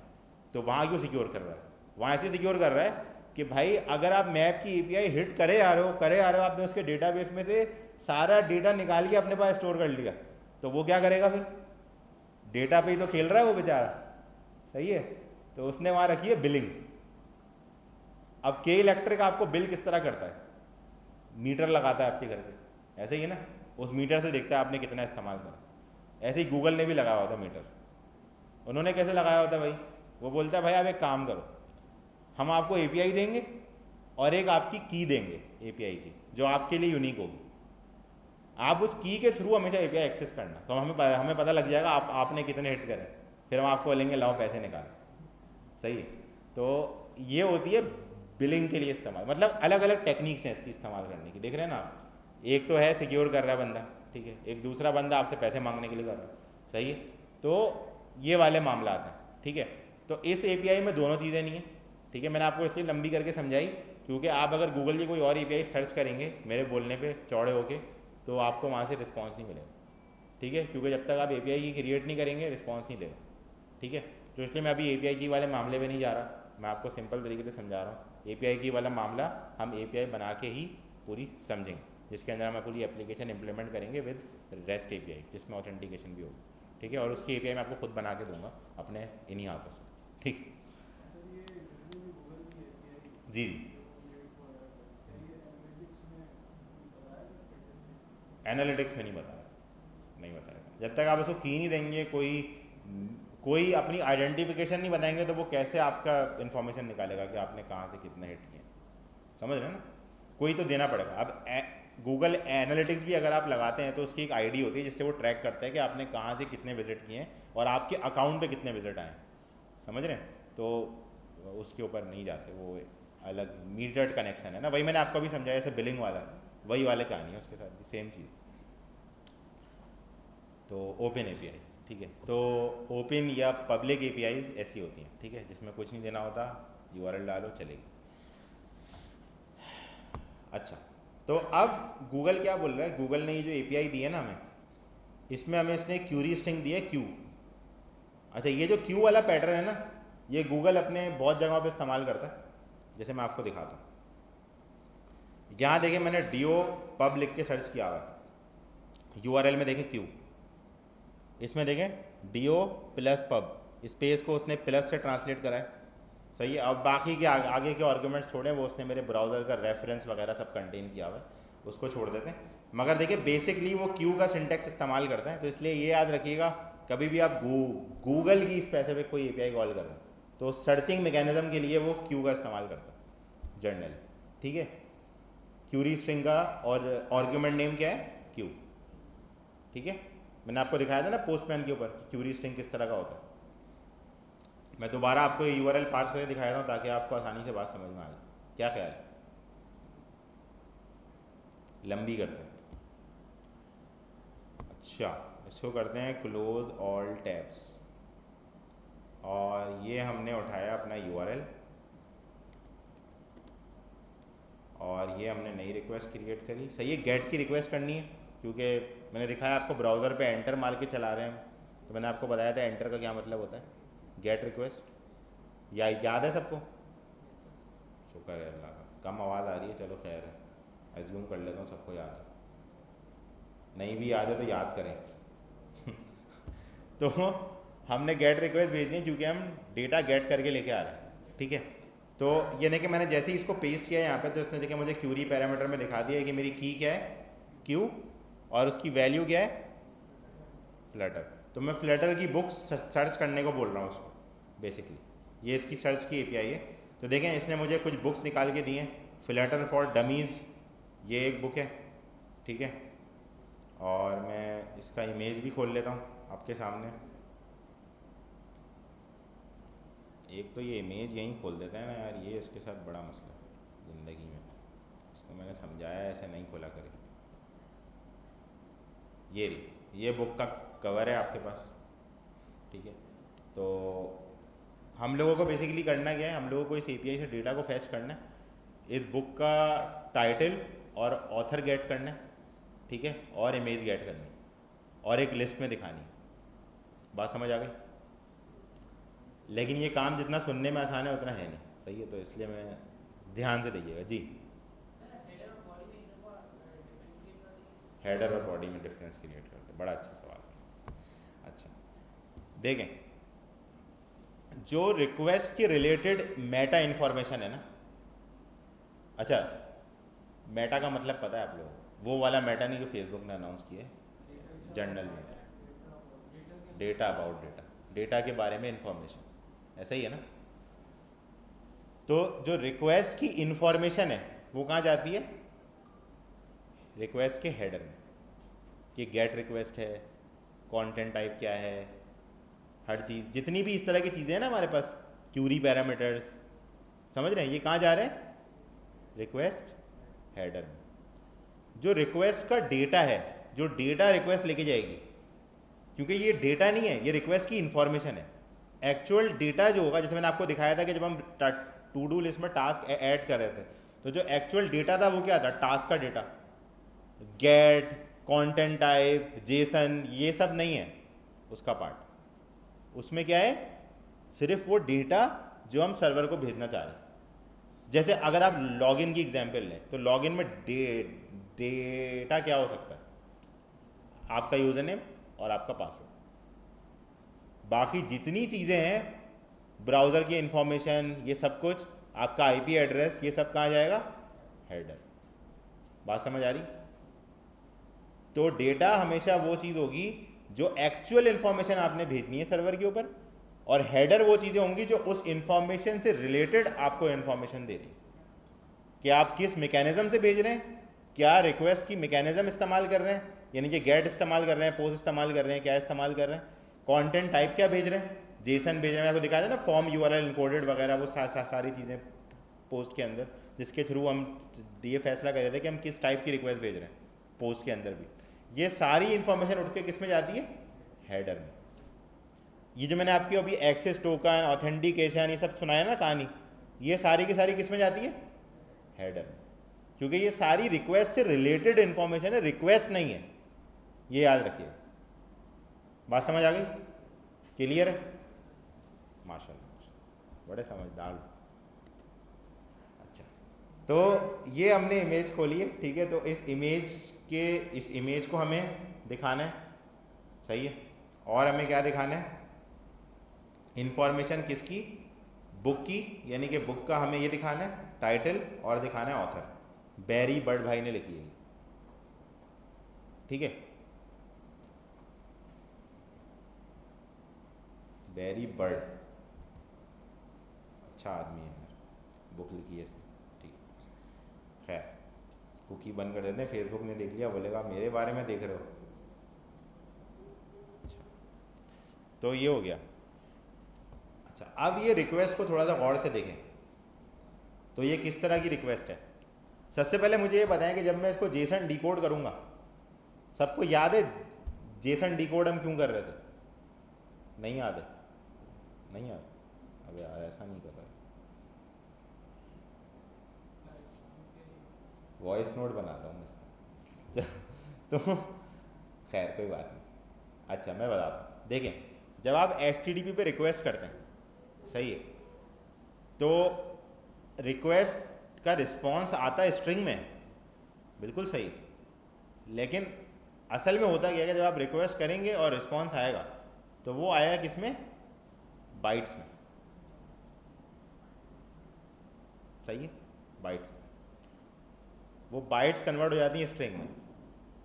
तो वहाँ क्यों सिक्योर कर रहा है? वहाँ ऐसे सिक्योर कर रहा है कि भाई अगर आप मैप की एपीआई हिट करे आ रहे हो, आपने उसके डेटाबेस में से सारा डेटा निकाल के अपने पास स्टोर कर लिया, तो वो क्या करेगा फिर? डेटा पे ही तो खेल रहा है वो बेचारा, सही है। तो उसने वहाँ रखी है बिलिंग। अब के इलेक्ट्रिक आपको बिल किस तरह करता है? मीटर लगाता है आपके घर पे, ऐसे ही है ना, उस मीटर से देखता है आपने कितना इस्तेमाल करा। ऐसे ही गूगल ने भी लगाया होता मीटर। उन्होंने कैसे लगाया होता भाई? वो बोलता है भाई आप एक काम करो, हम आपको एपीआई देंगे और एक आपकी की देंगे एपीआई की, जो आपके लिए यूनिक होगी। आप उस की के थ्रू हमेशा एपीआई एक्सेस करना, तो हमें पता लग जाएगा आपने कितने हिट करे, फिर हम आपको बोलेंगे लाओ पैसे निकाल, सही है। तो ये होती है बिलिंग के लिए इस्तेमाल, मतलब अलग अलग टेक्निक्स हैं इसकी इस्तेमाल करने की, देख रहे हैं ना आप। एक तो है सिक्योर कर रहा है बंदा, ठीक है, एक दूसरा बंदा आपसे पैसे मांगने के लिए कर रहा है, सही है। तो ये वाले मामला आते हैं, ठीक है। तो इस एपीआई में दोनों चीज़ें नहीं है, ठीक है। मैंने आपको इसलिए लंबी करके समझाई क्योंकि आप अगर गूगल की कोई और एपीआई सर्च करेंगे मेरे बोलने पे चौड़े होके, तो आपको वहाँ से रिस्पॉन्स नहीं मिलेगा, ठीक है, क्योंकि जब तक आप एपीआई की क्रिएट नहीं करेंगे रिस्पॉन्स नहीं देगा, ठीक है। तो इसलिए मैं अभी एपीआई की वाले मामले में नहीं जा रहा, मैं आपको सिंपल तरीके से समझा रहा हूँ। एपीआई की वाला मामला हम एपीआई बना के ही पूरी समझेंगे, जिसके अंदर हम पूरी एप्लीकेशन इंप्लीमेंट करेंगे विद रेस्ट एपीआई, जिसमें ऑथेंटिकेशन भी होगी, ठीक है। और उसकी एपीआई मैं आपको खुद बना के दूंगा अपने इन्हीं हाथों से, ठीक। जी एनालिटिक्स में नहीं बताया, जब तक आप उसको की नहीं देंगे, कोई अपनी आइडेंटिफिकेशन नहीं बनाएंगे, तो वो कैसे आपका इन्फॉर्मेशन निकालेगा कि आपने कहाँ से कितने हिट किए? समझ रहे हैं ना, कोई तो देना पड़ेगा। अब गूगल एनालिटिक्स भी अगर आप लगाते हैं तो उसकी एक आईडी होती है जिससे वो ट्रैक करता है कि आपने कहाँ से कितने विजिट किए हैं और आपके अकाउंट पे कितने विजिट आए हैं, समझ रहे हैं। तो उसके ऊपर नहीं जाते, वो अलग मीटर्ड कनेक्शन है ना, वही मैंने आपको भी समझाया, जैसे बिलिंग वाला वही वाले कहानी है, उसके साथ भी सेम चीज़। तो ओपन एपीआई, ठीक है। तो ओपन या पब्लिक एपीआईज ऐसी होती हैं, ठीक है, जिसमें कुछ नहीं देना होता, यूआरएल डालो चलेगी। अच्छा, तो अब गूगल क्या बोल रहा है? गूगल ने ये जो एपीआई दी है ना हमें, इसमें हमें इसने क्यूरी स्ट्रिंग दी है क्यू। अच्छा, ये जो क्यू वाला पैटर्न है ना, ये गूगल अपने बहुत जगहों पे इस्तेमाल करता है, जैसे मैं आपको दिखाता हूँ। यहाँ देखिए मैंने डीओ पब लिख के सर्च किया हुआ है, यूआरएल में देखें क्यू, इसमें देखें डीओ प्लस पब, स्पेस को उसने प्लस से ट्रांसलेट करा है, सही है। अब बाकी के आगे के आर्गूमेंट्स छोड़ें, वो उसने मेरे ब्राउज़र का रेफरेंस वगैरह सब कंटेन किया हुआ है, उसको छोड़ देते हैं। मगर देखिए बेसिकली वो क्यू का सिंटेक्स इस्तेमाल करते हैं, तो इसलिए ये याद रखिएगा कभी भी आप गूगल की स्पेसिफिक कोई एपीआई कॉल कर रहे हैं तो सर्चिंग मैकेनिज्म के लिए वो क्यू का इस्तेमाल करता है जनरली, ठीक है। क्यूरी स्ट्रिंग का और आर्ग्यूमेंट नेम क्या है, क्यू। ठीक है, मैंने आपको दिखाया था ना पोस्टमैन के ऊपर क्यूरी स्ट्रिंग किस तरह का होता है। मैं दोबारा आपको यूआरएल पार्स करके दिखाया था ताकि आपको आसानी से बात समझ में आ जाए। क्या ख्याल है, लंबी करते हैं। अच्छा, इसको करते हैं क्लोज ऑल टैब्स, और ये हमने उठाया अपना यूआरएल, और ये हमने नई रिक्वेस्ट क्रिएट करी। सही है, गेट की रिक्वेस्ट करनी है, क्योंकि मैंने दिखाया आपको ब्राउज़र पे एंटर मार के चला रहे हैं, तो मैंने आपको बताया था एंटर का क्या मतलब होता है, गेट रिक्वेस्ट। या याद है सबको? शुक्र है अल्लाह का, कम आवाज़ आ रही है, चलो खैर है, एज्यूम कर लेता हूँ सबको याद है, नहीं भी याद है तो याद करें। तो हमने गेट रिक्वेस्ट भेजनी है क्योंकि हम डेटा गेट करके लेके आ रहे हैं। ठीक है, तो ये नहीं कि मैंने जैसे ही इसको पेस्ट किया यहाँ पे तो इसने देखिए मुझे क्यूरी पैरामीटर में दिखा दिया है कि मेरी की क्या है, क्यू, और उसकी वैल्यू क्या है, फ्लटर। तो मैं फ्लटर की बुक सर्च करने को बोल रहा हूँ उसको बेसिकली, ये इसकी सर्च की एपीआई है। तो देखें इसने मुझे कुछ बुक्स निकाल के दी हैं, फ्लटर फॉर डमीज़ ये एक बुक है। ठीक है, और मैं इसका इमेज भी खोल लेता हूँ आपके सामने। एक तो ये इमेज यहीं खोल देता है ना यार, ये इसके साथ बड़ा मसला है ज़िंदगी में, इसको मैंने समझाया ऐसे नहीं खोला करे। ये रही, ये बुक का कवर है आपके पास। ठीक है, तो हम लोगों को बेसिकली करना क्या है, हम लोगों को इस एपीआई से डेटा को फैच करना है, इस बुक का टाइटल और ऑथर गेट करना है। ठीक है, और इमेज गेट करनी है, और एक लिस्ट में दिखानी है। बात समझ आ गई? लेकिन ये काम जितना सुनने में आसान है उतना है नहीं। सही है, तो इसलिए मैं ध्यान से देखिएगा जी। हेडर और बॉडी में डिफरेंस क्रिएट करते, बड़ा अच्छा सवाल है। अच्छा देखें, जो रिक्वेस्ट के रिलेटेड मेटा इन्फॉर्मेशन है ना, अच्छा मेटा का मतलब पता है आप लोगों को, वो वाला मेटा नहीं जो फेसबुक ने अनाउंस किया है, general Meta, data about data, data के बारे में इंफॉर्मेशन, ऐसा ही है ना। तो जो रिक्वेस्ट की इंफॉर्मेशन है वो कहाँ जाती है, रिक्वेस्ट के हेडर में, कि गेट रिक्वेस्ट है, कंटेंट टाइप क्या है, हर चीज़, जितनी भी इस तरह की चीज़ें हैं ना हमारे पास, क्यूरी पैरामीटर्स, समझ रहे हैं, ये कहाँ जा रहे हैं, रिक्वेस्ट हेडर में। जो रिक्वेस्ट का डेटा है, जो डेटा रिक्वेस्ट लेके जाएगी, क्योंकि ये डेटा नहीं है, ये रिक्वेस्ट की इंफॉर्मेशन है। एक्चुअल डेटा जो होगा, जैसे मैंने आपको दिखाया था कि जब हम टू डू लिस्ट में टास्क ऐड कर रहे थे, तो जो एक्चुअल डेटा था वो क्या था, टास्क का data, get, content type, JSON, ये सब नहीं है उसका पार्ट। उसमें क्या है, सिर्फ वो डेटा जो हम सर्वर को भेजना चाह रहे हैं। जैसे अगर आप लॉगिन की एग्जांपल लें, तो लॉगिन में डेटा क्या हो सकता है, आपका यूजर नेम और आपका पासवर्ड। बाकी जितनी चीज़ें हैं, ब्राउज़र की इंफॉर्मेशन, ये सब कुछ, आपका आईपी एड्रेस, ये सब कहाँ जाएगा, हेडर। बात समझ आ रही? तो डेटा हमेशा वो चीज़ होगी जो एक्चुअल इंफॉर्मेशन आपने भेजनी है सर्वर के ऊपर, और हेडर वो चीज़ें होंगी जो उस इंफॉर्मेशन से रिलेटेड आपको इंफॉर्मेशन दे रही है कि आप किस मैकेनिज्म से भेज रहे हैं, क्या रिक्वेस्ट की मैकेनिज्म इस्तेमाल कर रहे हैं, यानी कि गेट इस्तेमाल कर रहे हैं, पोस्ट इस्तेमाल कर रहे हैं, क्या इस्तेमाल कर रहे हैं, कंटेंट टाइप क्या भेज रहे हैं, जेसन भेज रहे हैं, आपको दिखाया था ना फॉर्म यूआरएल इनकोडेड वगैरह, वो सारी चीज़ें पोस्ट के अंदर, जिसके थ्रू हम ये फैसला कर रहे थे कि हम किस टाइप की रिक्वेस्ट भेज रहे हैं पोस्ट के अंदर भी। ये सारी इन्फॉर्मेशन उठ के किस में जाती है, हेडर में। ये जो मैंने आपकी अभी एक्सेस टोकन, ऑथेंटिकेशन, ये सब सुनाया ना कहानी, ये सारी की सारी किस में जाती है, हेडर में, क्योंकि ये सारी रिक्वेस्ट से रिलेटेड इन्फॉर्मेशन है, रिक्वेस्ट नहीं है, ये याद रखिए। बात समझ आ गई, क्लियर है? माशाल्लाह, बड़े समझदार। अच्छा, तो ये हमने इमेज खोली है, ठीक है, तो इस इमेज को हमें दिखाना है, सही है, और हमें क्या दिखाना है, इंफॉर्मेशन किसकी, बुक की, यानी कि बुक का हमें ये दिखाना है टाइटल, और दिखाना है ऑथर, बैरी बर्ड भाई ने लिखी है, ठीक है, बैरी बर्ड, अच्छा आदमी है, बुक लिखी है इसने, ठीक, खैर कुकी बंद कर देते हैं, फेसबुक ने देख लिया बोलेगा मेरे बारे में देख रहे हो। अच्छा, तो ये हो गया। अच्छा, अब ये रिक्वेस्ट को थोड़ा सा गौर से देखें, तो ये किस तरह की रिक्वेस्ट है। सबसे पहले मुझे ये बताएं कि जब मैं इसको जेसन डिकोड करूँगा, सबको याद है जेसन डिकोड हम क्यों कर रहे थे? नहीं याद है? नहीं याद? अब यार ऐसा नहीं कर रहा है, वॉइस नोट बनाता हूँ इसका तो खैर कोई बात नहीं। अच्छा मैं बताता हूँ, देखें जब आप HTTP पे रिक्वेस्ट करते हैं, सही है, तो रिक्वेस्ट का रिस्पॉन्स आता है स्ट्रिंग में, बिल्कुल सही, लेकिन असल में होता क्या है कि जब आप रिक्वेस्ट करेंगे और रिस्पॉन्स आएगा तो वो आएगा किस में? बाइट्स में, सही है, बाइट्स में। वो बाइट्स कन्वर्ट हो जाती हैं स्ट्रिंग में।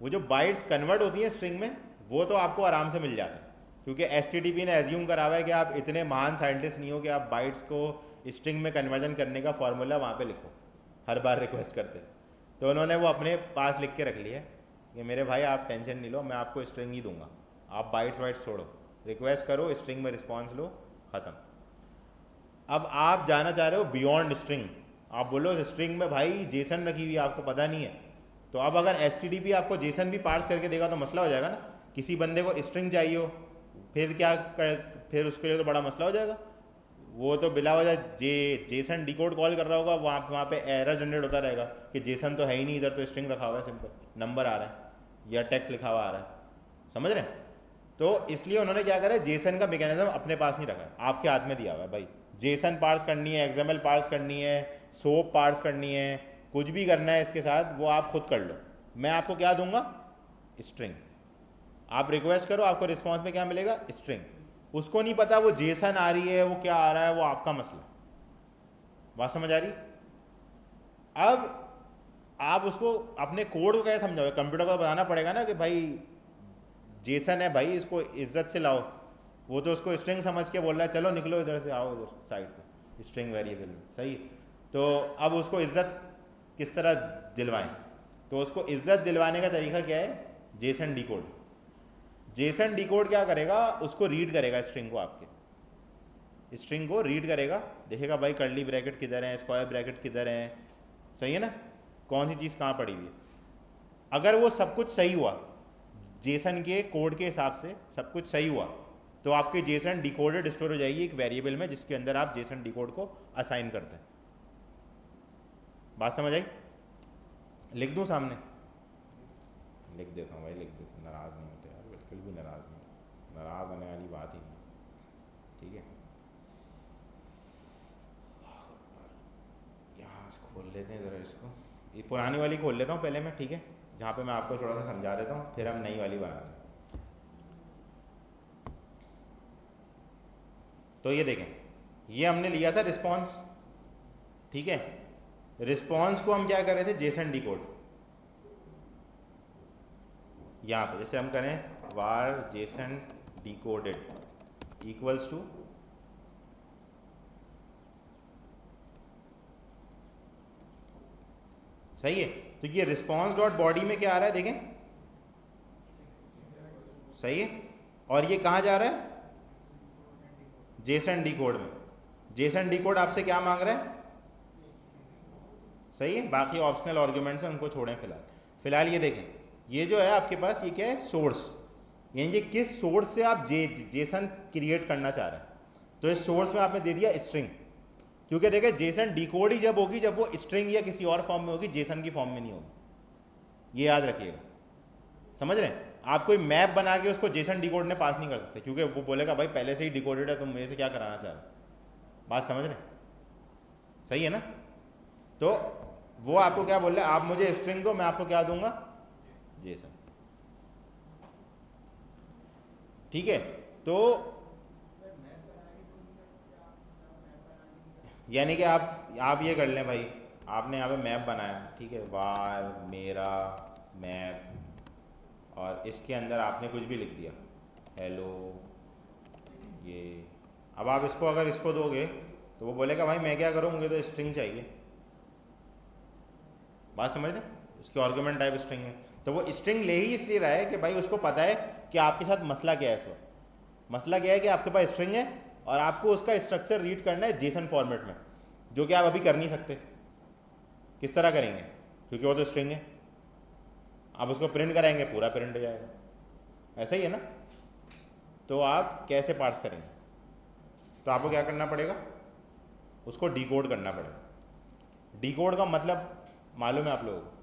वो जो बाइट्स कन्वर्ट होती हैं स्ट्रिंग में वो तो आपको आराम से मिल जाता है, क्योंकि HTTP ने एज्यूम करा हुआ है कि आप इतने महान साइंटिस्ट नहीं हो कि आप बाइट्स को स्ट्रिंग में कन्वर्जन करने का फॉर्मूला वहाँ पे लिखो हर बार रिक्वेस्ट करते। तो उन्होंने वो अपने पास लिख के रख लिया कि मेरे भाई आप टेंशन नहीं लो, मैं आपको स्ट्रिंग ही दूंगा, आप बाइट्स वाइट्स छोड़ो, रिक्वेस्ट करो, स्ट्रिंग में रिस्पॉन्स लो, ख़त्म। अब आप जाना चाह रहे हो बियॉन्ड स्ट्रिंग, आप बोलो स्ट्रिंग में भाई जेसन रखी हुई है, आपको पता नहीं है, तो अब अगर HTTP आपको जेसन भी पार्स करके देगा तो मसला हो जाएगा ना। किसी बंदे को स्ट्रिंग चाहिए हो, फिर क्या फिर उसके लिए तो बड़ा मसला हो जाएगा। वो तो बिला वजह जेसन डिकोड कॉल कर रहा होगा, वहाँ पे एरर जनरेट होता रहेगा कि जेसन तो है ही नहीं, इधर तो स्ट्रिंग रखा हुआ है, सिंपल नंबर आ रहा है या टेक्स्ट लिखा हुआ आ रहा है, समझ रहे हैं? तो इसलिए उन्होंने क्या करा है, जेसन का मैकेनिज्म अपने पास नहीं रखा है, आपके हाथ में दिया हुआ है भाई। जेसन पार्स करनी है, XML पार्स करनी है, सोप पार्स करनी है, कुछ भी करना है इसके साथ वो आप खुद कर लो। मैं आपको क्या दूंगा? स्ट्रिंग। आप रिक्वेस्ट करो, आपको रिस्पॉन्स में क्या मिलेगा? स्ट्रिंग। उसको नहीं पता वो जेसन आ रही है, वो क्या आ रहा है, वो आपका मसला। बात समझ आ रही? अब आप उसको अपने कोड को कैसे समझाओगे? कंप्यूटर को बताना पड़ेगा ना कि भाई जेसन है भाई, इसको इज्जत से लाओ। वो तो उसको स्ट्रिंग समझ के बोल रहा है, चलो निकलो इधर से, आओ इधर साइड पे, स्ट्रिंग वेरिएबल में, सही। तो अब उसको इज्जत किस तरह दिलवाएं? तो उसको इज्जत दिलवाने का तरीका क्या है? Jason decode. जेसन डिकोड क्या करेगा? उसको रीड करेगा स्ट्रिंग को, आपके स्ट्रिंग को रीड करेगा, देखेगा भाई कर्ली ब्रैकेट किधर है, स्क्वायर ब्रैकेट किधर है, सही है ना, कौन सी चीज़ कहाँ पड़ी हुई है। अगर वो सब कुछ सही हुआ, जेसन के कोड के हिसाब से सब कुछ सही हुआ, तो आपके जेसन डिकोडेड स्टोर हो जाएगी एक वेरिएबल में, जिसके अंदर आप जेसन डिकोड को असाइन करते हैं। बात समझ आई? लिख दूं सामने? लिख देता हूँ भाई, लिख देता हूँ, नाराज़ नहीं होते यार, बिल्कुल भी नाराज़ नहीं, नाराज़ होने वाली बात ही नहीं, ठीक है। यहाँ से खोल लेते हैं ज़रा इसको, ये पुरानी वाली खोल लेता हूँ पहले मैं, ठीक है, जहाँ पे मैं आपको थोड़ा सा समझा देता हूँ, फिर हम नई वाली बनाते हैं। तो ये देखें, ये हमने लिया था रिस्पॉन्स, ठीक है। रिस्पॉन्स को हम क्या कर रहे थे? JSON decode. यहाँ पे जैसे हम करें var JSON decoded equals to, सही है। तो ये रिस्पॉन्स डॉट बॉडी में क्या आ रहा है देखें, सही है। और ये कहाँ जा रहा है? जेसन डिकोड में। जेसन डिकोड आपसे क्या मांग रहा है? सही है। बाकी ऑप्शनल आर्ग्यूमेंट्स हैं, उनको छोड़ें फिलहाल ये देखें, ये जो है आपके पास, ये क्या है? सोर्स, यानी ये किस सोर्स से आप जेसन क्रिएट करना चाह रहे हैं। तो इस सोर्स में आपने दे दिया स्ट्रिंग, क्योंकि देखें जेसन डिकोड ही जब होगी जब वो स्ट्रिंग या किसी और फॉर्म में होगी, जेसन की फॉर्म में नहीं होगी, ये याद रखिएगा, समझ रहे हैं? आप कोई मैप बना के उसको जेसन डिकोड ने पास नहीं कर सकते, क्योंकि वो बोलेगा भाई पहले से ही डिकोडेड है, तुम मेरे से क्या कराना चाह रहे हो। बात समझ रहे हैं? सही है ना? तो वो आपको क्या बोल रहा है? आप मुझे स्ट्रिंग दो, मैं आपको क्या दूंगा? जेसन, ठीक है। तो यानी कि आप ये कर लें भाई, आपने यहाँ पे मैप बनाया, ठीक है, वार मेरा मैप, और इसके अंदर आपने कुछ भी लिख दिया, हेलो ये। अब आप इसको अगर इसको दोगे तो वो बोलेगा भाई मैं क्या करूँ, मुझे तो स्ट्रिंग चाहिए। बात समझ रहे? उसकी आर्गुमेंट टाइप स्ट्रिंग है। तो वो स्ट्रिंग ले ही इसलिए रहा है कि भाई उसको पता है कि आपके साथ मसला क्या है इस वक्त। मसला क्या है कि आपके पास स्ट्रिंग है और आपको उसका स्ट्रक्चर रीड करना है जेसन फॉर्मेट में, जो कि आप अभी कर नहीं सकते। किस तरह करेंगे, क्योंकि वो तो स्ट्रिंग है। आप उसको प्रिंट कराएंगे, पूरा प्रिंट हो जाएगा, ऐसा ही है ना। तो आप कैसे पार्स करेंगे, तो आपको क्या करना पड़ेगा, उसको डिकोड करना पड़ेगा। डिकोड का मतलब मालूम है आप लोगों को?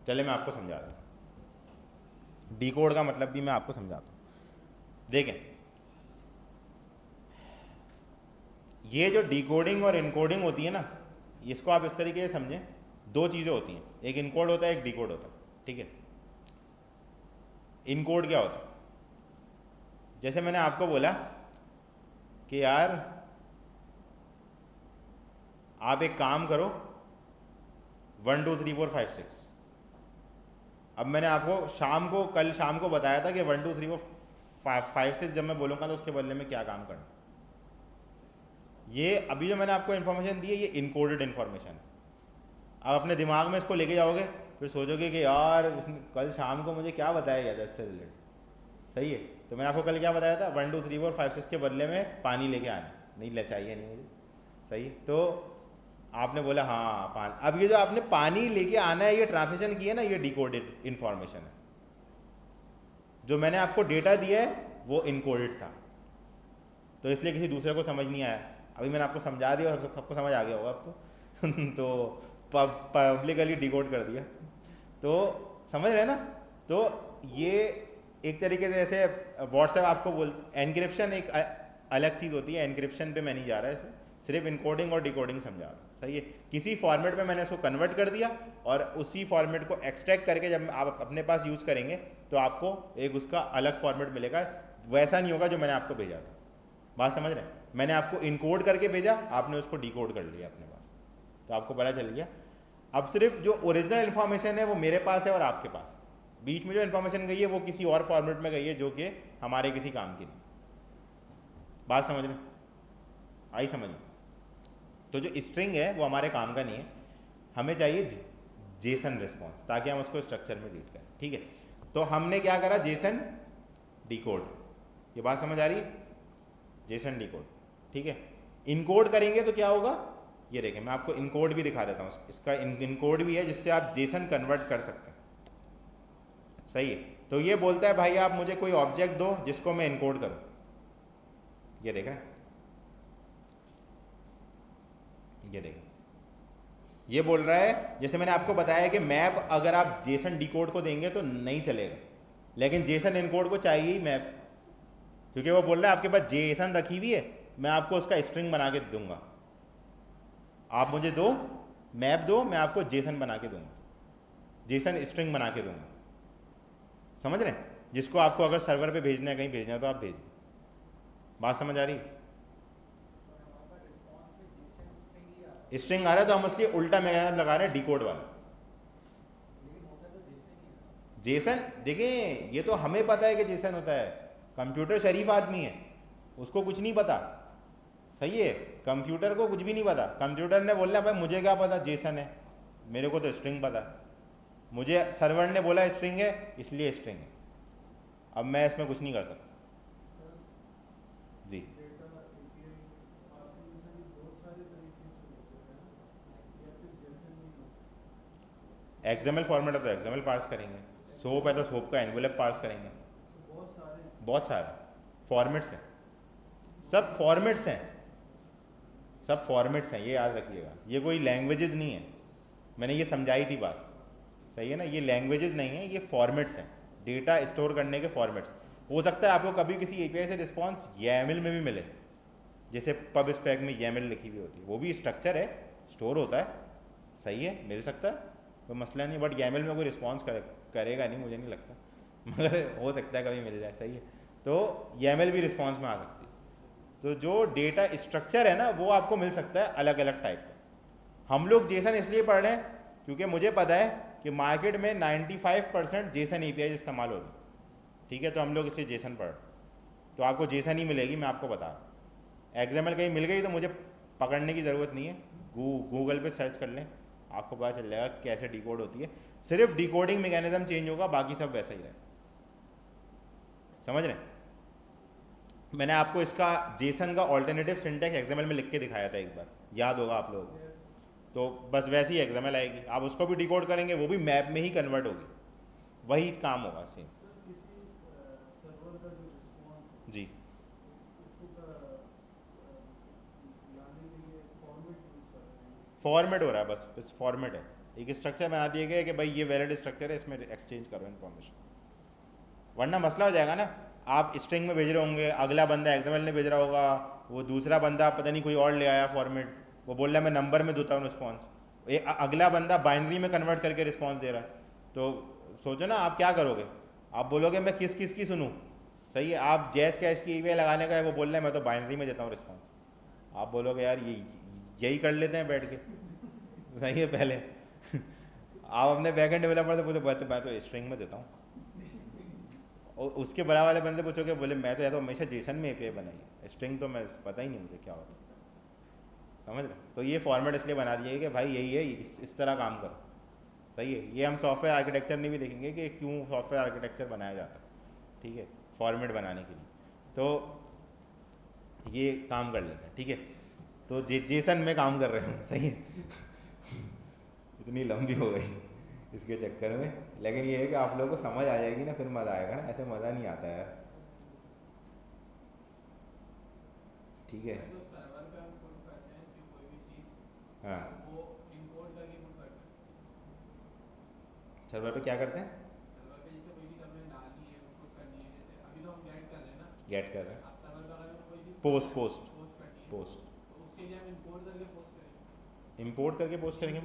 चले मैं आपको समझा दूँ डिकोड का मतलब भी मैं आपको समझाता हूँ। देखें, ये जो डिकोडिंग और इनकोडिंग होती है ना, इसको आप इस तरीके से समझें, दो चीज़ें होती हैं, एक इनकोड होता है, एक डिकोड होता है, ठीक है। इनकोड क्या होता है, जैसे मैंने आपको बोला कि यार आप एक काम करो 1 2 3 4 5 6। अब मैंने आपको कल शाम को बताया था कि 1 2 3 4 5 6 जब मैं बोलूँगा तो उसके बदले में क्या काम करना। ये अभी जो मैंने आपको इन्फॉर्मेशन दी है, ये इनकोडेड इन्फॉर्मेशन है। आप अपने दिमाग में इसको लेके जाओगे, फिर सोचोगे कि यार कल शाम को मुझे क्या बताया गया था इससे रिलेटेड, सही है। तो मैंने आपको कल क्या बताया था, 1 2 3 4 5 6 के बदले में पानी लेके आना, नहीं ले चाहिए नहीं मुझे, सही। तो आपने बोला हाँ पानी। अब ये जो आपने पानी लेके आना है, ये ट्रांसलेशन की है ना, ये डिकोडेड इन्फॉर्मेशन है। जो मैंने आपको डेटा दिया है वो इनकोडेड था, तो इसलिए किसी दूसरे को समझ नहीं आया। अभी मैंने आपको समझा दिया और सबको समझ आ गया होगा अब तो तो पब्लिकली डिकोड कर दिया, तो समझ रहे हैं ना। तो ये एक तरीके से ऐसे व्हाट्सएप आपको एनक्रिप्शन एक अलग चीज़ होती है, एनक्रिप्शन पे मैं नहीं जा रहा है, इसमें सिर्फ इनकोडिंग और डिकोडिंग समझा रहा हूँ, सही है। किसी फॉर्मेट में मैंने उसको कन्वर्ट कर दिया और उसी फॉर्मेट को एक्सट्रैक्ट करके जब आप अपने पास यूज़ करेंगे तो आपको एक उसका अलग फॉर्मेट मिलेगा, वैसा नहीं होगा जो मैंने आपको भेजा था। बात समझ रहे हैं, मैंने आपको इनकोड करके भेजा, आपने उसको डिकोड कर लिया अपने पास, तो आपको पता चल गया। अब सिर्फ जो ओरिजिनल इन्फॉर्मेशन है वो मेरे पास है और आपके पास, बीच में जो इन्फॉर्मेशन गई है वो किसी और फॉर्मेट में गई है जो कि हमारे किसी काम की नहीं। बात समझ में आई? समझ में? तो जो स्ट्रिंग है वो हमारे काम का नहीं है, हमें चाहिए जेसन रिस्पॉन्स, ताकि हम उसको स्ट्रक्चर में रीड करें, ठीक है। तो हमने क्या करा, जेसन डिकोड, ये बात समझ आ रही है, जेसन डिकोड, ठीक है। इनकोड करेंगे तो क्या होगा, ये देखें मैं आपको इनकोड भी दिखा देता हूँ, इसका इनकोड भी है जिससे आप जेसन कन्वर्ट कर सकते हैं, सही है। तो ये बोलता है भाई आप मुझे कोई ऑब्जेक्ट दो जिसको मैं इनकोड करूँ, ये देख रहे हैं, ये देखें, ये बोल रहा है, जैसे मैंने आपको बताया कि मैप अगर आप जेसन डिकोड को देंगे तो नहीं चलेगा, लेकिन जेसन इनकोड को चाहिए ही मैप, क्योंकि वो बोल रहा है आपके पास जेसन रखी हुई है, मैं आपको उसका स्ट्रिंग बना के दूंगा, आप मुझे दो मैप दो, मैं आपको जेसन बना के दूंगा, जेसन स्ट्रिंग बना के दूंगा, समझ रहे हैं, जिसको आपको अगर सर्वर पे भेजना है, कहीं भेजना है तो आप भेज दो। बात समझ आ रही? स्ट्रिंग आ रहा है तो हम उसके उल्टा मैकेनिज्म लगा रहे हैं, डिकोड वाला। जेसन देखिए, ये तो हमें पता है कि जेसन होता है, कंप्यूटर शरीफ आदमी है, उसको कुछ नहीं पता, सही है। कंप्यूटर को कुछ भी नहीं पता, कंप्यूटर ने बोलना भाई मुझे क्या पता जेसन है, मेरे को तो स्ट्रिंग पता है, मुझे सर्वर ने बोला स्ट्रिंग है इसलिए स्ट्रिंग है, अब मैं इसमें कुछ नहीं कर सकता जी। एक्सएमएल फॉर्मेट है तो एक्सएमएल पार्स करेंगे, सोप है तो सोप का एनवेलप पार्स करेंगे, बहुत सारे फॉर्मेट्स हैं, सब फॉर्मेट्स हैं, सब फॉर्मेट्स हैं, ये याद रखिएगा, ये कोई लैंग्वेजेस नहीं है, मैंने ये समझाई थी बात, सही है ना, ये लैंग्वेजेस नहीं है, ये फॉर्मेट्स हैं, डेटा स्टोर करने के फॉर्मेट्स। हो सकता है आपको कभी किसी एपीआई से रिस्पॉन्स YAML में भी मिले, जैसे पब स्पेक में YAML लिखी हुई होती है, वो भी स्ट्रक्चर है, स्टोर होता है, सही है, मिल सकता है, कोई मसला नहीं, बट YAML में कोई रिस्पॉन्स करेगा नहीं, मुझे नहीं लगता, मगर हो सकता है कभी मिल जाए, सही है। तो YAML भी रिस्पॉन्स में आ सकती है। तो जो डेटा स्ट्रक्चर है ना वो आपको मिल सकता है अलग अलग टाइप का। हम लोग जेसन इसलिए पढ़ रहे हैं क्योंकि मुझे पता है कि मार्केट में 95% जेसन एपीआई इस्तेमाल हो रही है, ठीक है, तो हम लोग इसलिए जेसन पढ़, तो आपको जेसन ही मिलेगी, मैं आपको बता रहा हूँ। एक्सएमएल कहीं मिल गई तो मुझे पकड़ने की ज़रूरत नहीं है, गूगल पे सर्च कर लें, आपको पता चल जाएगा कैसे डिकोड होती है। सिर्फ डिकोडिंग मैकेनिज्म चेंज होगा, बाकी सब वैसा ही रहेगा। समझ रहे हैं? मैंने आपको इसका जेसन का ऑल्टरनेटिव सिंटैक्स एक्सएमएल में लिख के दिखाया था एक बार, याद होगा आप लोगों को। तो बस वैसे ही एक्सएमएल आएगी, आप उसको भी डिकोड करेंगे, वो भी मैप में ही कन्वर्ट होगी, वही काम होगा सेम। जी फॉर्मेट हो रहा है, बस फॉर्मेट है, एक स्ट्रक्चर बना दिया गया कि भाई ये वैलिड स्ट्रक्चर है, इसमें एक्सचेंज करो इन्फॉर्मेशन, वरना मसला हो जाएगा ना। आप स्ट्रिंग में भेज रहे होंगे, अगला बंदा एक्सएमएल में भेज रहा होगा, वो दूसरा बंदा पता नहीं कोई और ले आया फॉर्मेट, वो बोल रहा है मैं नंबर में देता हूँ रिस्पॉन्स, अगला बंदा बाइनरी में कन्वर्ट करके रिस्पॉन्स दे रहा है। तो सोचो ना आप क्या करोगे, आप बोलोगे मैं किस किस की सुनूँ? सही है, आप जैस कैश की ईमेल लगाने का है, वो बोल रहा है मैं तो बाइनरी में देता हूँ रिस्पॉन्स, आप बोलोगे यार यही कर लेते हैं बैठ के। सही है, पहले आप अपने बैकएंड डेवलपर से पूछो मैं तो स्ट्रिंग में देता हूँ, और उसके बड़ा वाले बंदे पूछोगे बोले मैं तो या तो हमेशा जेसन में एपीआई बनाई है, स्ट्रिंग तो मैं पता ही नहीं मुझे क्या होता है। समझ रहे? तो ये फॉर्मेट इसलिए बना दिए कि भाई यही है, इस तरह काम करो। सही है, ये हम सॉफ्टवेयर आर्किटेक्चर में भी देखेंगे कि क्यों सॉफ्टवेयर आर्किटेक्चर बनाया जाता है। ठीक है, फॉर्मेट बनाने के लिए, तो ये काम कर लेते हैं। ठीक है, तो जेसन में काम कर रहे हैं। सही है इतनी लंबी हो गई इसके चक्कर में, लेकिन ये है कि आप लोगों को समझ आ जाएगी ना, फिर मज़ा आएगा ना, ऐसे मज़ा नहीं आता यार। ठीक है, हाँ सर्वर पे क्या करते हैं? गेट कर रहे हैं, पोस्ट पोस्ट पोस्ट इंपोर्ट करके पोस्ट करेंगे।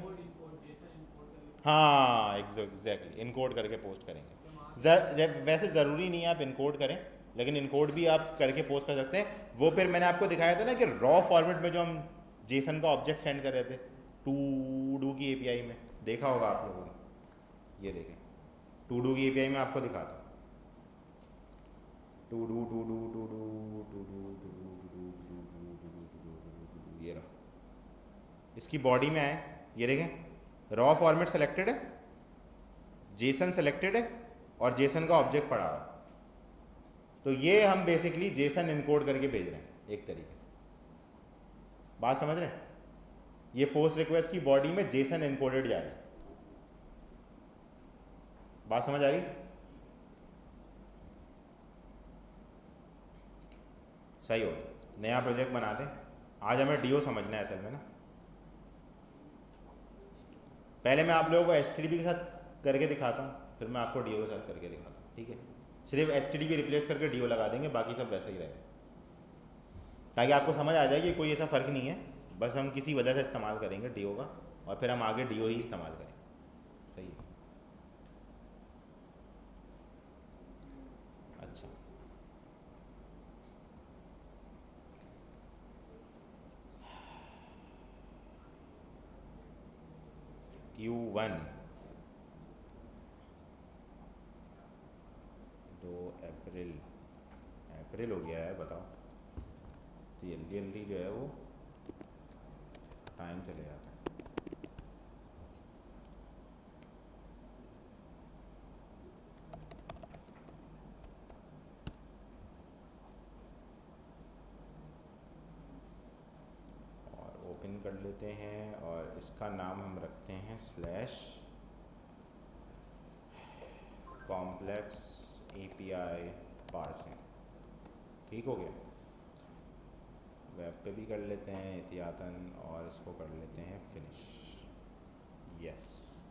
हाँ एग्जैक्टली, इनकोड करके पोस्ट करेंगे। वैसे ज़रूरी नहीं है आप इनकोड करें, लेकिन इनकोड भी आप करके पोस्ट कर सकते हैं। वो फिर मैंने आपको दिखाया था ना कि रॉ फॉर्मेट में जो हम जेसन का ऑब्जेक्ट सेंड कर रहे थे टू डू की एपीआई में, देखा होगा आप लोगों ने। ये देखें, टू डू की एपीआई में आपको दिखाता हूँ, to do to do to do to do to do to do to do to do to do to do, ये रहा, इसकी बॉडी में आए, ये देखें रॉ फॉर्मेट सेलेक्टेड है, जेसन सेलेक्टेड है, और जेसन का ऑब्जेक्ट पड़ा हुआ। तो ये हम बेसिकली जेसन इनकोड करके भेज रहे हैं एक तरीके से। बात समझ रहे हैं? ये पोस्ट रिक्वेस्ट की बॉडी में जेसन इनकोडेड जा रहा है। बात समझ आ गई? सही हो, नया प्रोजेक्ट बना दें। आज हमें डीओ समझना है असल में ना। पहले मैं आप लोगों को एचटीटीपी के साथ करके दिखाता हूँ, फिर मैं आपको डीओ के साथ करके दिखाता हूँ। ठीक है, सिर्फ एचटीटीपी रिप्लेस करके डीओ लगा देंगे, बाकी सब वैसा ही रहेगा, ताकि आपको समझ आ जाए कि कोई ऐसा फ़र्क नहीं है, बस हम किसी वजह से इस्तेमाल करेंगे डीओ का, और फिर हम आगे डीओ ही इस्तेमाल करेंगे। सही है, अच्छा Q1 2 अप्रैल हो गया है, बताओ। तो जल्दी जल्दी जो है वो टाइम चले जाता है। और ओपन कर लेते हैं, और इसका नाम हम रखते हैं स्लैश कॉम्प्लेक्स एपीआई पार्सिंग। ठीक हो गया, वेब पे भी कर लेते हैं एहतियातन, और इसको कर लेते हैं फिनिश। यस,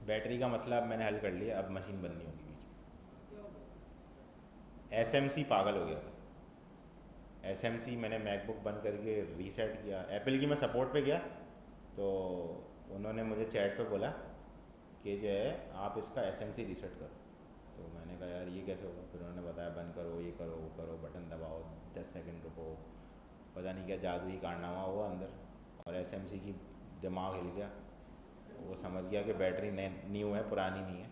बैटरी का मसला अब मैंने हल कर लिया, अब मशीन बननी होगी बीच में। एसएमसी पागल हो गया था, एसएमसी मैंने मैकबुक बंद करके रीसेट किया। एप्पल की मैं सपोर्ट पे गया, तो उन्होंने मुझे चैट पे बोला कि जो है आप इसका एसएमसी रीसेट करो। तो मैंने कहा यार ये कैसे होगा? फिर उन्होंने बताया बंद करो, ये करो, वो करो, बटन दबाओ, 10 सेकंड रुको, पता नहीं क्या जादू ही कारनामा हुआ अंदर, और एसएमसी की दिमाग हिल गया। वो समझ गया कि बैटरी न्यू है, पुरानी नहीं है।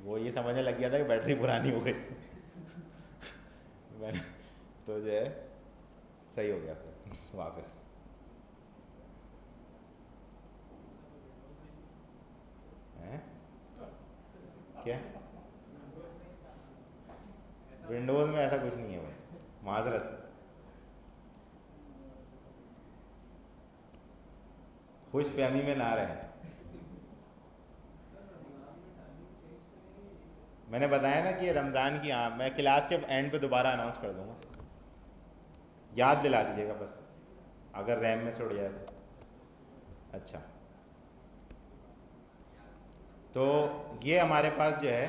वो ये समझने लग गया था कि बैटरी पुरानी हो गई। मैंने तो जो है सही हो गया फिर। वापस। हैं क्या? विंडोज़ में ऐसा कुछ नहीं है भाई, माजरत। खुश फहमी में ना रहें। मैंने बताया ना कि ये रमज़ान की, हाँ मैं क्लास के एंड पे दोबारा अनाउंस कर दूंगा, याद दिला दीजिएगा बस, अगर रैम में से उड़ जाए तो। अच्छा, तो ये हमारे पास जो है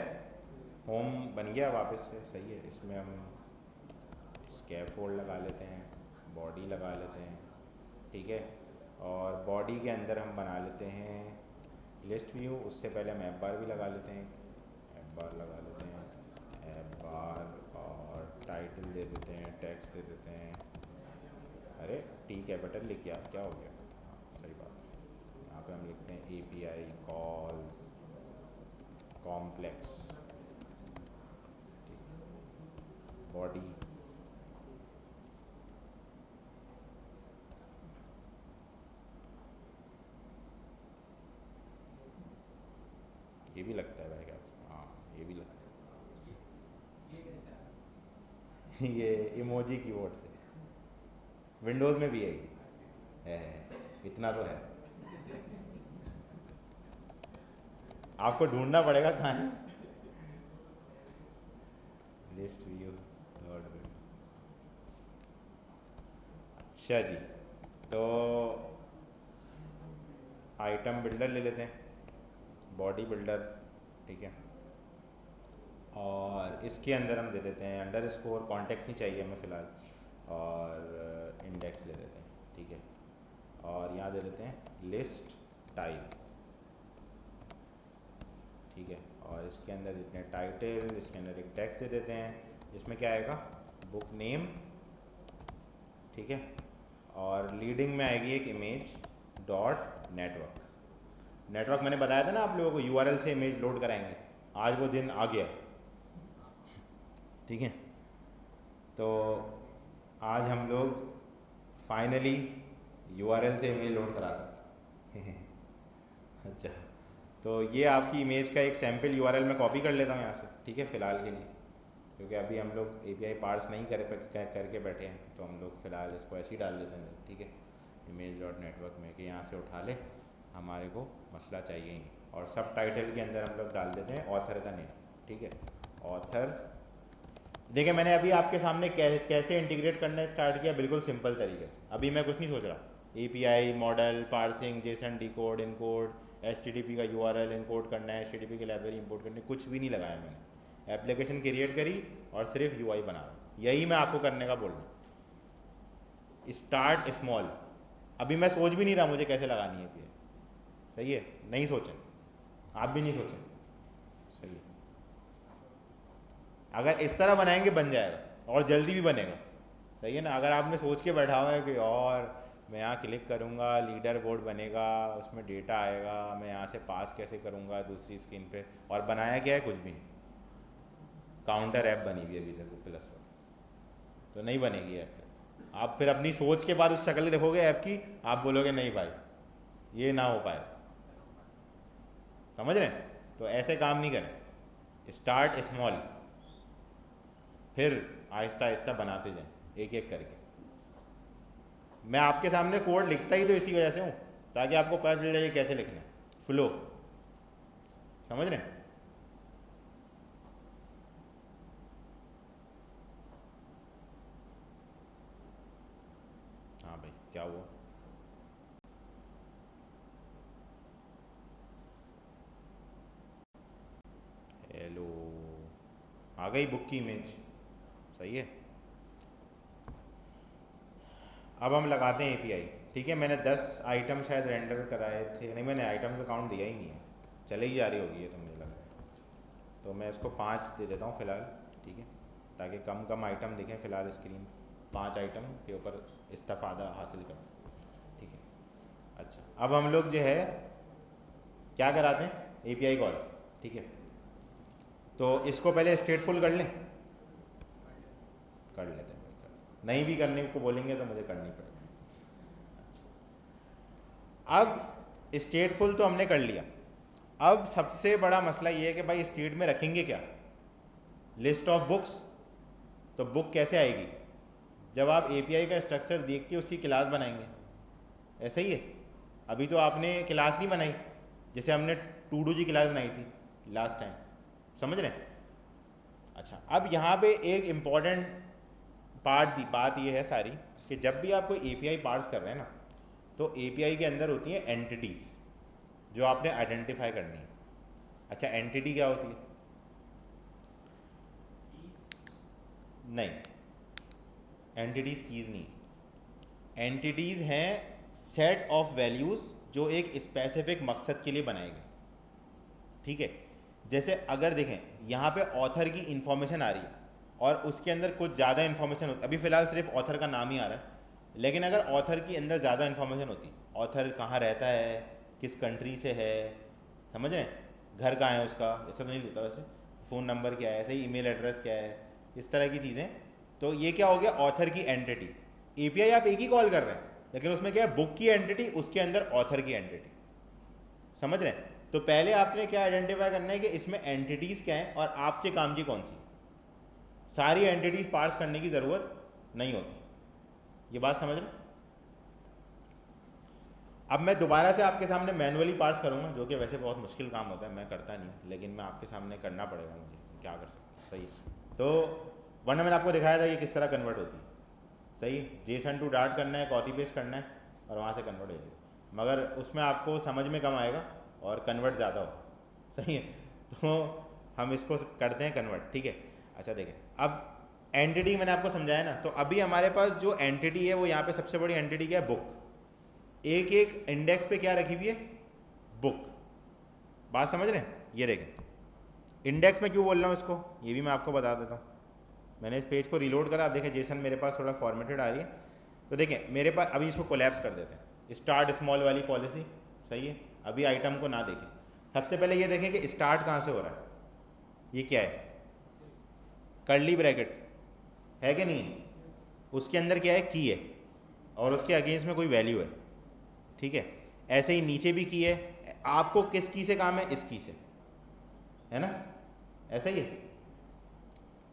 होम बन गया वापस से, सही है। इसमें हम स्कैफोल्ड लगा लेते हैं, बॉडी लगा लेते हैं, ठीक है। और बॉडी के अंदर हम बना लेते हैं लिस्ट व्यू। उससे पहले हम ऐप बार भी लगा लेते हैं, ऐप बार लगा लेते हैं, ऐप बार, और टाइटल दे देते हैं, टेक्स्ट दे देते हैं। अरे ठीक है, बटन लिख गया, क्या हो गया? हाँ सही बात है। यहाँ पे हम लिखते हैं API कॉल्स कॉम्प्लेक्स, बॉडी। ये भी लगता है भाई क्या? हाँ ये भी लगता है। ये इमोजी कीबोर्ड से, विंडोज़ में भी है ये, है, इतना तो है। आपको ढूंढना पड़ेगा कहाँ है। लिस्ट व्यू डॉट, अच्छा जी। तो आइटम बिल्डर ले लेते हैं, बॉडी बिल्डर, ठीक है। और इसके अंदर हम दे देते हैं अंडरस्कोर, कॉन्टेक्स्ट नहीं चाहिए हमें फ़िलहाल, और इंडेक्स ले देते हैं, ठीक है। और यहाँ दे देते हैं लिस्ट टाइप, ठीक है। और इसके अंदर देते हैं टाइटल, इसके अंदर एक टेक्स्ट दे देते हैं, इसमें क्या आएगा? बुक नेम, ठीक है। और लीडिंग में आएगी एक इमेज डॉट नेटवर्क। नेटवर्क मैंने बताया था ना आप लोगों को, URL से इमेज लोड कराएंगे, आज वो दिन आ गया, ठीक है। तो आज हम लोग फाइनली URL से इमेज लोड करा सकते हैं। अच्छा, तो ये आपकी इमेज का एक सैम्पल URL मैं कॉपी कर लेता हूँ यहाँ से, ठीक है, फ़िलहाल के लिए, क्योंकि अभी हम लोग API पार्स नहीं करके बैठे हैं, तो हम लोग फ़िलहाल इसको ऐसे ही डाल देते हैं, ठीक है, इमेज डॉट नेटवर्क में, कि यहाँ से उठा ले, हमारे को मसला चाहिए ही नहीं। और सब टाइटल के अंदर हम लोग डाल देते हैं ऑथर का नेम, ठीक है, ऑथर। देखिए मैंने अभी आपके सामने कैसे इंटीग्रेट करना स्टार्ट किया, बिल्कुल सिंपल तरीके से। अभी मैं कुछ नहीं सोच रहा, API model, parsing, Jason decode, encode, HTTP का URL इनकोड करना है, HTTP की लाइब्रेरी इंपोर्ट करनी है, कुछ भी नहीं लगाया मैंने। एप्लीकेशन क्रिएट करी और सिर्फ UI बना रहा हूँ, यही मैं आपको करने का बोल रहा हूँ। Start small. अभी मैं सोच भी नहीं रहा मुझे कैसे लगानी है API, सही है, नहीं सोचें, आप भी नहीं सोचें, सही है। अगर इस तरह बनाएंगे बन जाएगा और जल्दी भी बनेगा, सही है ना। अगर आपने सोच के बैठा हुआ है कि और मैं यहाँ क्लिक करूँगा, लीडर बोर्ड बनेगा, उसमें डेटा आएगा, मैं यहाँ से पास कैसे करूँगा दूसरी स्क्रीन पे, और बनाया क्या है? कुछ भी नहीं। काउंटर ऐप बनी हुई है अभी तक प्लस पर, तो नहीं बनेगी ऐप। आप फिर अपनी सोच के बाद उस शक्ल देखोगे ऐप की, आप बोलोगे नहीं भाई ये ना हो पाए, समझ रहे हैं? तो ऐसे काम नहीं करें, स्टार्ट स्मॉल, फिर आहिस्ता आहिस्ता बनाते जाएं एक एक करके। मैं आपके सामने कोड लिखता ही तो इसी वजह से हूँ, ताकि आपको पता चल जाए कैसे लिखना है, फ्लो, समझ रहे हैं? हाँ भाई क्या हुआ? हेलो, आ गई बुक की इमेज, सही है। अब हम लगाते हैं API, ठीक है। मैंने 10 आइटम शायद रेंडर कराए थे, नहीं मैंने आइटम का काउंट दिया ही नहीं है, चले ही जा रही होगी ये तो मुझे लग रहा है। तो मैं इसको 5 दे देता हूँ फ़िलहाल, ठीक है, ताकि कम कम आइटम दिखें फ़िलहाल स्क्रीन, 5 आइटम के ऊपर इस्तेफादा हासिल करें, ठीक है। अच्छा, अब हम लोग जो है क्या कराते हैं? API कॉल, ठीक है। तो इसको पहले स्टेटफुल कर लें, कर लेते हैं भाई, नहीं भी करने को बोलेंगे तो मुझे करनी पड़ेगी। अब स्टेटफुल तो हमने कर लिया, अब सबसे बड़ा मसला ये है कि भाई स्टेट में रखेंगे क्या, लिस्ट ऑफ बुक्स। तो बुक कैसे आएगी, जब आप एपीआई का स्ट्रक्चर देख के उसकी क्लास बनाएंगे, ऐसा ही है। अभी तो आपने क्लास नहीं बनाई, जैसे हमने टू डू जी क्लास बनाई थी लास्ट टाइम, समझ रहे हैं। अच्छा, अब यहाँ पे एक इम्पॉर्टेंट बात ये है सारी कि जब भी आप कोई एपीआई पार्स कर रहे हैं ना, तो एपीआई के अंदर होती हैं एंटिटीज़ जो आपने आइडेंटिफाई करनी है। अच्छा, एंटिटी क्या होती है? नहीं, एंटिटीज़ कीज़ नहीं, एंटिटीज़ हैं सेट ऑफ वैल्यूज़ जो एक स्पेसिफिक मकसद के लिए बनाए गए। ठीक है, जैसे अगर देखें यहाँ पे ऑथर की इन्फॉर्मेशन आ रही है और उसके अंदर कुछ ज़्यादा इन्फॉर्मेशन होती है, अभी फ़िलहाल सिर्फ ऑथर का नाम ही आ रहा है, लेकिन अगर ऑथर की अंदर ज़्यादा इन्फॉर्मेशन होती, ऑथर कहाँ रहता है, किस कंट्री से है, समझ रहे हैं, घर कहाँ है उसका, ये सब नहीं लिखता वैसे, फ़ोन नंबर क्या है, ऐसे ही ईमेल एड्रेस क्या है, इस तरह की चीज़ें, तो ये क्या हो गया, ऑथर की एंटिटी। एपीआई आप एक ही कॉल कर रहे हैं, लेकिन उसमें क्या है, बुक की एंटिटी, उसके अंदर ऑथर की एंटिटी, समझ रहे हैं। तो पहले आपने क्या आइडेंटिफाई करना है कि इसमें एंटिटीज़ क्या हैं और आपके काम की कौन सी। सारी एंटिटीज़ पार्स करने की ज़रूरत नहीं होती, ये बात समझ रहे। अब मैं दोबारा से आपके सामने मैनुअली पार्स करूँगा, जो कि वैसे बहुत मुश्किल काम होता है, मैं करता नहीं, लेकिन मैं आपके सामने करना पड़ेगा मुझे, क्या कर सकता, सही है। तो वरना मैंने आपको दिखाया था ये किस तरह कन्वर्ट होती है, सही, जेसन टू डार्ट करना है, कॉपी पेस्ट करना है और वहाँ से कन्वर्ट हो जाएगी, मगर उसमें आपको समझ में कम आएगा और कन्वर्ट ज़्यादा हो, सही है। तो हम इसको करते हैं कन्वर्ट, ठीक है। अच्छा देखें, अब एंटिटी मैंने आपको समझाया ना, तो अभी हमारे पास जो एंटिटी है वो यहाँ पे सबसे बड़ी एंटिटी क्या है, बुक। एक एक इंडेक्स पे क्या रखी हुई है, बुक, बात समझ रहे हैं। ये देखें इंडेक्स में क्यों बोल रहा हूँ इसको, ये भी मैं आपको बता देता हूँ। मैंने इस पेज को रिलोड करा, आप देखें जेसन मेरे पास थोड़ा फॉर्मेटेड आ रही है, तो देखें मेरे पास, अभी इसको कोलैप्स कर देते हैं, स्टार्ट स्मॉल वाली पॉलिसी, सही है। अभी आइटम को ना देखें, सबसे पहले ये देखें कि स्टार्ट कहाँ से हो रहा है, ये क्या है, कर्ली ब्रैकेट है कि नहीं है, उसके अंदर क्या है, की है, और उसके अगेंस्ट में कोई वैल्यू है, ठीक है। ऐसे ही नीचे भी की है, आपको किस की से काम है, इस की से, है ना, ऐसा ही है।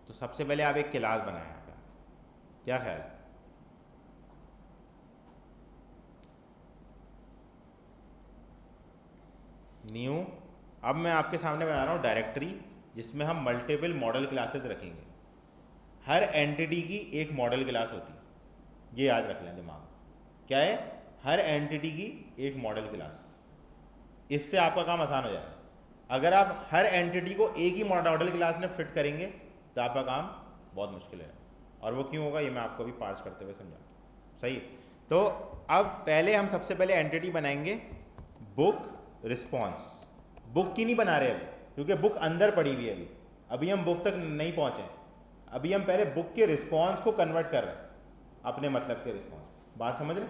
तो सबसे पहले आप एक क्लास बनाएं यहाँ पे, क्या ख्याल, न्यू, अब मैं आपके सामने बना रहा हूँ डायरेक्टरी जिसमें हम मल्टीपल मॉडल क्लासेस रखेंगे। हर एंटिटी की एक मॉडल क्लास होती है, ये याद रख लें दिमाग, क्या है, हर एंटिटी की एक मॉडल क्लास। इससे आपका काम आसान हो जाएगा। अगर आप हर एंटिटी को एक ही मॉडल क्लास में फिट करेंगे तो आपका काम बहुत मुश्किल है, और वो क्यों होगा ये मैं आपको भी पार्स करते हुए समझाता हूँ, सही। तो अब पहले हम सबसे पहले एंटिटी बनाएंगे बुक रिस्पॉन्स। बुक की नहीं बना रहे अभी, क्योंकि बुक अंदर पड़ी हुई है, अभी हम बुक तक नहीं पहुँचे, अभी हम पहले बुक के रिस्पॉन्स को कन्वर्ट कर रहे हैं अपने मतलब के रिस्पॉन्स, बात समझ रहे।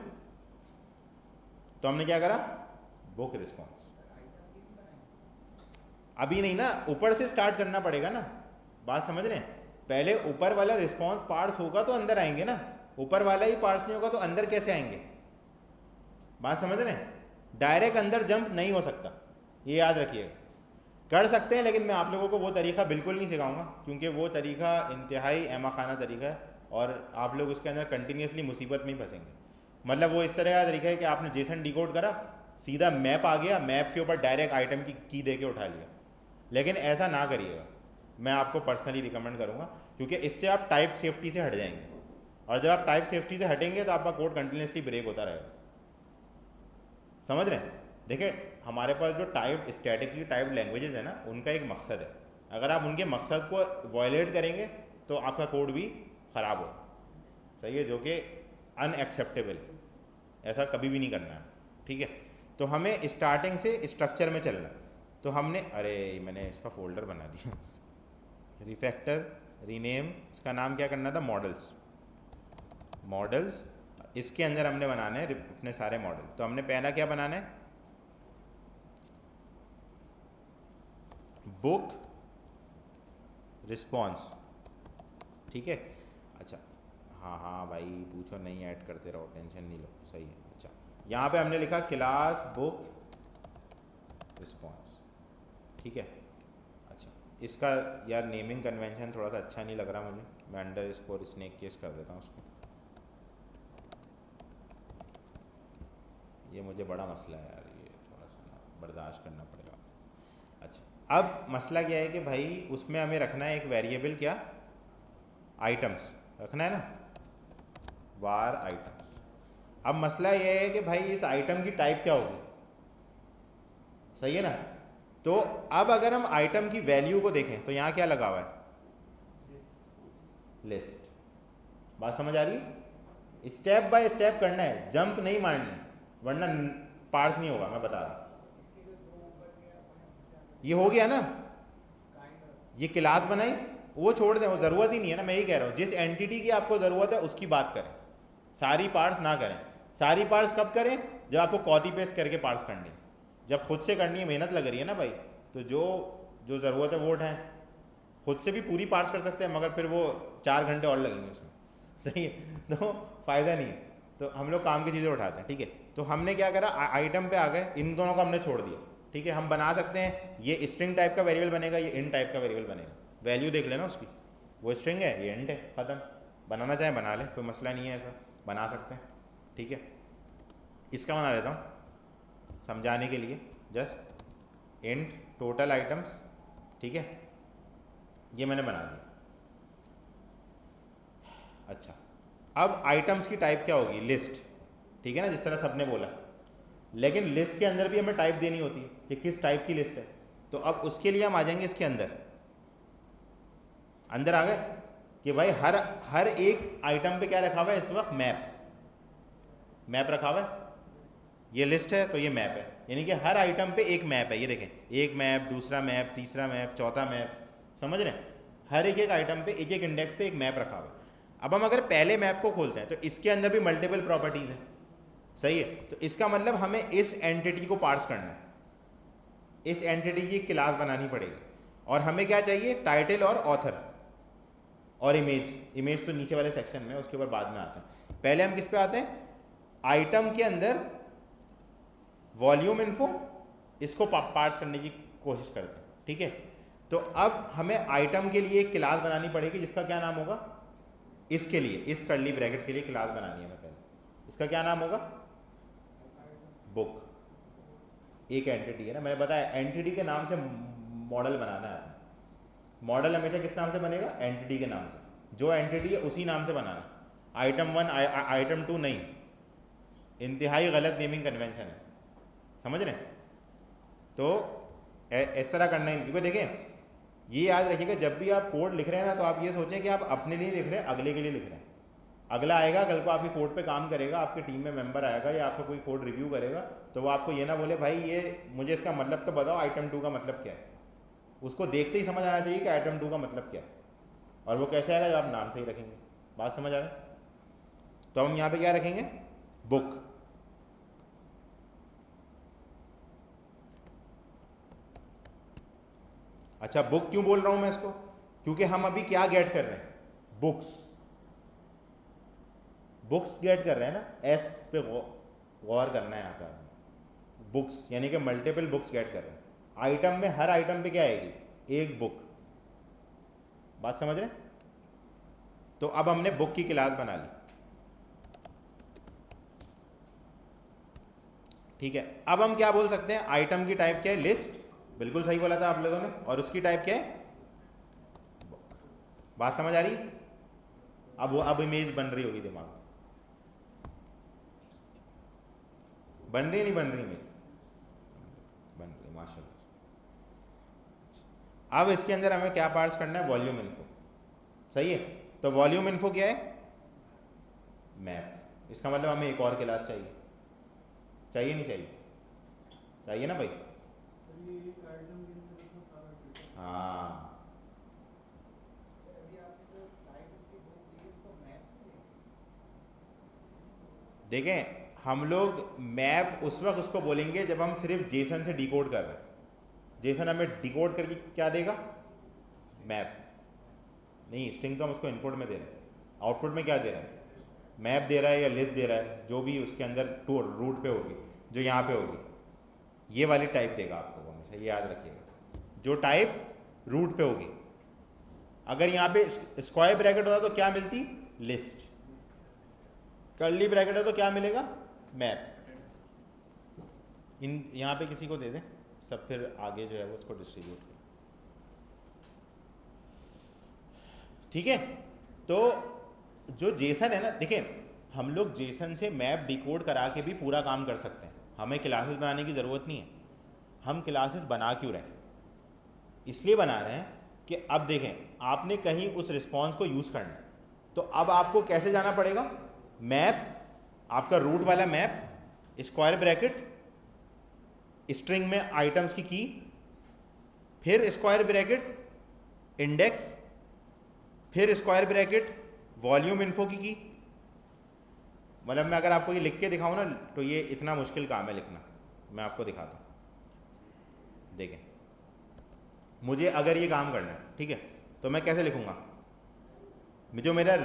तो हमने क्या करा, बुक रिस्पॉन्स, अभी नहीं ना, ऊपर से स्टार्ट करना पड़ेगा ना, बात समझ रहे हैं। पहले ऊपर वाला रिस्पॉन्स पार्स होगा तो अंदर आएंगे ना, ऊपर वाला ही पार्स नहीं होगा तो अंदर कैसे आएंगे, बात समझ रहे हैं। डायरेक्ट अंदर जंप नहीं हो सकता, ये याद रखिएगा। कर सकते हैं लेकिन मैं आप लोगों को वो तरीका बिल्कुल नहीं सिखाऊंगा, क्योंकि वो तरीका इंतहाई अहमा खाना तरीका है और आप लोग उसके अंदर कंटिन्यूसली मुसीबत में ही फंसेंगे। मतलब वो इस तरह का तरीका है कि आपने जेसन डिकोड करा, सीधा मैप आ गया, मैप के ऊपर डायरेक्ट आइटम की दे के उठा लिया, लेकिन ऐसा ना करिएगा, मैं आपको पर्सनली रिकमेंड करूँगा, क्योंकि इससे आप टाइप सेफ्टी से हट जाएंगे, और जब आप टाइप सेफ्टी से हटेंगे तो आपका कोड कंटिन्यूसली ब्रेक होता रहेगा, समझ रहे हैं। देखिए हमारे पास जो टाइप स्टैटिकली टाइप लैंग्वेजेस है ना, उनका एक मकसद है, अगर आप उनके मकसद को वायलेट करेंगे तो आपका कोड भी ख़राब हो, सही है, जो कि अनएक्सेप्टेबल, ऐसा कभी भी नहीं करना है, ठीक है। तो हमें स्टार्टिंग से स्ट्रक्चर में चलना है। तो हमने, अरे मैंने इसका फोल्डर बना दिया, रिफैक्टर रीनेम, इसका नाम क्या करना था, मॉडल्स, मॉडल्स, इसके अंदर हमने बनाने हैं अपने सारे मॉडल। तो हमने पहला क्या बनाना है, बुक रिस्पॉन्स, ठीक है। अच्छा हाँ हाँ भाई पूछो, नहीं ऐड करते रहो, टेंशन नहीं लो, सही है। अच्छा यहाँ पे हमने लिखा क्लास बुक रिस्पॉन्स, ठीक है। अच्छा, इसका यार नेमिंग कन्वेंशन थोड़ा सा अच्छा नहीं लग रहा मुझे, मैं अंडर स्कोर स्नेक केस कर देता हूँ उसको, ये मुझे बड़ा मसला है यार, ये थोड़ा सा बर्दाश्त करना पड़ेगा। अच्छा, अब मसला क्या है कि भाई उसमें हमें रखना है एक वेरिएबल, क्या, आइटम्स रखना है ना, वार आइटम्स। अब मसला ये है कि भाई इस आइटम की टाइप क्या होगी, सही है ना। तो अब अगर हम आइटम की वैल्यू को देखें तो यहाँ क्या लगा हुआ है, लिस्ट। बात समझ आ रही है, स्टेप बाय स्टेप करना है, जंप नहीं मारनी, वरना पार्स नहीं होगा, मैं बता रहा हूँ। ये हो गया ना, ये क्लास बनाई, वो छोड़ दें, वो ज़रूरत ही नहीं है ना, मैं यही कह रहा हूँ जिस एंटिटी की आपको ज़रूरत है उसकी बात करें, सारी पार्ट्स ना करें। सारी पार्ट्स कब करें, जब आपको कॉपी पेस्ट करके पार्ट्स करनी है, जब खुद से करनी है मेहनत लग रही है ना भाई, तो जो जो ज़रूरत है वो उठाएं। खुद से भी पूरी पार्ट्स कर सकते हैं, मगर फिर वो 4 घंटे और लगेंगे उसमें, सही है, तो फ़ायदा नहीं है। तो हम लोग काम की चीज़ें उठाते हैं, ठीक है। तो हमने क्या करा, आइटम पे आ गए, इन दोनों को हमने छोड़ दिया, ठीक है। हम बना सकते हैं, ये स्ट्रिंग टाइप का वेरिएबल बनेगा, ये इन टाइप का वेरिएबल बनेगा, वैल्यू देख लेना उसकी, वो स्ट्रिंग है, ये इंट है, ख़त्म। बनाना चाहे बना ले, कोई मसला नहीं है, ऐसा बना सकते हैं, ठीक है। इसका बना लेता हूँ समझाने के लिए, जस्ट इंट टोटल आइटम्स, ठीक है, ये मैंने बना दिया। अच्छा, अब आइटम्स की टाइप क्या होगी, लिस्ट, ठीक है ना, जिस तरह सबने बोला। लेकिन लिस्ट के अंदर भी हमें टाइप देनी होती है कि किस टाइप की लिस्ट है। तो अब उसके लिए हम आ जाएंगे इसके अंदर आ गए कि भाई हर एक आइटम पे क्या रखा हुआ है इस वक्त, मैप रखा हुआ है। ये लिस्ट है तो ये मैप है, यानी कि हर आइटम पे एक मैप है, ये देखें, एक मैप, दूसरा मैप, तीसरा मैप, चौथा मैप, समझ रहे हैं। हर एक आइटम पे एक इंडेक्स पे एक मैप रखा हुआ है। अब हम अगर पहले मैप को खोलते हैं तो इसके अंदर भी मल्टीपल प्रॉपर्टीज़ हैं, सही है। तो इसका मतलब हमें इस एंटिटी को पार्स करना है, इस एंटिटी की क्लास बनानी पड़ेगी, और हमें क्या चाहिए, टाइटल और ऑथर और इमेज तो नीचे वाले सेक्शन में, उसके ऊपर बाद में आते हैं। पहले हम किस पे आते हैं, आइटम के अंदर वॉल्यूम इन्फो, इसको पार्स करने की कोशिश करते हैं, ठीक है। तो अब हमें आइटम के लिए एक क्लास बनानी पड़ेगी जिसका क्या नाम होगा, इसके लिए, इस कर्ली ब्रैकेट के लिए क्लास बनानी है हमें पहले, इसका क्या नाम होगा, बुक। एक एंटिटी है ना, मैंने बताया एंटिटी के नाम से मॉडल बनाना है। मॉडल हमेशा किस नाम से बनेगा, एंटिटी के नाम से, जो एंटिटी है उसी नाम से बनाना, आइटम 1 आइटम 2 नहीं, इंतहाई गलत नेमिंग कन्वेंशन है, समझ रहे हैं। तो इस तरह करना है, क्योंकि देखें ये याद रखिएगा, जब भी आप कोड लिख रहे हैं ना, तो आप ये सोचें कि आप अपने लिए लिख रहे हैं, अगले के लिए लिख रहे हैं। अगला आएगा कल को आपके कोड पे काम करेगा, आपके टीम में मेंबर आएगा या आपका कोई कोड रिव्यू करेगा, तो वो आपको ये ना बोले भाई ये मुझे इसका मतलब तो बताओ, आइटम 2 का मतलब क्या है। उसको देखते ही समझ आना चाहिए कि आइटम 2 का मतलब क्या है, और वो कैसे आएगा, जब आप नाम से ही रखेंगे। बात समझ आ रहा है। तो हम यहाँ पे क्या रखेंगे, बुक। अच्छा, बुक क्यों बोल रहा हूँ मैं इसको, क्योंकि हम अभी क्या गेट कर रहे हैं, बुक्स गेट कर रहे हैं ना, एस पे गौर करना है यहाँ पर। बुक्स यानी कि मल्टीपल बुक्स गेट कर रहे हैं, आइटम में हर आइटम पे क्या आएगी, एक बुक। बात समझ रहे हैं। तो अब हमने बुक की क्लास बना ली, ठीक है। अब हम क्या बोल सकते हैं, आइटम की टाइप क्या है, लिस्ट, बिल्कुल सही बोला था आप लोगों ने, और उसकी टाइप क्या है, बुक। बात समझ आ रही। अब इमेज बन रही होगी दिमाग में, बन रही नहीं बन रही इमेज, बन रही माशाल्लाह। अब इसके अंदर हमें क्या पार्ट्स करना है, वॉल्यूम इन्फो, सही है। तो वॉल्यूम इन्फो क्या है, मैप। इसका मतलब हमें एक और क्लास चाहिए, चाहिए नहीं चाहिए, चाहिए ना भाई। हाँ, देखें हम लोग मैप उस वक्त उसको बोलेंगे जब हम सिर्फ जेसन से डिकोड कर रहे हैं। जेसन हमें डिकोड करके क्या देगा, मैप। नहीं, स्ट्रिंग तो हम उसको इनपुट में दे रहे हैं, आउटपुट में क्या दे रहे हैं, मैप दे रहा है या लिस्ट दे रहा है, जो भी उसके अंदर टू रूट पे होगी, जो यहाँ पे होगी, ये वाली टाइप देगा आपको वो हमेशा, ये याद रखिएगा, जो टाइप रूट पे होगी। अगर यहाँ पे स्क्वायर ब्रैकेट होता तो क्या मिलती, लिस्ट, कर्ली ब्रैकेट है तो क्या मिलेगा, मैप। इन यहाँ पे किसी को दे दें सब, फिर आगे जो है वो उसको डिस्ट्रीब्यूट करें, ठीक है। तो जो जेसन है ना, देखिए हम लोग जेसन से मैप डिकोड करा के भी पूरा काम कर सकते हैं, हमें क्लासेस बनाने की ज़रूरत नहीं है। हम क्लासेस बना क्यों रहे हैं, इसलिए बना रहे हैं कि अब देखें आपने कहीं उस रिस्पॉन्स को यूज़ करना है, तो अब आपको कैसे जाना पड़ेगा, मैप, आपका रूट वाला मैप, स्क्वायर ब्रैकेट, स्ट्रिंग में आइटम्स की, फिर स्क्वायर ब्रैकेट इंडेक्स, फिर स्क्वायर ब्रैकेट वॉल्यूम इन्फो की। मतलब मैं अगर आपको ये लिख के दिखाऊँ ना, तो ये इतना मुश्किल काम है लिखना, मैं आपको दिखाता हूँ। देखें, मुझे अगर ये काम करना है, ठीक है, तो मैं कैसे लिखूँगा, जो मेरा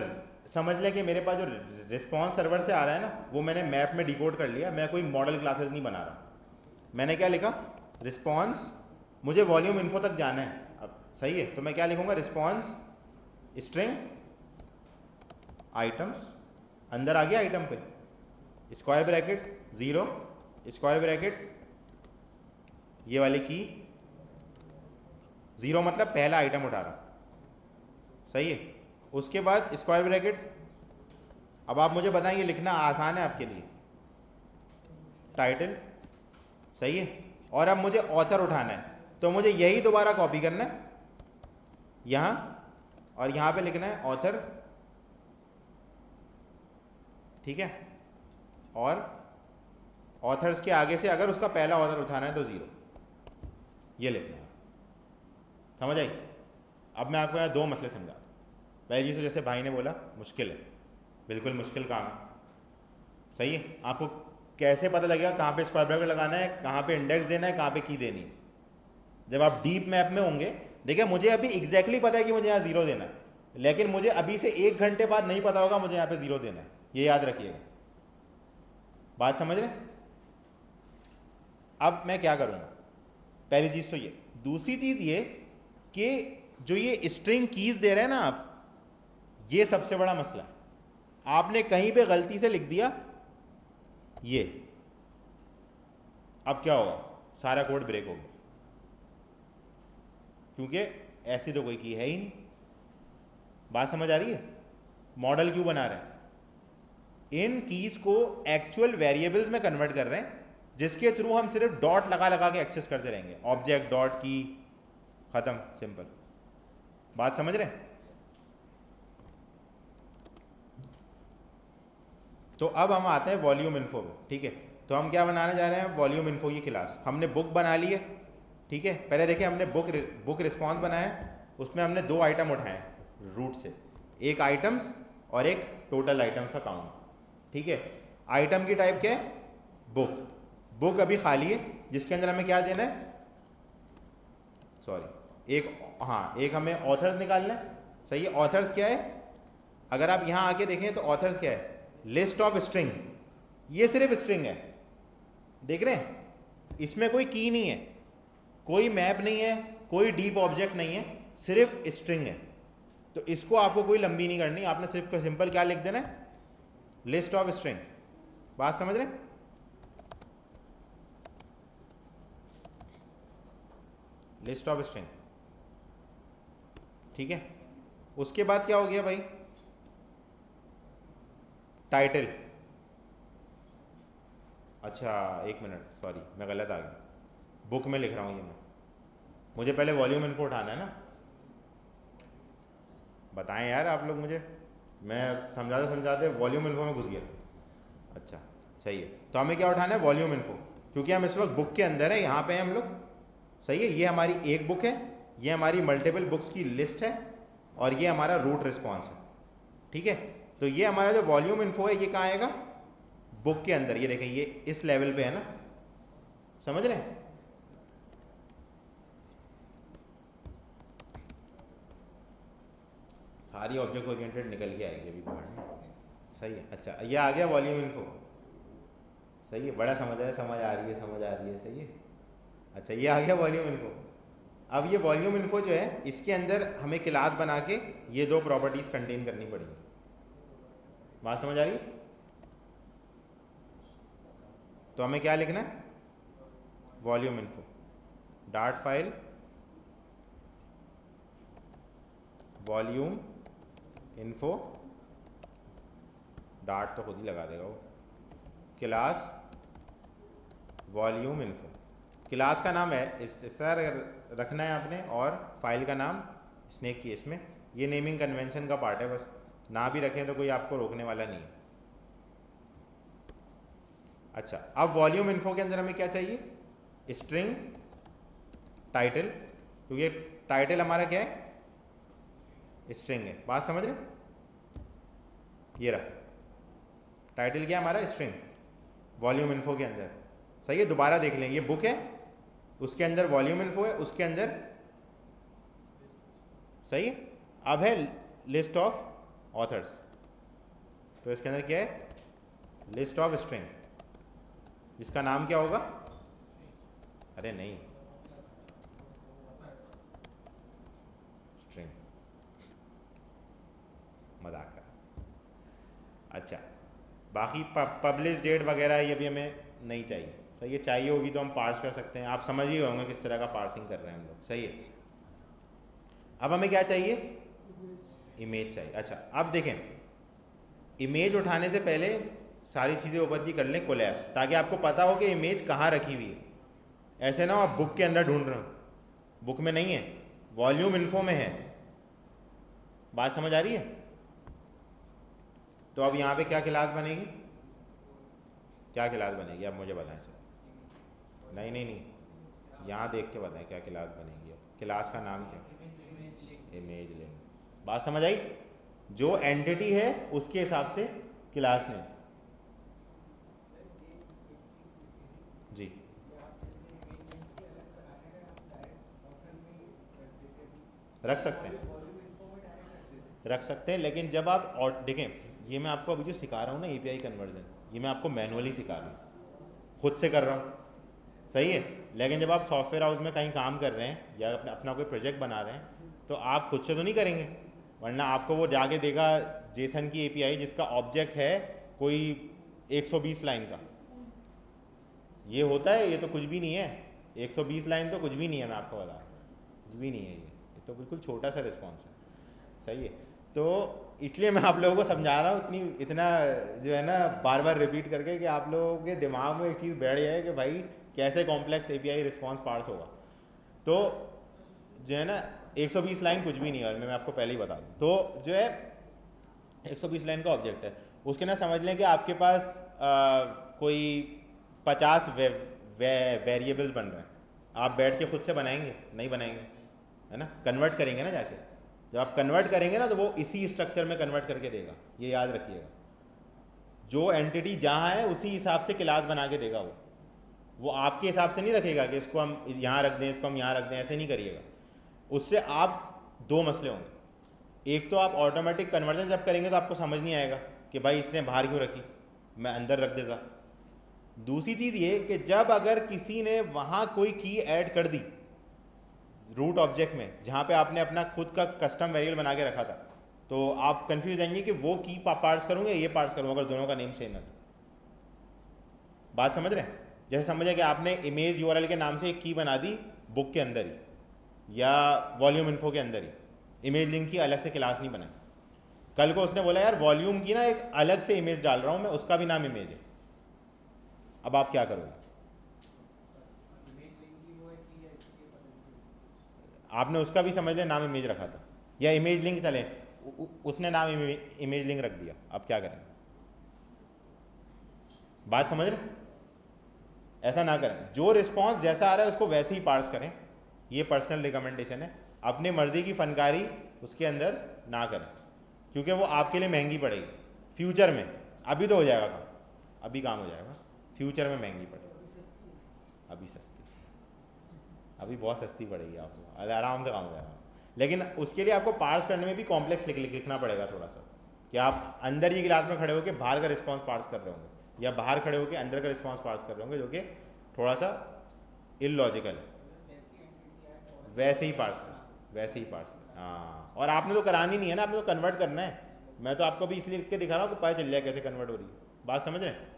समझ लें कि मेरे पास जो रिस्पॉन्स सर्वर से आ रहा है ना, वो मैंने मैप में डिकोड कर लिया, मैं कोई मॉडल क्लासेस नहीं बना रहा। मैंने क्या लिखा, रिस्पॉन्स, मुझे वॉल्यूम इन्फो तक जाना है, अब सही है, तो मैं क्या लिखूँगा, रिस्पॉन्स स्ट्रिंग आइटम्स, अंदर आ गया आइटम पे, स्क्वायर ब्रैकेट 0, स्क्वायर ब्रैकेट ये वाली की 0 मतलब पहला आइटम उठा रहा, सही है। उसके बाद स्क्वायर ब्रैकेट, अब आप मुझे बताएं, ये लिखना आसान है आपके लिए, टाइटल, सही है। और अब मुझे ऑथर उठाना है, तो मुझे यही दोबारा कॉपी करना है यहाँ, और यहाँ पे लिखना है ऑथर, ठीक है। और ऑथर्स के आगे से अगर उसका पहला ऑथर उठाना है तो 0, ये लिखना है, समझ आई। अब मैं आपको यहाँ दो मसले समझा, पहले जी से जैसे भाई ने बोला मुश्किल है, बिल्कुल मुश्किल काम है, सही है। आपको कैसे पता लगेगा कहाँ पे स्क्वायर ब्रैकेट लगाना है, कहाँ पे इंडेक्स देना है, कहाँ पे की देनी है, जब आप डीप मैप में होंगे। देखिए मुझे अभी एग्जैक्टली पता है कि मुझे यहाँ 0 देना है, लेकिन मुझे अभी से 1 घंटे बाद नहीं पता होगा मुझे यहाँ पे 0 देना है, ये याद रखिएगा, बात समझ रहे। अब मैं क्या करूँगा, पहली चीज़ तो ये, दूसरी चीज़ ये कि जो ये स्ट्रिंग कीज दे रहे हैं ना आप, ये सबसे बड़ा मसला। आपने कहीं पे गलती से लिख दिया ये, अब क्या होगा, सारा कोड ब्रेक हो गया, क्योंकि ऐसी तो कोई की है ही नहीं। बात समझ आ रही है, मॉडल क्यों बना रहे हैं, इन कीज को एक्चुअल वेरिएबल्स में कन्वर्ट कर रहे हैं, जिसके थ्रू हम सिर्फ डॉट लगा लगा के एक्सेस करते रहेंगे, ऑब्जेक्ट डॉट की, खत्म, सिंपल। बात समझ रहे हैं। तो अब हम आते हैं वॉल्यूम इन्फो में, ठीक है। तो हम क्या बनाने जा रहे हैं, वॉल्यूम इन्फो की क्लास। हमने बुक बना ली है, ठीक है। पहले देखिए हमने बुक रिस्पॉन्स बनाया, उसमें हमने 2 आइटम उठाए रूट से, एक आइटम्स और एक टोटल आइटम्स का काउंट, ठीक है। आइटम की टाइप क्या है, बुक, बुक अभी खाली है, जिसके अंदर हमें क्या देना है, सॉरी एक, हाँ एक हमें ऑथर्स निकालना है, सही है। ऑथर्स क्या है, अगर आप यहाँ आके देखें तो ऑथर्स क्या है, लिस्ट ऑफ स्ट्रिंग, ये सिर्फ स्ट्रिंग है, देख रहे हैं, इसमें कोई की नहीं है, कोई मैप नहीं है, कोई डीप ऑब्जेक्ट नहीं है, सिर्फ स्ट्रिंग है। तो इसको आपको कोई लंबी नहीं करनी, आपने सिर्फ सिंपल क्या लिख देना है, लिस्ट ऑफ स्ट्रिंग। बात समझ रहे हैं, लिस्ट ऑफ स्ट्रिंग, ठीक है। उसके बाद क्या हो गया भाई, टाइटल, अच्छा एक मिनट, सॉरी मैं गलत आ गया, बुक में लिख रहा हूँ ये मैं, मुझे पहले वॉल्यूम इन्फो उठाना है ना, बताएं यार आप लोग मुझे, मैं समझाते समझाते वॉल्यूम इन्फो में घुस गया। अच्छा सही है, तो हमें क्या उठाना है, वॉल्यूम इन्फो, क्योंकि हम इस वक्त बुक के अंदर है, यहाँ पे हैं हम लोग, सही है। ये हमारी एक बुक है, ये हमारी मल्टीपल बुक्स की लिस्ट है, और ये हमारा रूट रिस्पॉन्स है, ठीक है। तो ये हमारा जो वॉल्यूम इन्फो है, ये कहाँ आएगा, बुक के अंदर, ये देखें ये इस लेवल पे है ना, समझ रहे हैं। सारी ऑब्जेक्ट ओरिएंटेड निकल के आएगी अभी बाहर में, सही है। अच्छा ये आ गया वॉल्यूम इन्फो, सही है, बड़ा समझ आया, समझ आ रही है, समझ आ रही है, सही है। अच्छा ये आ गया वॉल्यूम इन्फो। अब ये वॉल्यूम इन्फो जो है इसके अंदर हमें क्लास बना के ये दो प्रॉपर्टीज़ कंटेन करनी पड़ेंगी। बात समझ आ रही है? तो हमें क्या लिखना है, volume info dot file volume info dot तो खुद ही लगा देगा वो, क्लास वॉल्यूम इन्फो। क्लास का नाम है इस तरह रखना है आपने, और फाइल का नाम स्नेक की। इसमें ये नेमिंग कन्वेंशन का पार्ट है, बस ना भी रखें तो कोई आपको रोकने वाला नहीं है। अच्छा अब वॉल्यूम इन्फो के अंदर हमें क्या चाहिए, स्ट्रिंग टाइटल, क्योंकि टाइटल हमारा क्या है, स्ट्रिंग है। बात समझ रहे, ये रहा टाइटल क्या है हमारा, स्ट्रिंग, वॉल्यूम इन्फो के अंदर। सही है, दोबारा देख लेंगे, ये बुक है, उसके अंदर वॉल्यूम इन्फो है, उसके अंदर सही है। अब है लिस्ट ऑफ ऑथर्स, तो इसके अंदर क्या है, लिस्ट ऑफ स्ट्रिंग, जिसका नाम क्या होगा, अरे नहीं स्ट्रिंग, मजाक कर। अच्छा बाकी पब्लिश डेट वगैरह ये भी हमें नहीं चाहिए, सही है। चाहिए होगी तो हम पार्स कर सकते हैं, आप समझ ही होंगे किस तरह का पार्सिंग कर रहे हैं हम लोग, सही है। अब हमें क्या चाहिए, इमेज चाहिए। अच्छा अब देखें, इमेज उठाने से पहले सारी चीज़ें ऊपर की कर लें कोलैप्स, ताकि आपको पता हो कि इमेज कहाँ रखी हुई है। ऐसे ना आप बुक के अंदर ढूंढ रहे हो, बुक में नहीं है, वॉल्यूम इन्फो में है। बात समझ आ रही है? तो अब यहाँ पे क्या क्लास बनेगी, क्या क्लास बनेगी, अब मुझे बताएं। चलो नहीं नहीं नहीं, यहाँ देख के बताएं क्या क्लास बनेगी। अब क्लास का नाम क्या, इमेज लिंक्स। बात समझ आई, जो एंटिटी है उसके हिसाब से क्लास नेम। जी रख सकते हैं, रख सकते हैं, लेकिन जब आप और देखें, ये मैं आपको अभी जो सिखा रहा हूँ ना एपीआई कन्वर्जन, ये मैं आपको मैनुअली सिखा रहा हूँ, खुद से कर रहा हूँ, सही है। लेकिन जब आप सॉफ्टवेयर हाउस में कहीं काम कर रहे हैं या अपना कोई प्रोजेक्ट बना रहे हैं, तो आप खुद से तो नहीं करेंगे, वरना आपको वो जाके देगा जेसन की एपीआई जिसका ऑब्जेक्ट है कोई 120 लाइन का। ये होता है, ये तो कुछ भी नहीं है, 120 लाइन तो कुछ भी नहीं है, मैं आपको बता रहा हूँ, कुछ भी नहीं है, ये तो बिल्कुल छोटा सा रिस्पॉन्स है, सही है। तो इसलिए मैं आप लोगों को समझा रहा हूँ इतना जो है ना बार बार रिपीट करके, कि आप लोगों के दिमाग में एक चीज़ बैठ जाए कि भाई कैसे कॉम्प्लेक्स एपीआई रिस्पॉन्स पार्स होगा। तो जो है ना 120 लाइन कुछ भी नहीं है, और मैं आपको पहले ही बता दूँ। तो जो है 120 लाइन का ऑब्जेक्ट है, उसके ना समझ लें कि आपके पास कोई 50 वेरिएबल्स बन रहे हैं, आप बैठ के खुद से बनाएंगे नहीं बनाएंगे, है ना, कन्वर्ट करेंगे ना जाके। जब आप कन्वर्ट करेंगे ना तो वो इसी स्ट्रक्चर में कन्वर्ट करके देगा, ये याद रखिएगा। जो एंटिटी जहाँ है उसी हिसाब से क्लास बना के देगा वो आपके हिसाब से नहीं रखेगा कि इसको हम यहाँ रख दें, इसको हम यहाँ रख दें, ऐसे नहीं करिएगा। उससे आप दो मसले होंगे, एक तो आप ऑटोमेटिक कन्वर्जन जब करेंगे तो आपको समझ नहीं आएगा कि भाई इसने बाहर क्यों रखी, मैं अंदर रख देता। दूसरी चीज़ ये कि जब अगर किसी ने वहाँ कोई की ऐड कर दी रूट ऑब्जेक्ट में, जहाँ पे आपने अपना खुद का कस्टम वेरिएबल बना के रखा था, तो आप कंफ्यूज जाएंगे कि वो की पार्स करूँगा ये पार्स करूँगा, अगर दोनों का नेम सेम है तो। बात समझ रहे हैं? जैसे समझे कि आपने इमेज यूआरएल के नाम से एक की बना दी बुक के अंदर ही या वॉल्यूम इन्फो के अंदर ही, इमेज लिंक की अलग से क्लास नहीं बनाई। कल को उसने बोला यार वॉल्यूम की ना एक अलग से इमेज डाल रहा हूँ मैं, उसका भी नाम इमेज है, अब आप क्या करोगे? आपने उसका भी समझ लिया नाम इमेज रखा था, या इमेज लिंक चले उसने नाम इमेज लिंक रख दिया, अब क्या करें? बात समझ रहे? ऐसा ना करें, जो रिस्पॉन्स जैसा आ रहा है उसको वैसे ही पार्स करें, ये पर्सनल रिकमेंडेशन है। अपनी मर्जी की फनकारी उसके अंदर ना करें, क्योंकि वो आपके लिए महंगी पड़ेगी फ्यूचर में। अभी तो हो जाएगा काम, अभी काम हो जाएगा, फ्यूचर में महंगी पड़ेगी। अभी सस्ती, अभी बहुत सस्ती पड़ेगी आपको, आराम से काम हो जाएगा, लेकिन उसके लिए आपको पार्स करने में भी कॉम्प्लेक्स लिखना पड़ेगा थोड़ा सा, कि आप अंदर ही क्लास में खड़े होकर बाहर का रिस्पॉन्स पास कर रहे होंगे, या बाहर खड़े होकर अंदर का रिस्पॉन्स पास कर रहे होंगे, जो कि थोड़ा सा इलॉजिकल है। वैसे ही पार्स कर, वैसे ही पार्स कर, हाँ। और आपने तो करानी नहीं है ना, आपने तो कन्वर्ट करना है। मैं तो आपको भी इसलिए लिख के दिखा रहा हूँ कि पता चल जाए कैसे कन्वर्ट हो रही है। बात समझ रहे हैं?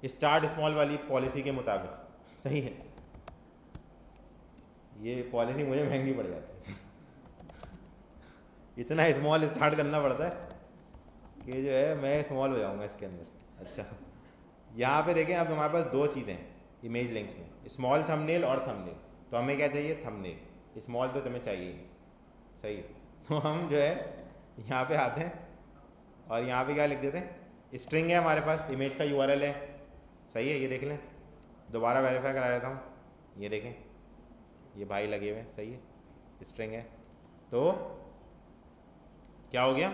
स्टार्ट स्मॉल वाली पॉलिसी के मुताबिक सही है। ये पॉलिसी मुझे महंगी पड़ जाती है इतना स्मॉल स्टार्ट करना पड़ता है कि जो है मैं स्मॉल हो जाऊंगा इसके अंदर। अच्छा, यहाँ पे देखें, अब हमारे पास दो चीज़ें हैं इमेज लिंक्स में, स्मॉल थंबनेल और थंबनेल। तो हमें क्या चाहिए? थंबनेल। स्मॉल तो तुम्हें चाहिए ही नहीं, सही है। तो हम जो है यहाँ पे आते हैं और यहाँ पे क्या लिख देते हैं? स्ट्रिंग है हमारे पास, इमेज का यूआरएल है, सही है। ये देख लें, दोबारा वेरीफाई करा देता हूँ, ये देखें, ये भाई लगे हुए हैं, सही है, स्ट्रिंग है। तो क्या हो गया?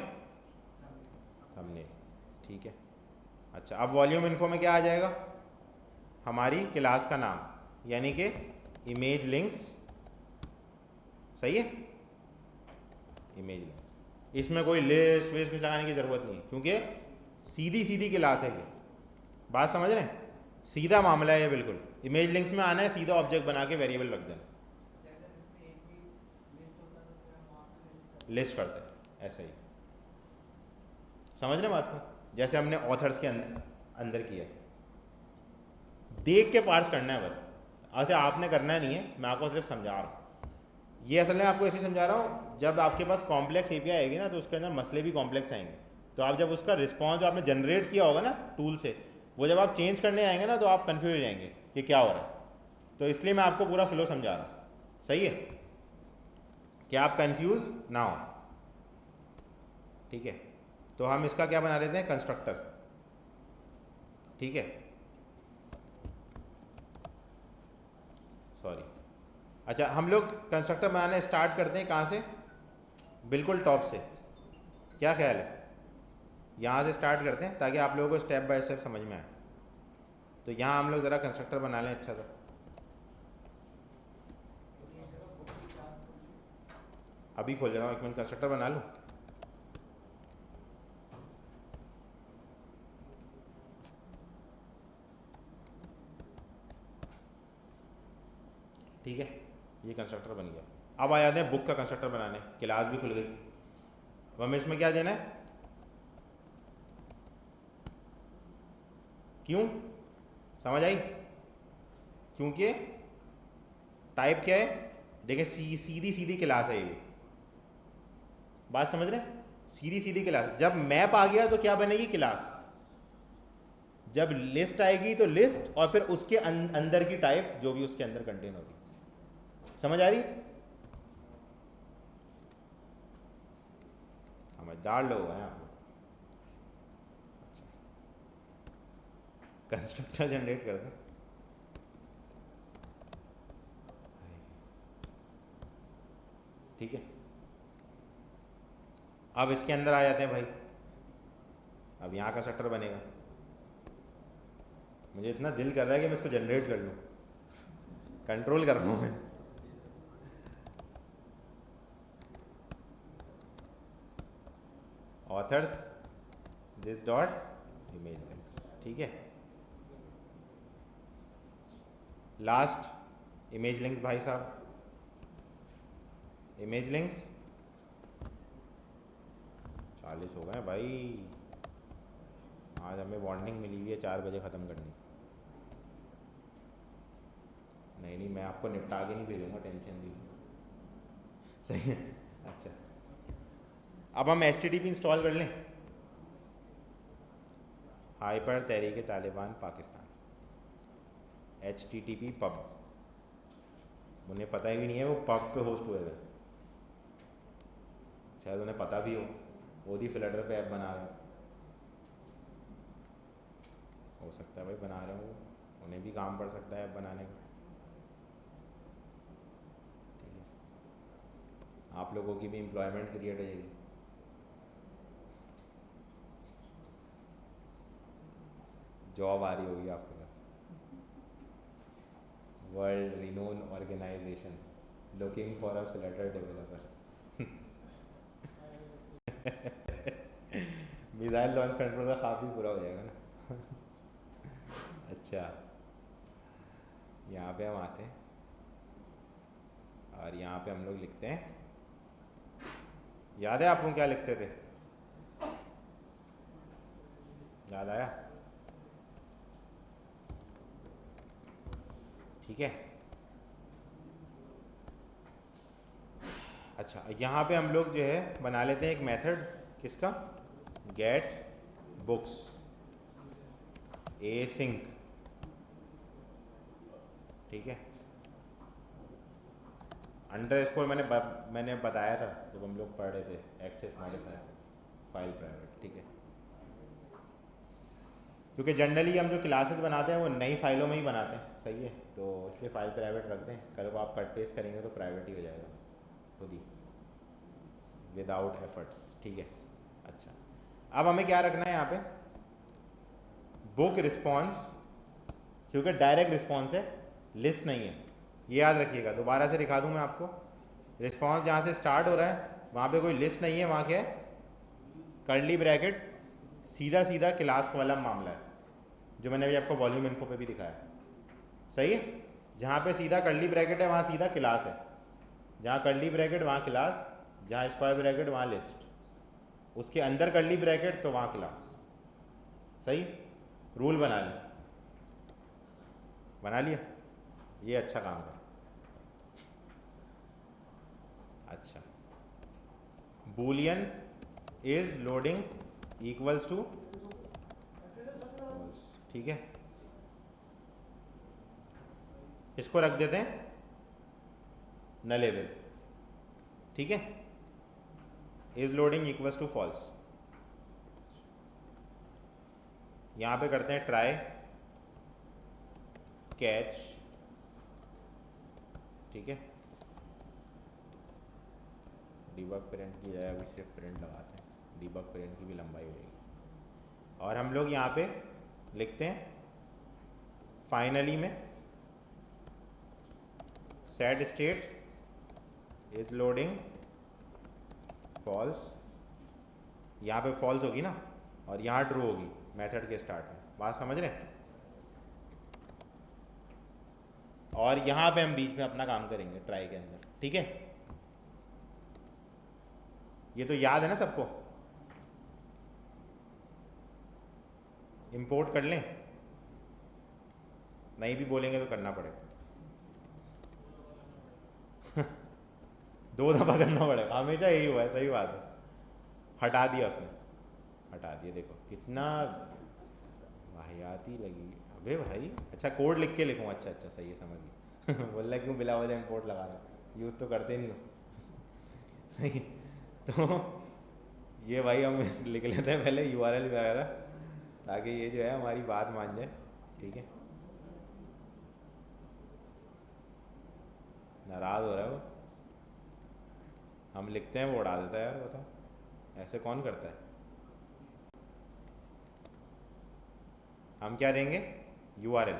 थंबनेल, ठीक है। अच्छा, अब वॉल्यूम इन्फो में क्या आ जाएगा? हमारी क्लास का नाम, यानी कि इमेज लिंक्स, सही है, इमेज लिंक्स। इसमें कोई लिस्ट वेस्ट कुछ लगाने की ज़रूरत नहीं है, क्योंकि सीधी सीधी क्लास है ये। बात समझ रहे हैं? सीधा मामला है ये, बिल्कुल। इमेज लिंक्स में आना है, सीधा ऑब्जेक्ट बना के वेरिएबल रख देना, लिस्ट करते हैं, ऐसा ही। समझ रहे बात को? जैसे हमने ऑथर्स के अंदर किया, देख के पार्स करना है बस, ऐसे आपने करना नहीं है, मैं आपको सिर्फ समझा रहा हूँ। ये असल में आपको ऐसे समझा रहा हूँ, जब आपके पास कॉम्प्लेक्स एपीआई आएगी ना, तो उसके अंदर मसले भी कॉम्प्लेक्स आएंगे। तो आप जब उसका रिस्पॉन्स जो आपने जनरेट किया होगा ना टूल से, वो जब आप चेंज करने आएंगे ना, तो आप कन्फ्यूज हो जाएंगे कि क्या हो रहा है। तो इसलिए मैं आपको पूरा फ्लो समझा रहा हूँ, सही है, कि आप कन्फ्यूज ना हो, ठीक है। तो हम इसका क्या बना लेते हैं? कंस्ट्रक्टर, ठीक है, सॉरी। अच्छा, हम लोग कंस्ट्रक्टर बनाने स्टार्ट करते हैं कहाँ से? बिल्कुल टॉप से, क्या ख्याल है? यहाँ से स्टार्ट करते हैं ताकि आप लोगों को स्टेप बाय स्टेप समझ में आए। तो यहाँ हम लोग ज़रा कंस्ट्रक्टर बना लें अच्छा सा। अभी खोल रहा हूँ, एक मिनट, कंस्ट्रक्टर बना लूँ। ठीक है, ये कंस्ट्रक्टर बन गया। अब आ जाते हैं बुक का कंस्ट्रक्टर बनाने, क्लास भी खुल गई। अब हमें इसमें क्या देना है? क्यों? समझ आई? क्योंकि टाइप क्या है? देखिए, सीधी सीधी क्लास है ये, बात समझ रहे हैं? सीधी सीधी क्लास। जब मैप आ गया तो क्या बनेगी? क्लास। जब लिस्ट आएगी तो लिस्ट, और फिर उसके अंदर की टाइप जो भी उसके अंदर कंटेन होगी। समझ आ रही? समझदार लोग हैं आप। अच्छा, कंस्ट्रक्टर जनरेट कर दो। ठीक है, अब इसके अंदर आ जाते हैं भाई। अब यहाँ कंस्ट्रक्टर बनेगा। मुझे इतना दिल कर रहा है कि मैं इसको जनरेट कर लूँ, कंट्रोल कर रहा हूँ मैं। Authors this dot image links, ठीक है। लास्ट इमेज लिंक्स भाई साहब, इमेज लिंक्स 40 हो गए भाई। आज हमें वार्निंग मिली हुई है 4 बजे ख़त्म करनी। नहीं नहीं, मैं आपको निपटा के नहीं भेजूँगा, टेंशन नहीं, सही है। अच्छा, अब हम HTTP इंस्टॉल कर लें। हाइपर तहरीक तालिबान पाकिस्तान, HTTP पब। उन्हें पता ही नहीं है वो पब पे होस्ट हुए हुए, शायद उन्हें पता भी हो, वो भी फ्लटर पे ऐप बना रहे हो सकता है भाई, बना रहे हो, उन्हें भी काम पड़ सकता है ऐप बनाने का। ठीक है, आप लोगों की भी एम्प्लॉयमेंट क्रिएट हो जाएगी। जॉब आ रही होगी आपके पास। World renowned organization looking for a flutter developer. Missile launch control का काफ़ी पूरा हो जाएगा ना। अच्छा, यहाँ पे हम आते हैं और यहाँ पे हम लोग लिखते हैं, याद है आपको क्या लिखते थे, याद आया? ठीक है। अच्छा, यहाँ पे हम लोग जो है बना लेते हैं एक मेथड, किसका, गेट बुक्स एसिंक, ठीक है। अंडरस्कोर मैंने बताया था जब हम लोग पढ़ रहे थे, एक्सेस मॉडिफायर फाइल प्राइवेट, ठीक है। क्योंकि जनरली हम जो क्लासेस बनाते हैं वो नई फाइलों में ही बनाते हैं, सही है, तो इसलिए फाइल प्राइवेट रख दें, कल को आप कट पेस्ट करेंगे तो प्राइवेट ही हो जाएगा खुद ही, विदाउट एफर्ट्स, ठीक है। अच्छा, अब हमें क्या रखना है यहाँ पे, बुक रिस्पॉन्स, क्योंकि डायरेक्ट रिस्पॉन्स है, लिस्ट नहीं है, ये याद रखिएगा। दोबारा से दिखा दूँ मैं आपको, रिस्पॉन्स जहाँ से स्टार्ट हो रहा है वहाँ पे कोई लिस्ट नहीं है, वहाँ क्या है, कर्ली ब्रैकेट, सीधा सीधा क्लास वाला मामला है, जो मैंने अभी आपको वॉल्यूम इन्फो पे भी दिखाया, सही है। जहाँ पे सीधा कर्ली ब्रैकेट है वहाँ सीधा क्लास है, जहाँ कर्ली ब्रैकेट वहाँ क्लास, जहाँ स्क्वायर ब्रैकेट वहाँ लिस्ट, उसके अंदर कर्ली ब्रैकेट तो वहाँ क्लास, सही। रूल बना लिया, ये अच्छा काम है। अच्छा, boolean is loading equals to, ठीक है, इसको रख देते हैं नलेबल, ठीक है। Is loading equals to false, यहाँ पे करते हैं ट्राई कैच, ठीक है। डीबग प्रिंट की जाए, अभी सिर्फ प्रिंट लगाते हैं, डीबग प्रिंट की भी लंबाई हो जाएगी। और हम लोग यहाँ पे लिखते हैं फाइनली में set state is loading false, यहाँ पे फॉल्स होगी ना, और यहाँ ट्रू होगी मेथड के स्टार्ट में, बात समझ रहे हैं। और यहाँ पे हम बीच में अपना काम करेंगे ट्राई के अंदर, ठीक है। ये तो याद है ना सबको, इंपोर्ट कर लें, नहीं भी बोलेंगे तो करना पड़ेगा। 2 दफ़ा करना पड़ेगा, हमेशा यही हुआ है, सही बात है। हटा दिया उसने, हटा दिया, देखो कितना वाहियाती लगी, अबे भाई। अच्छा, कोड लिख के लिखूँ, अच्छा अच्छा सही है, समझ गई। बोल रहा क्यों बिला वजह इंपोर्ट लगा रहे, यूज़ तो करते नहीं हो। सही, तो ये भाई हम लिख लेते हैं पहले URL वगैरह, ताकि ये जो है हमारी बात मान जाए, ठीक है। नाराज़ हो रहा है वो, हम लिखते हैं वो उड़ा देता है, यार बताओ, ऐसे कौन करता है। हम क्या देंगे, URL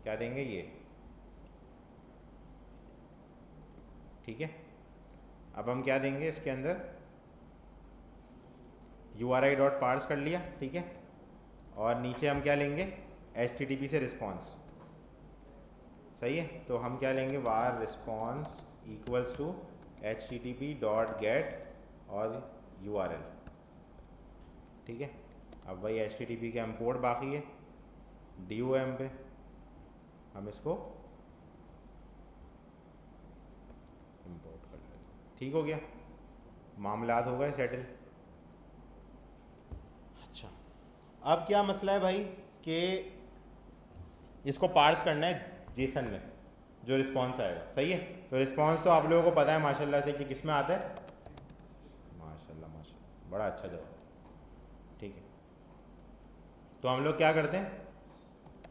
क्या देंगे, ये, ठीक है। अब हम क्या देंगे इसके अंदर, URI.parse कर लिया, ठीक है। और नीचे हम क्या लेंगे, HTTP से रिस्पॉन्स, सही है। तो हम क्या लेंगे, var response equals to http.get और URL, ठीक है। अब वही HTTP के इंपोर्ट बाकी है, DOM पे हम इसको इंपोर्ट कर लेते, ठीक हो गया, मामलात हो गए सेटल। अच्छा, अब क्या मसला है भाई कि इसको पार्स करना है जेसन में, जो रिस्पॉन्स आएगा, सही है। तो रिस्पॉन्स तो आप लोगों को पता है माशाल्लाह से कि किस में आता है, माशाल्लाह माशाल्लाह, बड़ा अच्छा जवाब, ठीक है। तो हम लोग क्या करते हैं,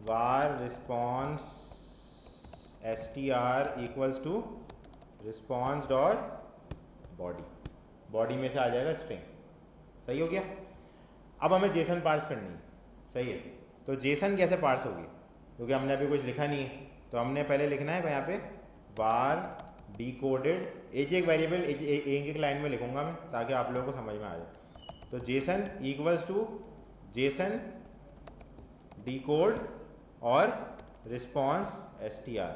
var response str equals to response dot body, body में से आ जाएगा स्ट्रिंग, सही हो गया। अब हमें जेसन पार्स करनी है, सही है। तो जेसन कैसे पार्स होगी, क्योंकि हमने अभी कुछ लिखा नहीं है, तो हमने पहले लिखना है यहाँ पे var डिकोडेड, एक एक वेरिएबल एक एक लाइन में लिखूंगा मैं ताकि आप लोगों को समझ में आ जाए। तो JSON equals to JSON decode और रिस्पॉन्स str।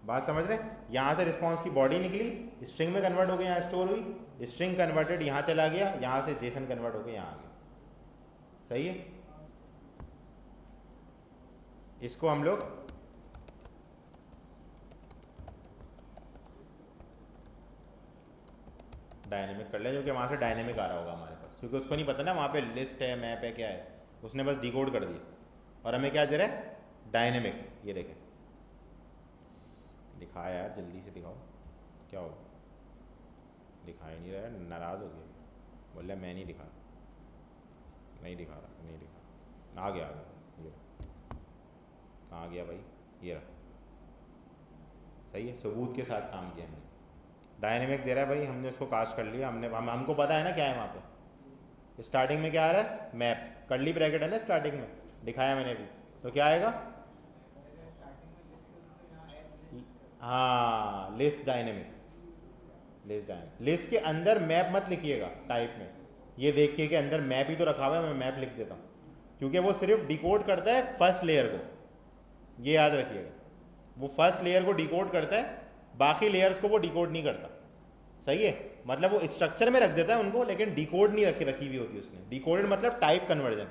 बात समझ रहे हैं? यहाँ से रिस्पॉन्स की बॉडी निकली, स्ट्रिंग में कन्वर्ट हो गई, यहाँ स्टोर हुई, स्ट्रिंग कन्वर्टेड यहाँ चला गया, यहाँ से जेसन कन्वर्ट हो गया यहाँ आ गया। सही है? इसको हम लोग डायनेमिक कर लें, क्योंकि वहाँ से डायनेमिक आ रहा होगा हमारे पास, क्योंकि उसको नहीं पता ना वहाँ पे लिस्ट है, मैप है, क्या है, उसने बस डिकोड कर दिया और हमें क्या दे रहा है? डायनेमिक। ये देखें, दिखाया यार, जल्दी से दिखाओ, क्या हो? दिखा ही नहीं रहा है, नाराज़ हो गया, बोल रहा मैं नहीं दिखा, नहीं दिखा रहा, नहीं दिखा, आ गया, ये कहाँ गया भाई? ये रहा। सही है, सबूत के साथ काम किया हमने। डायनेमिक दे रहा है भाई, हमने उसको कास्ट कर लिया, हमको पता है ना क्या है वहाँ पे। स्टार्टिंग में क्या आ रहा है? मैप, कर्ली ब्रैकेट है ना स्टार्टिंग में, दिखाया मैंने भी, तो क्या आएगा? हाँ, list dynamic, list dynamic. List के अंदर मैप मत लिखिएगा टाइप में, ये देखिए कि अंदर मैप ही तो रखा हुआ है, मैं मैप लिख देता हूँ, क्योंकि वो सिर्फ डिकोड करता है फर्स्ट लेयर को, ये याद रखिएगा। वो फर्स्ट लेयर को डिकोड करता है, बाकी लेयर्स को वो डिकोड नहीं करता। सही है? मतलब वो स्ट्रक्चर में रख देता है उनको, लेकिन डिकोड नहीं रखी हुई होती उसने। डिकोडेड मतलब टाइप कन्वर्जन,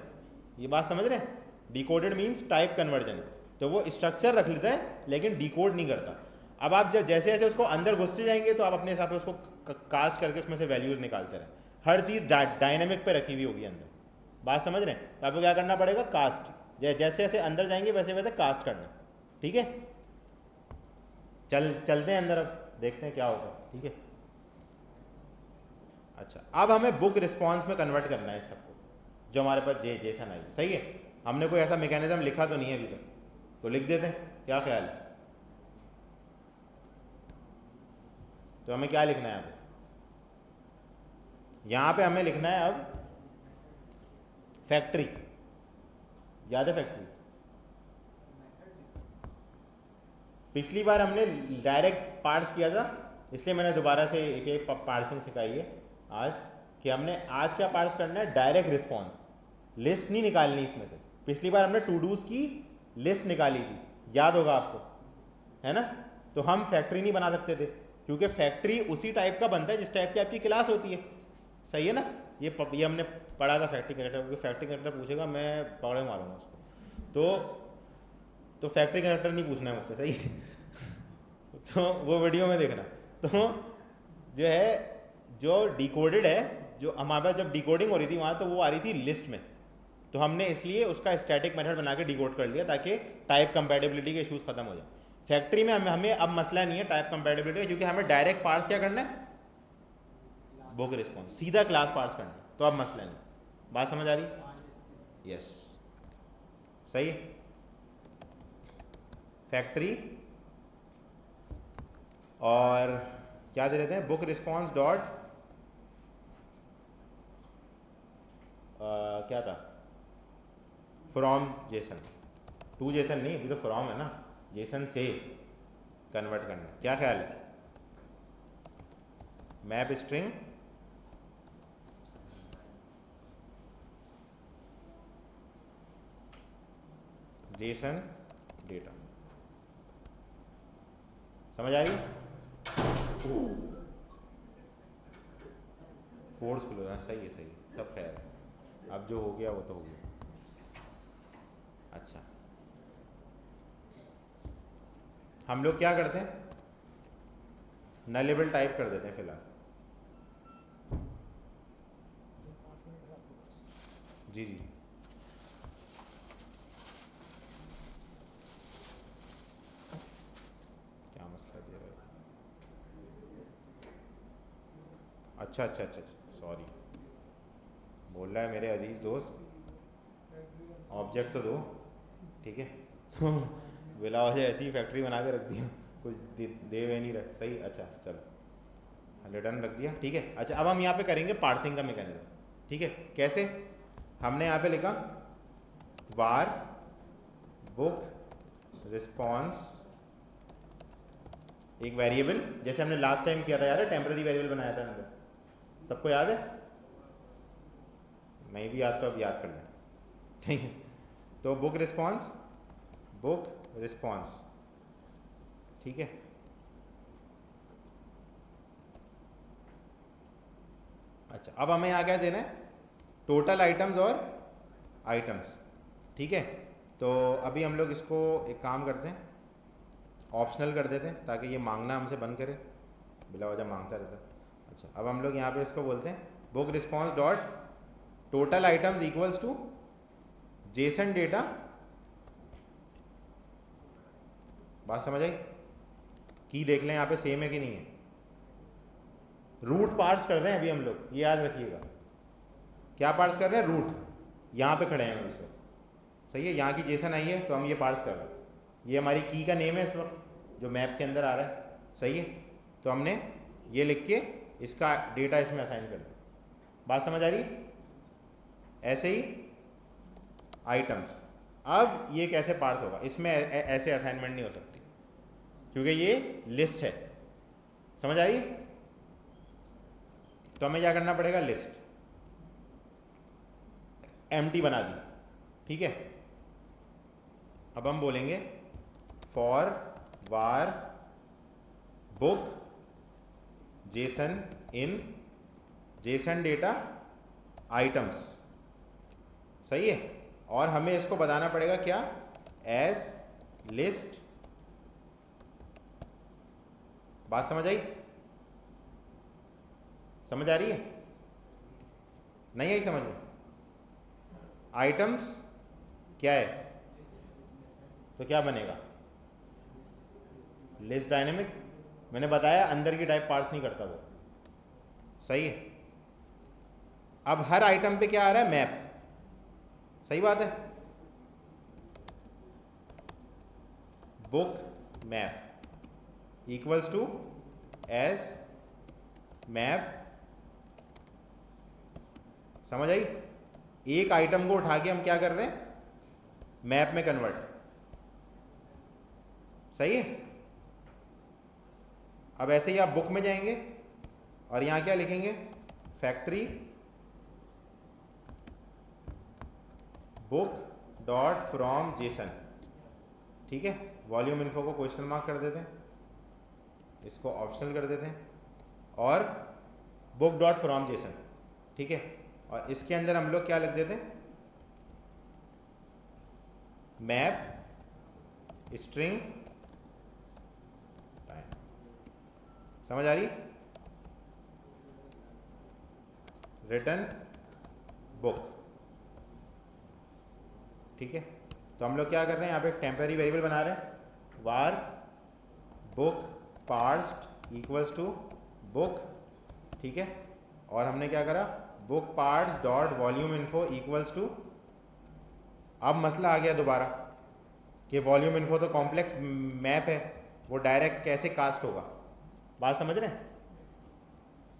ये बात समझ रहे हैं? Decoded means type conversion. तो वो स्ट्रक्चर रख लेता है लेकिन डिकोड नहीं करता। अब आप जब जैसे जैसे उसको अंदर घुसते जाएंगे तो आप अपने हिसाब से उसको कास्ट करके उसमें से वैल्यूज़ निकालते रहें। हर चीज़ डायनेमिक पे रखी हुई होगी अंदर। बात समझ रहे हैं? तो आपको क्या करना पड़ेगा? कास्ट। जैसे जैसे अंदर जाएंगे वैसे वैसे कास्ट करना। ठीक है, चलते हैं अंदर, अब देखते हैं क्या होगा। ठीक है, अच्छा, अब हमें बुक रिस्पॉन्स में कन्वर्ट करना है सबको, जो हमारे पास जेसन आई। सही है, हमने कोई ऐसा मैकेनिज्म लिखा तो नहीं है अभी तक, तो लिख देते हैं, क्या ख्याल है? तो हमें क्या लिखना है अब? यहाँ पे हमें लिखना है अब फैक्ट्री। याद है फैक्ट्री? पिछली बार हमने डायरेक्ट पार्स किया था, इसलिए मैंने दोबारा से एक पार्सिंग सिखाई है आज, कि हमने आज क्या पार्स करना है? डायरेक्ट रिस्पॉन्स, लिस्ट नहीं निकालनी इसमें से। पिछली बार हमने टू डूज की लिस्ट निकाली थी, याद होगा आपको, है ना? तो हम फैक्ट्री नहीं बना सकते थे, क्योंकि फैक्ट्री उसी टाइप का बनता है जिस टाइप की आपकी क्लास होती है। सही है ना? ये हमने पढ़ा था फैक्ट्री कैरेक्टर, क्योंकि फैक्ट्री कैरेक्टर पूछेगा मैं पकड़े मारूंगा उसको, तो फैक्ट्री कैरेक्टर नहीं पूछना है मुझसे। सही तो वो वीडियो में देखना। तो जो है, जो डिकोडेड है, जो हमारे पास जब डिकोडिंग हो रही थी वहाँ, तो वो आ रही थी लिस्ट में, तो हमने इसलिए उसका स्टैटिक मेथड बना के डिकोड कर लिया ताकि टाइप कंपैटिबिलिटी के इश्यूज खत्म हो जाए। फैक्ट्री में हमें अब मसला नहीं है टाइप कंपैटिबिलिटी का, क्योंकि हमें डायरेक्ट पार्स क्या करना है? बुक रिस्पॉन्स, सीधा क्लास पार्स करना है, तो अब मसला नहीं। बात समझ आ रही? यस, सही है। फैक्ट्री और क्या दे देते हैं? बुक रिस्पॉन्स डॉट क्या था? फ्रॉम जेसन टू जेसन नहीं, अभी तो फ्रॉम है ना, जेसन से कन्वर्ट करना। क्या ख्याल है? मैप स्ट्रिंग जेसन डेटा, समझ आ रही? फोर्स क्लोज, हाँ सही है, सही है, सब खैर है। अब जो हो गया वो तो हो गया। अच्छा, हम लोग क्या करते हैं? नलेबल टाइप कर देते हैं फिलहाल। जी जी, क्या मसला दे रहा है? अच्छा अच्छा अच्छा अच्छा, सॉरी, बोल रहा है मेरे अजीज़ दोस्त ऑब्जेक्ट तो दो। ठीक है, तो बिला वजह ऐसी ही फैक्ट्री बना के रख दी, कुछ दे वे नहीं रख। सही, अच्छा चलो, रिटर्न रख दिया। ठीक है, अच्छा, अब हम यहाँ पे करेंगे पार्सिंग का मैकेनिज्म। ठीक है, कैसे? हमने यहाँ पे लिखा वार बुक रिस्पॉन्स एक वेरिएबल, जैसे हमने लास्ट टाइम किया था, याद है, टेम्पररी वेरिएबल बनाया था अंदर, सबको याद है? नहीं भी याद तो अब याद कर लें, ठीक है। तो बुक रिस्पॉन्स, ठीक है। अच्छा, अब हमें यहाँ क्या देना है? टोटल आइटम्स और आइटम्स, ठीक है। तो अभी हम लोग इसको एक काम करते हैं, ऑप्शनल कर देते हैं ताकि ये मांगना हमसे बंद करे, बिला वजह मांगता रहता है। अच्छा, अब हम लोग यहाँ पे इसको बोलते हैं book response dot total items equals to JSON data. बात समझ आई? की देख लें यहाँ पे सेम है कि नहीं है। रूट पार्स कर रहे हैं अभी हम लोग, ये याद रखिएगा। क्या पार्स कर रहे हैं? रूट। यहाँ पे खड़े हैं हम इसको, सही है। यहाँ की जेसन आई है तो हम ये पार्स कर रहे हैं। ये हमारी की का नेम है इस वक्त जो मैप के अंदर आ रहा है, सही है। तो हमने ये लिख के इसका डेटा इसमें असाइन कर दिया। बात समझ आ रही? ऐसे ही आइटम्स। अब ये कैसे पार्स होगा? इसमें ऐसे असाइनमेंट नहीं हो सकती क्योंकि ये लिस्ट है, समझ आई? तो हमें क्या करना पड़ेगा? लिस्ट एम्प्टी बना दी, ठीक है। अब हम बोलेंगे for var book JSON in JSON data items, सही है। और हमें इसको बताना पड़ेगा क्या? As list. बात समझ आई? समझ आ रही है? नहीं आई समझ में? आइटम्स क्या है तो क्या बनेगा? List dynamic. मैंने बताया अंदर की टाइप पार्स नहीं करता वो, सही है। अब हर आइटम पे क्या आ रहा है? मैप, सही बात है। Book map equals to as map, समझ आई? एक आइटम को उठा के हम क्या कर रहे हैं? मैप में कन्वर्ट, सही है। अब ऐसे ही आप बुक में जाएंगे और यहां क्या लिखेंगे? Factory book dot from Jason, ठीक है। वॉल्यूम इन्फो को क्वेश्चन मार्क कर देते हैं, इसको ऑप्शनल कर देते हैं, और बुक डॉट फ्रॉम जेसन, ठीक है। और इसके अंदर हम लोग क्या लिख देते हैं? Map string time. समझ आ रही? रिटर्न बुक, ठीक है। तो हम लोग क्या कर रहे हैं? यहाँ पे एक टेम्पररी वेरिएबल बना रहे हैं, var book parsed equals to book, ठीक है। और हमने क्या करा? Book parsed dot volume info equals to. अब मसला आ गया दोबारा कि वॉल्यूम इन्फो तो कॉम्प्लेक्स मैप है, वो डायरेक्ट कैसे कास्ट होगा? बात समझ रहे हैं?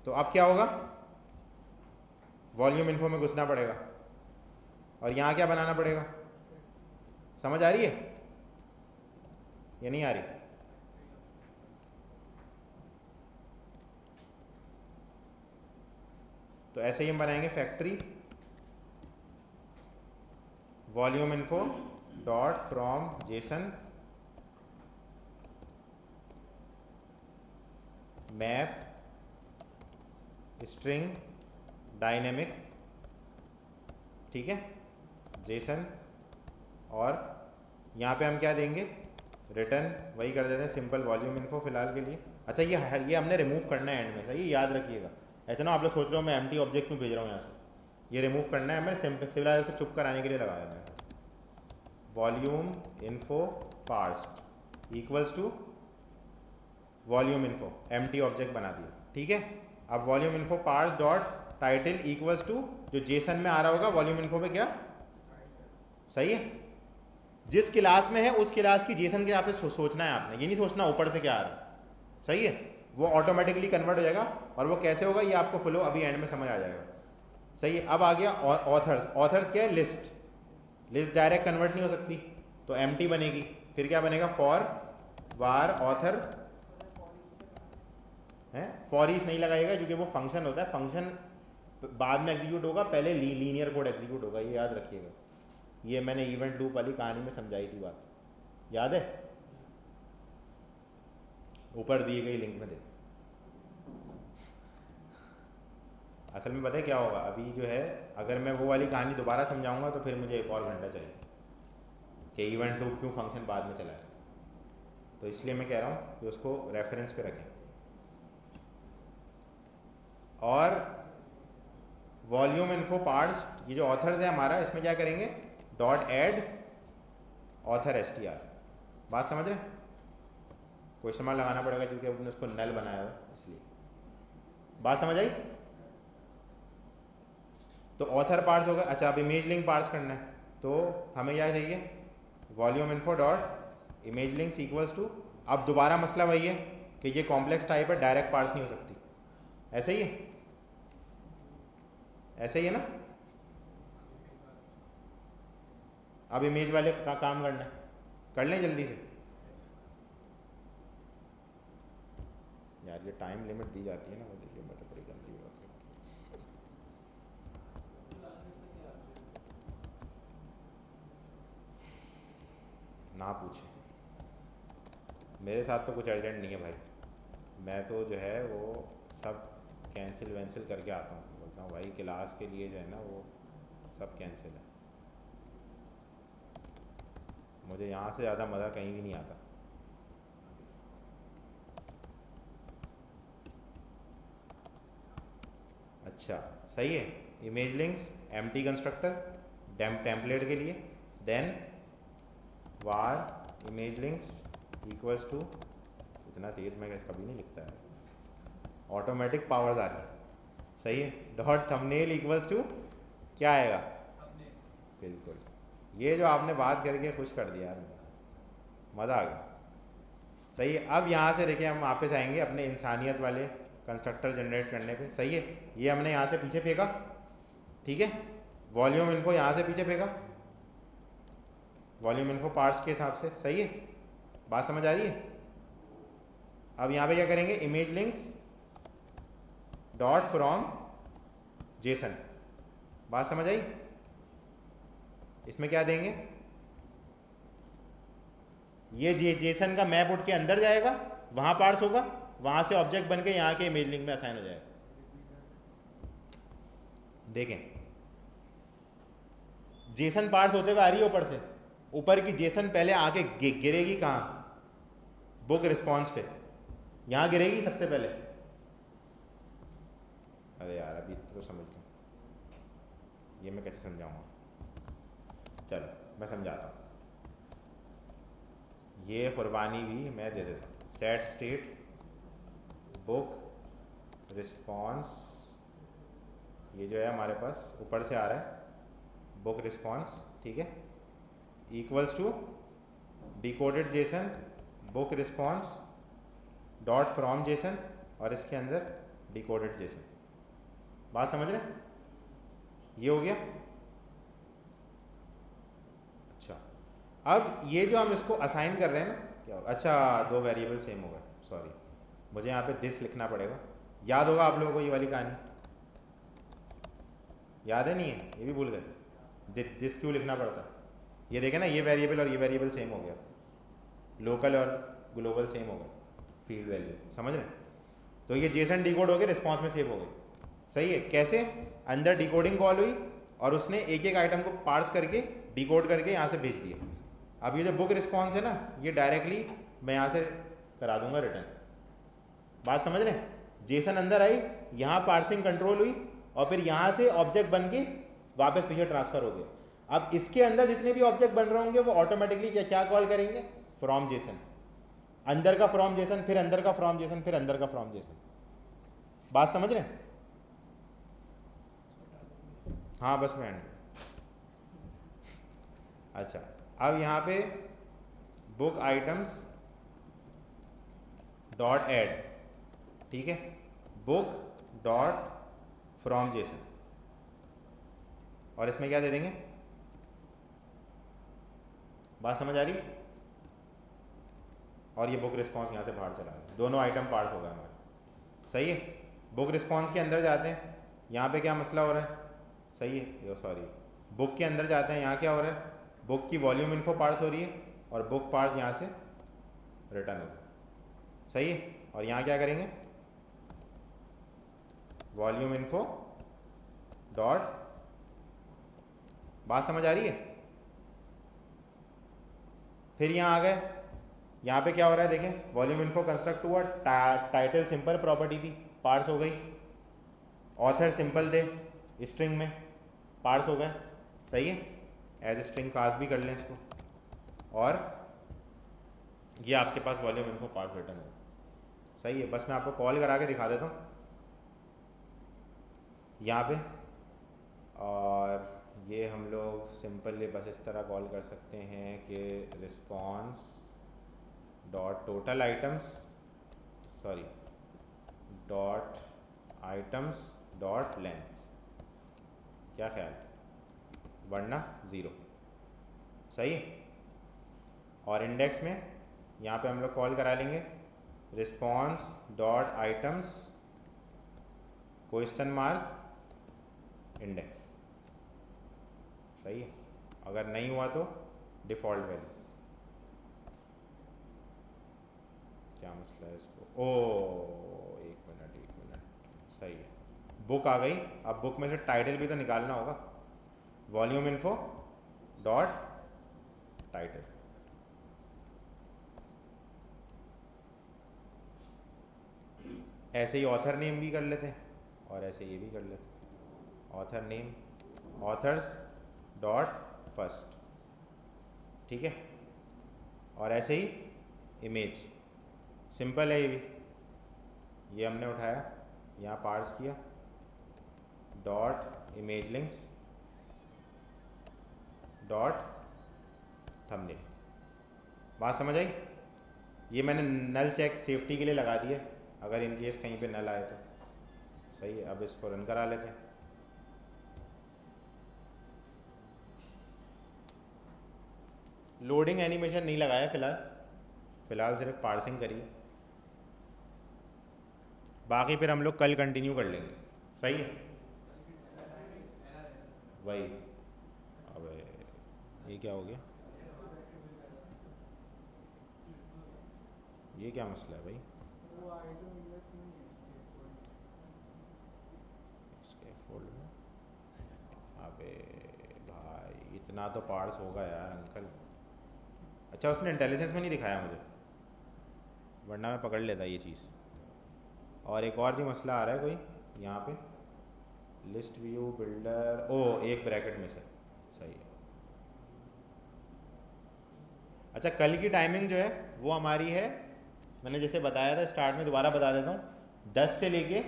तो अब क्या होगा? वॉल्यूम इन्फो में घुसना पड़ेगा और यहाँ क्या बनाना पड़ेगा? समझ आ रही है या नहीं आ रही? तो ऐसे ही हम बनाएंगे factory volume info dot from Jason map string dynamic, ठीक है, जेसन। और यहाँ पे हम क्या देंगे? रिटर्न वही कर देते हैं, सिंपल वॉल्यूम इन्फो फिलहाल के लिए। अच्छा, ये हमने रिमूव करना है एंड में, सही, याद रखिएगा। ऐसा ना आप लोग सोच रहे हो मैं एम्प्टी ऑब्जेक्ट क्यों भेज रहा हूँ यहाँ से। ये रिमूव करना है, मैंने फिलहाल इसको चुप कराने के लिए लगाया मैंने। Volume info parsed equals to volume info, empty object बना दिया, ठीक है। अब volume info parse dot title equals to, जो जेसन में आ रहा होगा वॉल्यूम इन्फो में, क्या, सही है। जिस क्लास में है उस क्लास की जेसन के यहाँ पे सोचना है आपने, ये नहीं सोचना ऊपर से क्या आ रहा है, सही है। वो ऑटोमेटिकली कन्वर्ट हो जाएगा। और वो कैसे होगा ये आपको फ्लो अभी एंड में समझ आ जाएगा, सही है। अब आ गया ऑथर्स। ऑथर्स क्या है? लिस्ट। लिस्ट डायरेक्ट कन्वर्ट नहीं हो सकती तो एम्प्टी बनेगी। फिर क्या बनेगा? फॉर वार ऑथर है, फॉर ईच नहीं लगाइएगा क्योंकि वो फंक्शन होता है, फंक्शन बाद में एग्जीक्यूट होगा, पहले लीनियर कोड एग्जीक्यूट होगा, ये याद रखिएगा। ये मैंने इवेंट लूप वाली कहानी में समझाई थी बात, याद है? ऊपर दिए गई लिंक में देखो। असल में पता है क्या होगा, अभी जो है अगर मैं वो वाली कहानी दोबारा समझाऊंगा तो फिर मुझे एक और घंटा चाहिए कि इवेंट लूप क्यों फंक्शन बाद में चलाए। तो इसलिए मैं कह रहा हूँ कि उसको रेफरेंस पे रखें। और वॉल्यूम इन्फो पार्ट्स, ये जो ऑथर्स है हमारा, इसमें क्या करेंगे, डॉट ऐड ऑथर str। बात समझ रहे हैं? क्वेश्चन मार्क लगाना पड़ेगा क्योंकि हमने उसको नल बनाया हुआ है, इसलिए। बात समझ आई? तो ऑथर पार्ट्स होगा। अच्छा, अब इमेज लिंक पार्ट्स करना है तो हमें क्या चाहिए, volume info dot image links equals to, अब दोबारा मसला वही है कि ये कॉम्प्लेक्स टाइप है, डायरेक्ट पार्ट्स नहीं हो सकती। ऐसे ही है, ऐसे ही है ना? अब इमेज वाले का काम करना है, कर लें जल्दी से। यार ये टाइम लिमिट दी जाती है ना, मुझे लिमिट बड़ी गंदी हो सकती है। ना पूछे, मेरे साथ तो कुछ अर्जेंट नहीं है भाई, मैं तो जो है वो सब कैंसिल वैंसिल करके आता हूँ, बोलता हूँ भाई क्लास के लिए जो है ना वो सब कैंसिल है, मुझे यहाँ से ज़्यादा मज़ा कहीं भी नहीं आता। अच्छा सही है, image links empty constructor template के लिए, then var image links equals to, इतना तेज़ मैं कभी नहीं लिखता है, ऑटोमेटिक पावर्स आ रही है, सही है, डॉट थंबनेल इक्वल्स टू क्या आएगा, बिल्कुल, ये जो आपने बात करके खुश कर दिया यार, मज़ा आ गया। सही है, अब यहाँ से देखिए हम वापस आएंगे अपने इंसानियत वाले कंस्ट्रक्टर जनरेट करने पे। सही है, ये हमने यहाँ से पीछे फेंका, ठीक है, वॉल्यूम इन्फो यहाँ से पीछे फेंका, वॉल्यूम इन्फो पार्ट्स के हिसाब से। सही है, बात समझ आ रही है? अब यहाँ पे क्या करेंगे, image links dot from Jason, बात समझ आई? इसमें क्या देंगे, ये जेसन का मैप उठ के अंदर जाएगा, वहां पार्ट्स होगा, वहां से ऑब्जेक्ट बन के यहाँ के इमेज लिंक में असाइन हो जाएगा। देखें, जेसन पार्ट्स होते हुए आ रही है ऊपर से, ऊपर की जेसन पहले आके गिरेगी कहाँ, बुक रिस्पॉन्स पे, यहाँ गिरेगी सबसे पहले। अरे यार अभी तो समझ लो, ये मैं कैसे समझाऊंगा, चलो मैं समझाता हूँ। ये कुर्बानी भी मैं दे देता हूँ, सेट स्टेट बुक रिस्पॉन्स, ये जो है हमारे पास ऊपर से आ रहा है बुक रिस्पॉन्स, ठीक है, equals to decoded JSON book response dot from JSON, और इसके अंदर डिकोडेड जेसन। बात समझ रहे हैं? ये हो गया। अच्छा, अब ये जो हम इसको असाइन कर रहे हैं ना, क्या होगा, अच्छा दो वेरिएबल सेम हो गए, सॉरी, मुझे यहाँ पे दिस लिखना पड़ेगा। याद होगा आप लोगों को ये वाली कहानी, याद है? नहीं है, ये भी भूल गए, दिस क्यों लिखना पड़ता है? ये देखें ना, ये वेरिएबल और ये वेरिएबल सेम हो गया, लोकल और ग्लोबल सेम हो गए, फील्ड वैल्यू, समझ रहे हैं? तो ये जेसन डिकोड हो गए, रिस्पॉन्स में सेव हो गई। सही है, कैसे? अंदर डिकोडिंग कॉल हुई और उसने एक एक आइटम को पार्स करके डिकोड करके यहाँ से भेज दिया। अब ये जो बुक रिस्पॉन्स है ना, ये डायरेक्टली मैं यहाँ से करा दूंगा रिटर्न। बात समझ रहे हैं? जेसन अंदर आई, यहाँ पार्सिंग कंट्रोल हुई और फिर यहाँ से ऑब्जेक्ट बन के वापस पीछे ट्रांसफर हो गए। अब इसके अंदर जितने भी ऑब्जेक्ट बन रहे होंगे वो ऑटोमेटिकली क्या क्या कॉल करेंगे, फ्रॉम जेसन, अंदर का फ्रॉम जेसन, फिर अंदर का फ्रॉम जेसन, फिर अंदर का फ्रॉम जेसन। बात समझ रहे हैं? हाँ बस मैं अच्छा, अब यहाँ पे बुक आइटम्स डॉट ऐड, ठीक है, बुक डॉट फ्रॉम जेसन, और इसमें क्या दे देंगे? बात समझ आ रही? और ये बुक रिस्पॉन्स यहाँ से बाहर चला गया, दोनों आइटम पार्ट्स हो गए हमारे। सही है। बुक रिस्पॉन्स के अंदर जाते हैं, यहाँ पे क्या मसला हो रहा है, सही है, यो सॉरी, बुक के अंदर जाते हैं, यहाँ क्या हो रहा है, बुक की वॉल्यूम इन्फो पार्स हो रही है और बुक पार्स यहाँ से रिटर्न हो, सही है। और यहाँ क्या करेंगे, वॉल्यूम इन्फो डॉट, बात समझ आ रही है। फिर यहाँ आ गए, यहाँ पे क्या हो रहा है देखें, वॉल्यूम इन्फो कंस्ट्रक्ट हुआ, टाइटल सिंपल प्रॉपर्टी थी, पार्स हो गई, ऑथर सिंपल थे स्ट्रिंग में, पार्स हो गए, सही है। एज स्ट्रिंग पास भी कर लें इसको, और ये आपके पास वॉल्यूम इन्फो पार्स रिटर्न हो, सही है। बस मैं आपको कॉल करा के दिखा देता हूँ यहाँ पे, और ये हम लोग सिंपली बस इस तरह कॉल कर सकते हैं कि response dot total items, sorry dot items dot length, क्या ख्याल, वरना ज़ीरो, सही है। और इंडेक्स में यहाँ पे हम लोग कॉल करा लेंगे response dot items question mark index, सही है। अगर नहीं हुआ तो डिफ़ॉल्ट वैल्यू, क्या मसला है इसको, ओ एक मिनट, सही है, बुक आ गई। अब बुक में से टाइटल भी तो निकालना होगा, वॉल्यूम इन्फो डॉट टाइटल, ऐसे ही ऑथर नेम भी कर लेते हैं और ऐसे ये भी कर लेते हैं, author name authors dot first, ठीक है। और ऐसे ही इमेज, सिंपल है ये भी, ये हमने उठाया, यहाँ पार्स किया, dot image links dot thumbnail, बात समझ आई। ये मैंने नल चेक सेफ्टी के लिए लगा दिया, अगर इन केस कहीं पे नल आए तो, सही है। अब इसको रन करा लेते हैं, लोडिंग एनिमेशन नहीं लगाया फ़िलहाल सिर्फ पार्सिंग करिए, बाकी फिर हम लोग कल कंटिन्यू कर लेंगे, सही है। वही, अब ये क्या हो गया, ये क्या मसला है भाई, इसके फोल्ड में, अबे भाई इतना तो पार्स होगा यार अंकल, अच्छा उसने इंटेलिजेंस में नहीं दिखाया मुझे, वरना मैं पकड़ लेता ये चीज़। और एक और भी मसला आ रहा है कोई यहाँ पे, लिस्ट व्यू बिल्डर, ओ एक ब्रैकेट में से, सही है। अच्छा कल की टाइमिंग जो है वो हमारी है, मैंने जैसे बताया था स्टार्ट में, दोबारा बता देता हूँ, 10 से लेके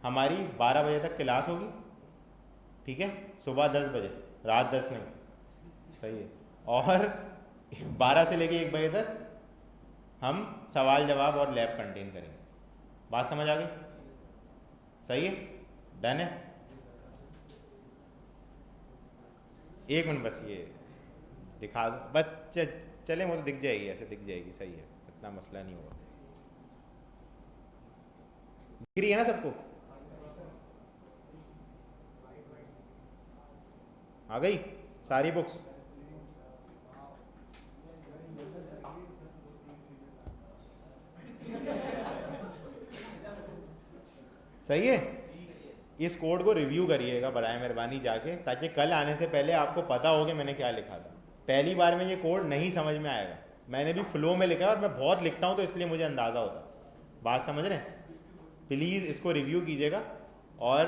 हमारी 12 बजे तक क्लास होगी, ठीक है, सुबह 10 बजे, रात 10 नहीं, सही है। और 12 से लेके 1 बजे तक हम सवाल जवाब और लैब कंटेन करेंगे, बात समझ आ गई, सही है, डन है। एक मिनट बस ये दिखा दो, बस चले, वो तो दिख जाएगी, ऐसे दिख जाएगी, सही है, इतना मसला नहीं होगा, दिख रही है ना सबको, आ गई सारी बुक्स, सही है। इस कोड को रिव्यू करिएगा बराए मेहरबानी जाके, ताकि कल आने से पहले आपको पता हो कि मैंने क्या लिखा था। पहली बार में ये कोड नहीं समझ में आएगा, मैंने भी फ्लो में लिखा है और मैं बहुत लिखता हूँ तो इसलिए मुझे अंदाज़ा होता, बात समझ रहे हैं। प्लीज़ इसको रिव्यू कीजिएगा, और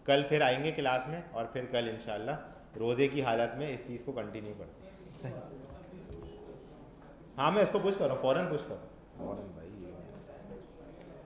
कल फिर आएंगे क्लास में, और फिर कल इंशाल्लाह रोज़े की हालत में इस चीज़ को कंटिन्यू करते हैं। हाँ मैं इसको पुश कर रहा हूँ, फ़ौरन पुश करो, फ़ौरन।